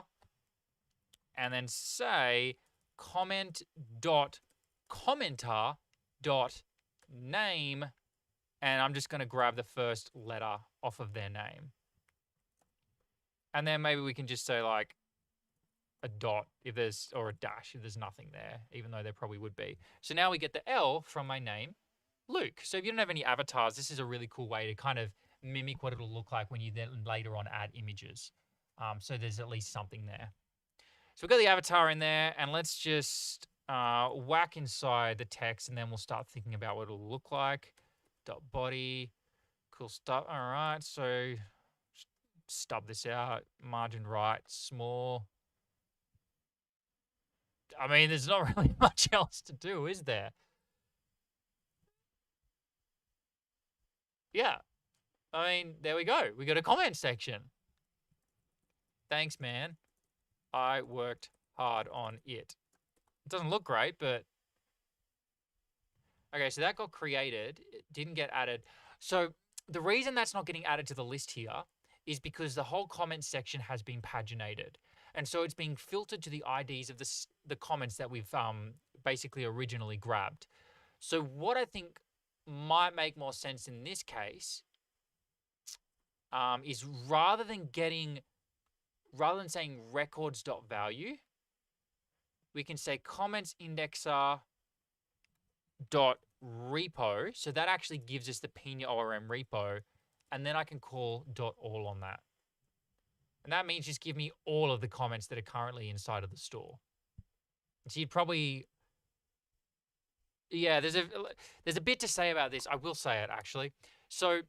and then say comment.commenter.name, and I'm just going to grab the first letter off of their name. And then maybe we can just say like a dot if there's, or a dash if there's nothing there, even though there probably would be. So now we get the L from my name, Luke. So if you don't have any avatars, this is a really cool way to kind of mimic what it'll look like when you then later on add images. So there's at least something there. So we've got the avatar in there, and let's just whack inside the text, and then we'll start thinking about what it'll look like. Dot body, cool stuff. All right, so stub this out, margin right, small. I mean, there's not really much else to do, is there? Yeah. I mean, there we go. We got a comment section. Thanks, man. I worked hard on it. It doesn't look great, but... Okay, so that got created. It didn't get added. So the reason that's not getting added to the list here is because the whole comment section has been paginated. And so it's being filtered to the IDs of the comments that we've basically originally grabbed. So what I think might make more sense in this case is rather than saying records.value, we can say comments indexer dot repo. So that actually gives us the Pina ORM repo, and then I can call dot all on that. And that means just give me all of the comments that are currently inside of the store. So you'd probably, yeah, there's a bit to say about this. I will say it actually. So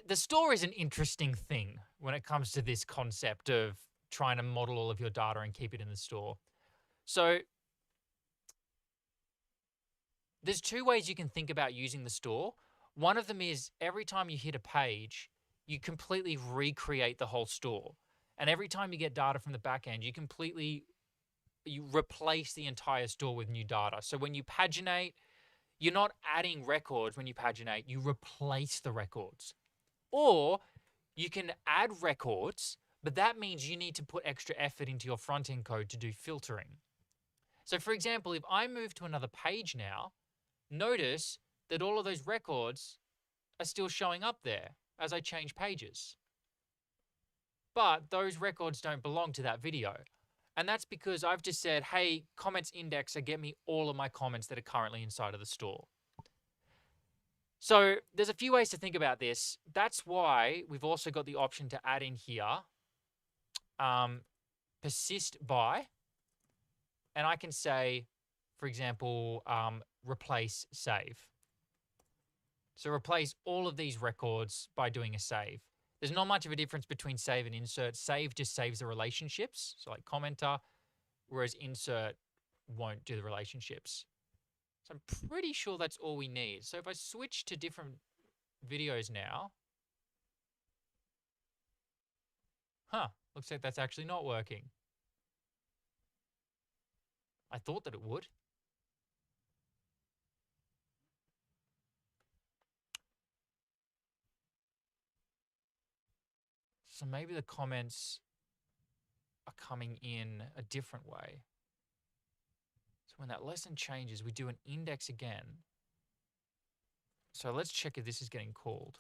the store is an interesting thing when it comes to this concept of trying to model all of your data and keep it in the store. So there's two ways you can think about using the store. One of them is every time you hit a page, you completely recreate the whole store. And every time you get data from the back end, you replace the entire store with new data. So when you paginate, you're not adding records when you paginate, you replace the records. Or you can add records, but that means you need to put extra effort into your front-end code to do filtering. So for example, if I move to another page now, notice that all of those records are still showing up there as I change pages. But those records don't belong to that video. And that's because I've just said, hey, comments indexer, get me all of my comments that are currently inside of the store. So there's a few ways to think about this. That's why we've also got the option to add in here persist by, and I can say, for example, replace save. So replace all of these records by doing a save. There's not much of a difference between save and insert. Save just saves the relationships, so like commenter, whereas insert won't do the relationships. So I'm pretty sure that's all we need. So if I switch to different videos now, looks like that's actually not working. I thought that it would. So maybe the comments are coming in a different way. So when that lesson changes, we do an index again. So let's check if this is getting called.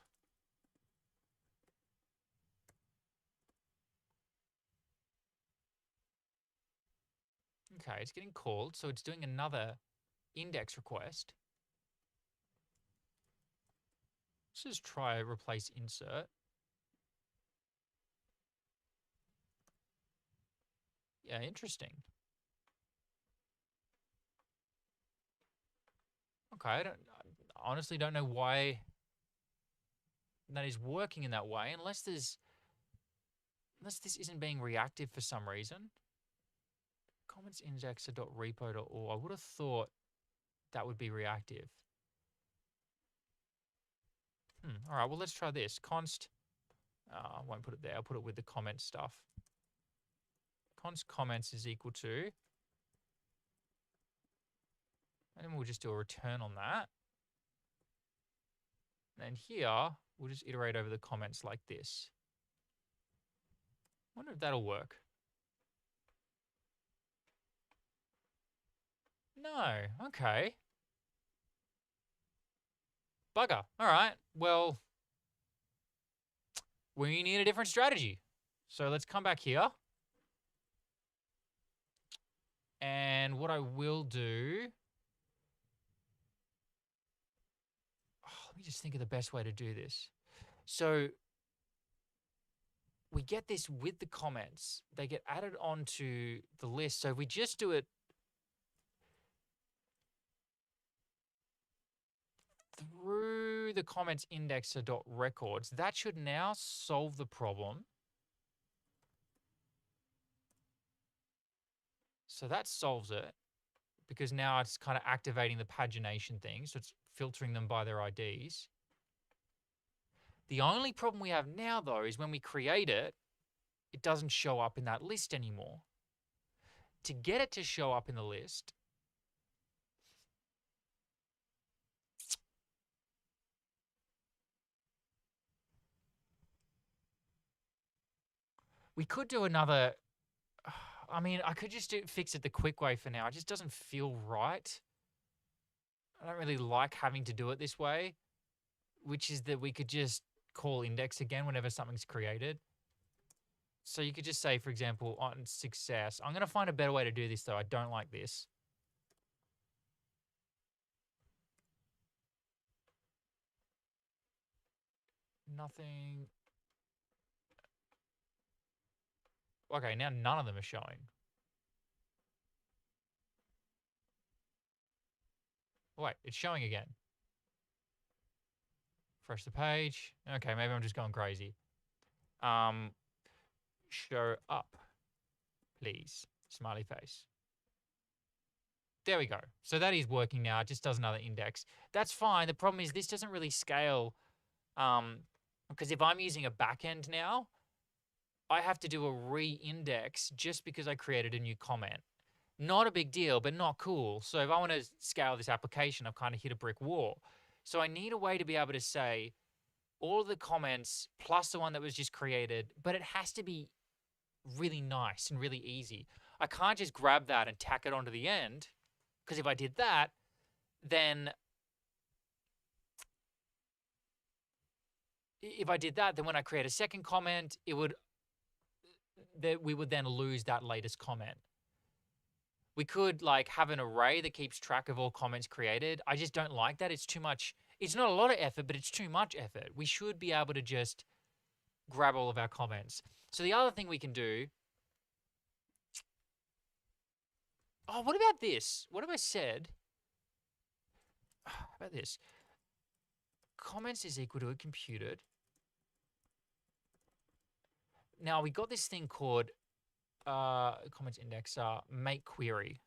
Okay, it's getting called, so it's doing another index request. Let's just try replace insert. Yeah, interesting. Okay, I honestly don't know why that is working in that way, unless this isn't being reactive for some reason. Comments indexer.repo.org. I would have thought that would be reactive. All right, well, let's try this. Const, I won't put it there. I'll put it with the comment stuff. Const comments is equal to, and we'll just do a return on that. And here, we'll just iterate over the comments like this. Wonder if that'll work. No, okay. Bugger. All right, well, we need a different strategy. So let's come back here. And what I will do, let me just think of the best way to do this. So we get this with the comments. They get added onto the list. So if we just do it through the comments indexer.records, that should now solve the problem. So that solves it, because now it's kind of activating the pagination thing. So it's filtering them by their IDs. The only problem we have now, though, is when we create it, it doesn't show up in that list anymore. To get it to show up in the list, we could do another. I mean, I could just fix it the quick way for now. It just doesn't feel right. I don't really like having to do it this way, which is that we could just call index again whenever something's created. So you could just say, for example, on success. I'm going to find a better way to do this, though. I don't like this. Nothing. Okay, now none of them are showing. Wait, it's showing again. Refresh the page. Okay, maybe I'm just going crazy. Show up, please. Smiley face. There we go. So that is working now. It just does another index. That's fine. The problem is this doesn't really scale, because if I'm using a backend now, I have to do a re-index just because I created a new comment. Not a big deal, but not cool. So if I want to scale this application, I've kind of hit a brick wall. So I need a way to be able to say all of the comments plus the one that was just created, but it has to be really nice and really easy. I can't just grab that and tack it onto the end, because if I did that, then when I create a second comment, we would then lose that latest comment. We could like have an array that keeps track of all comments created. I just don't like that. It's too much. It's not a lot of effort, but it's too much effort. We should be able to just grab all of our comments. So the other thing we can do. Oh, what about this? What have I said? How about this? Comments is equal to a computed. Now we got this thing called comments indexer make query.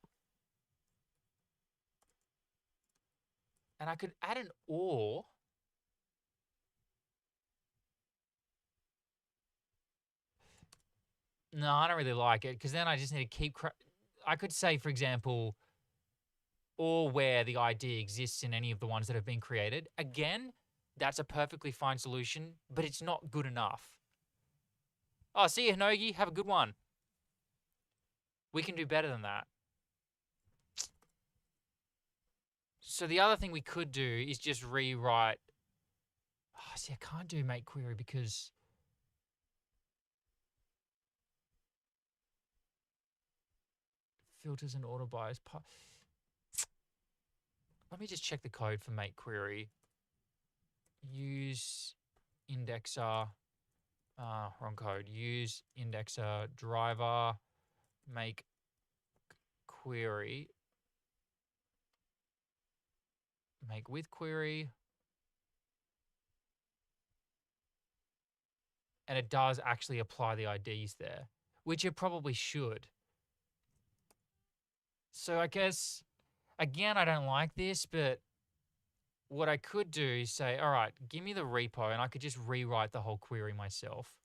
And I could add an or. No, I don't really like it, because then I just need to keep. I could say, for example, or where the ID exists in any of the ones that have been created. Again, that's a perfectly fine solution, but it's not good enough. Oh, see you, Hinogi. Have a good one. We can do better than that. So the other thing we could do is just rewrite. Oh, see, I can't do make query because filters and order by. Let me just check the code for make query. Use indexer. Wrong code. Use indexer driver make query. Make with query. And it does actually apply the IDs there, which it probably should. So I guess, again, I don't like this, but what I could do is say, all right, give me the repo, and I could just rewrite the whole query myself.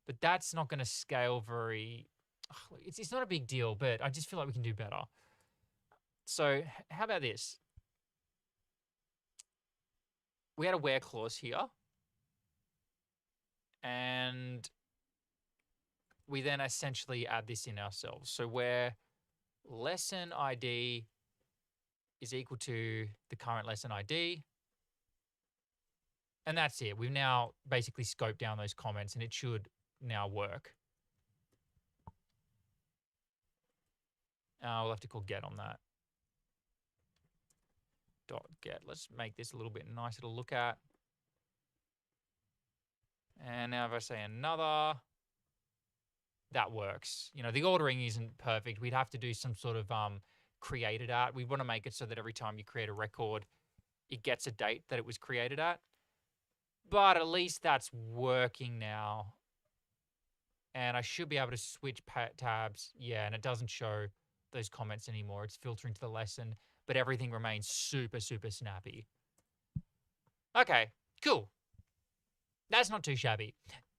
But that's not going to scale very... It's not a big deal, but I just feel like we can do better. So how about this? We had a where clause here. And we then essentially add this in ourselves. So where lesson ID is equal to the current lesson ID. And that's it. We've now basically scoped down those comments, and it should now work. We'll have to call get on that. Dot get. Let's make this a little bit nicer to look at. And now if I say another, that works. You know, the ordering isn't perfect. We'd have to do some sort of created at. We want to make it so that every time you create a record, it gets a date that it was created at. But at least that's working now. And I should be able to switch tabs. Yeah, and it doesn't show those comments anymore. It's filtering to the lesson, but everything remains super, super snappy. Okay, cool. That's not too shabby.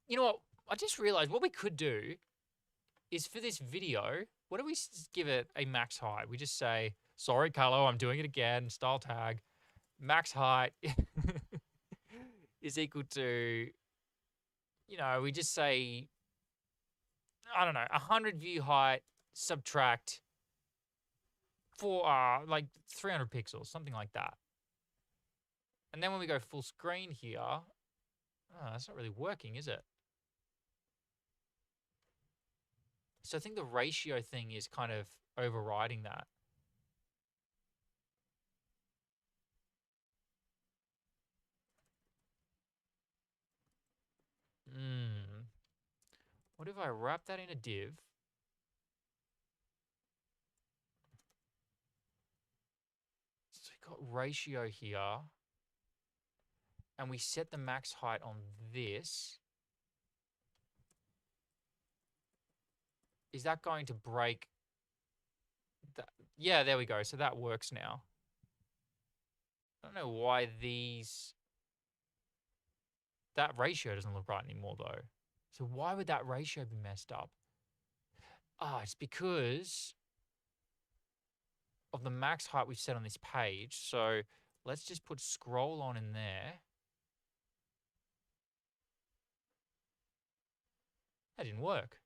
You know what? I just realized what we could do is for this video, what do we give it a max height? We just say, sorry, Carlo, I'm doing it again, style tag. Max height is equal to, you know, we just say, I don't know, 100 view height, subtract like 300 pixels, something like that. And then when we go full screen here, that's not really working, is it? So I think the ratio thing is kind of overriding that. What if I wrap that in a div? So we got ratio here. And we set the max height on this. Is that going to break that? Yeah, there we go. So that works now. I don't know why that ratio doesn't look right anymore though. So why would that ratio be messed up? It's because of the max height we've set on this page. So let's just put scroll on in there. That didn't work.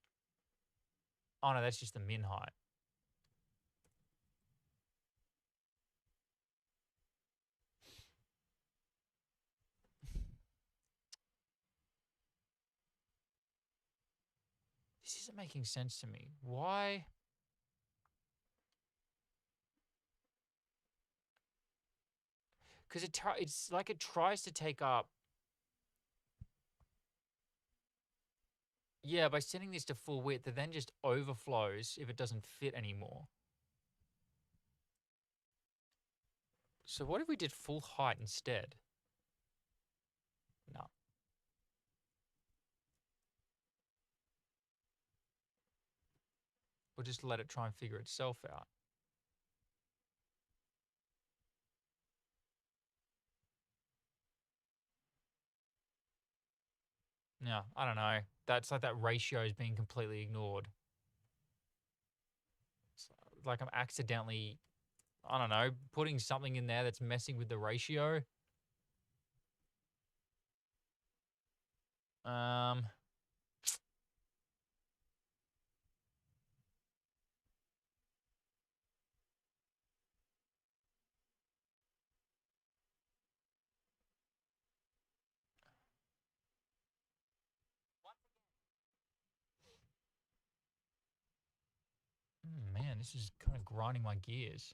Oh no, that's just the min height. This isn't making sense to me. Why? Because it's like it tries to take up. Yeah, by setting this to full width, it then just overflows if it doesn't fit anymore. So what if we did full height instead? No. We'll just let it try and figure itself out. Yeah, I don't know. That's like that ratio is being completely ignored. So like I'm accidentally, I don't know, putting something in there that's messing with the ratio. Man, this is kind of grinding my gears.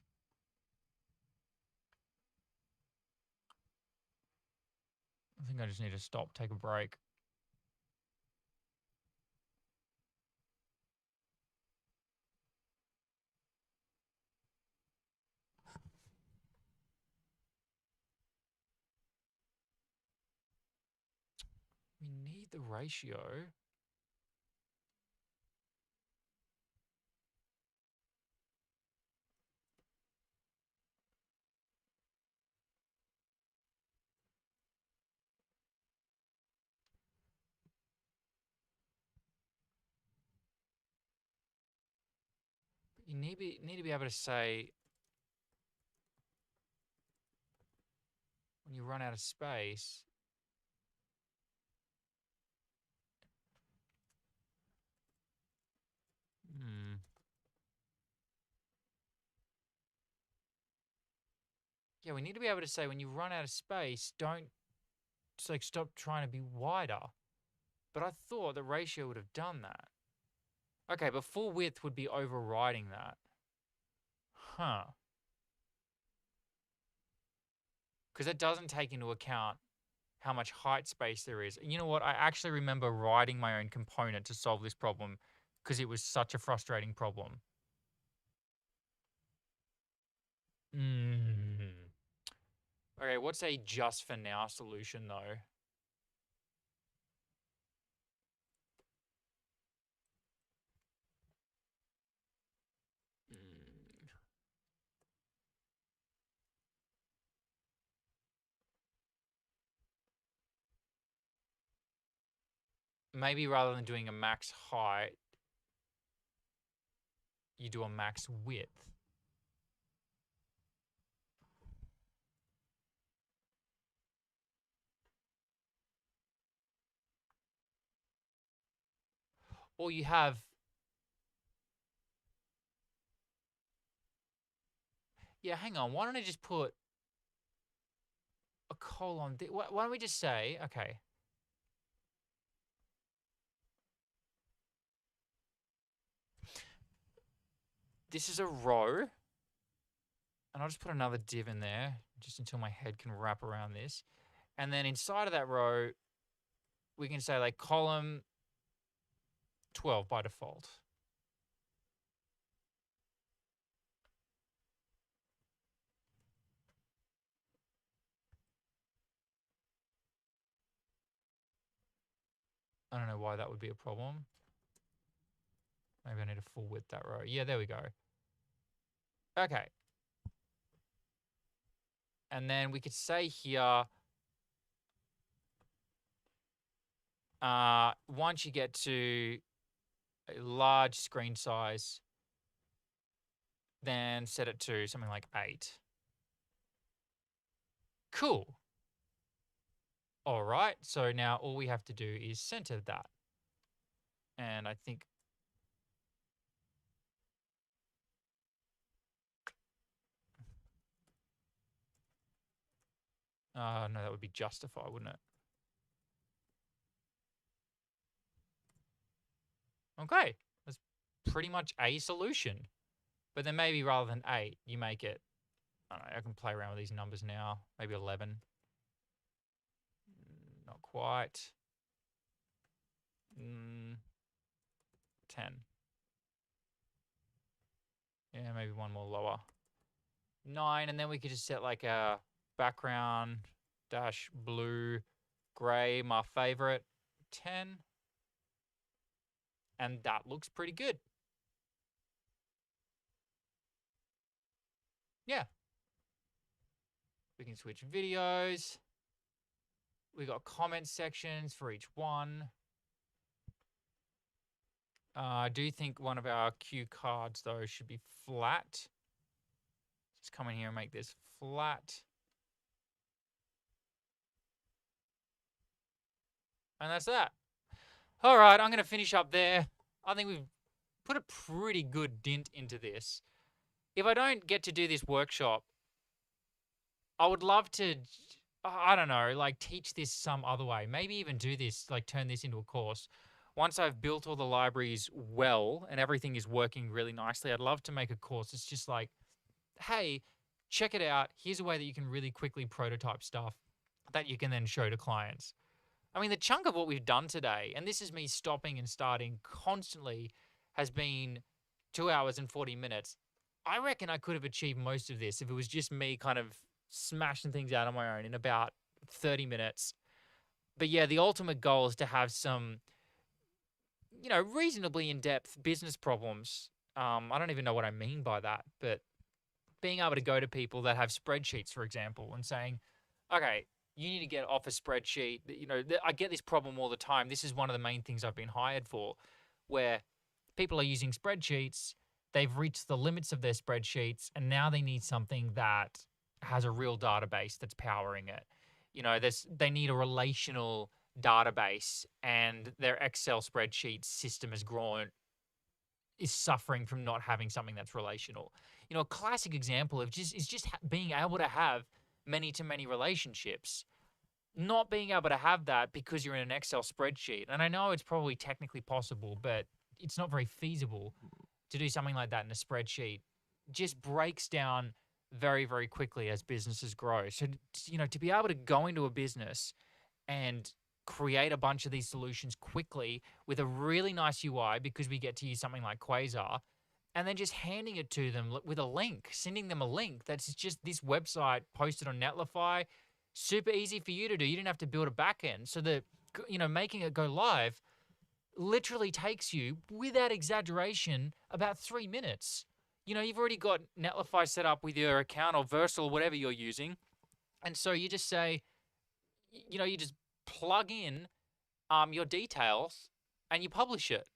I think I just need to stop, take a break. We need the ratio. You need to be able to say when you run out of space. Yeah, we need to be able to say when you run out of space, don't like stop trying to be wider. But I thought the ratio would have done that. Okay, but full width would be overriding that. Huh. Because it doesn't take into account how much height space there is. And you know what? I actually remember writing my own component to solve this problem because it was such a frustrating problem. Okay, what's a just for now solution though? Maybe rather than doing a max height, you do a max width. Or you have... Yeah, hang on. Why don't I just put a colon? Why don't we just say, okay. This is a row. And I'll just put another div in there just until my head can wrap around this. And then inside of that row, we can say like column 12 by default. I don't know why that would be a problem. Maybe I need to full width that row. Yeah, there we go. Okay. And then we could say here, once you get to a large screen size, then set it to something like 8. Cool. All right, so now all we have to do is center that. And I think... no, that would be justify, wouldn't it? Okay, that's pretty much a solution. But then maybe rather than 8, you make it... I don't know, I can play around with these numbers now. Maybe 11. Not quite. 10. Yeah, maybe one more lower. 9, and then we could just set like a background dash blue, gray, my favorite, 10. And that looks pretty good. Yeah. We can switch videos. We got comment sections for each one. I do think one of our cue cards, though, should be flat. Let's come in here and make this flat. And that's that. All right, I'm going to finish up there. I think we've put a pretty good dint into this. If I don't get to do this workshop, I would love to, I don't know, like teach this some other way. Maybe even do this, like turn this into a course. Once I've built all the libraries well and everything is working really nicely, I'd love to make a course. It's just like, hey, check it out. Here's a way that you can really quickly prototype stuff that you can then show to clients. I mean, the chunk of what we've done today, and this is me stopping and starting constantly, has been 2 hours and 40 minutes. I reckon I could have achieved most of this if it was just me kind of smashing things out on my own in about 30 minutes. But yeah, the ultimate goal is to have some, reasonably in-depth business problems. I don't even know what I mean by that, but being able to go to people that have spreadsheets, for example, and saying, okay, you need to get off a spreadsheet. I get this problem all the time. This is one of the main things I've been hired for, where people are using spreadsheets, they've reached the limits of their spreadsheets, and now they need something that has a real database that's powering it. They need a relational database, and their Excel spreadsheet system is suffering from not having something that's relational. A classic example of just being able to have many-to-many relationships. Not being able to have that because you're in an Excel spreadsheet. And I know it's probably technically possible, but it's not very feasible to do something like that in a spreadsheet. Just breaks down very, very quickly as businesses grow. So, to be able to go into a business and create a bunch of these solutions quickly with a really nice UI, because we get to use something like Quasar, and then just handing it to them with a link, sending them a link that's just this website posted on Netlify. Super easy for you to do. You didn't have to build a backend. So making it go live literally takes you, without exaggeration, about 3 minutes. You've already got Netlify set up with your account or Versal or whatever you're using. And so you just say, you just plug in your details and you publish it.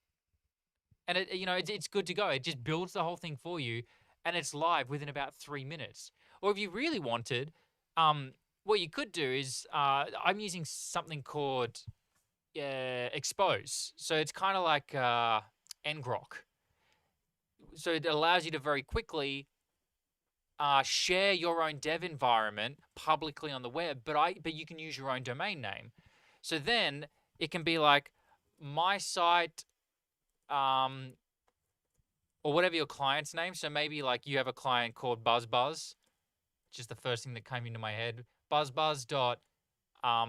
And it's good to go. It just builds the whole thing for you, and it's live within about 3 minutes. Or if you really wanted, what you could do is I'm using something called Expose. So it's kind of like ngrok. So it allows you to very quickly share your own dev environment publicly on the web, but you can use your own domain name. So then it can be like my site, or whatever your client's name. So maybe like you have a client called BuzzBuzz, just the first thing that came into my head. BuzzBuzz dot, I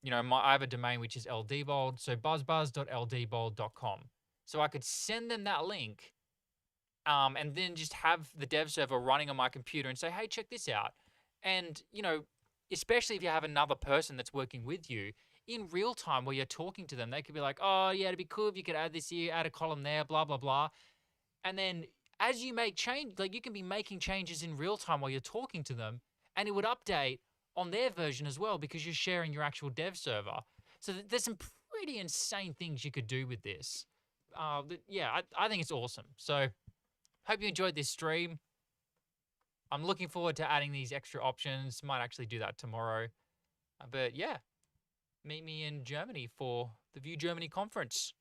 have a domain which is ldbold, so buzzbuzz.ldbold.com. So I could send them that link, and then just have the dev server running on my computer and say, hey, check this out. And, especially if you have another person that's working with you, in real time where you're talking to them, they could be like, oh, yeah, it'd be cool if you could add this here, add a column there, blah, blah, blah. And then as you make change, like you can be making changes in real time while you're talking to them, and it would update on their version as well because you're sharing your actual dev server. So there's some pretty insane things you could do with this. I think it's awesome. So hope you enjoyed this stream. I'm looking forward to adding these extra options. Might actually do that tomorrow. But yeah, meet me in Germany for the Vue Germany conference.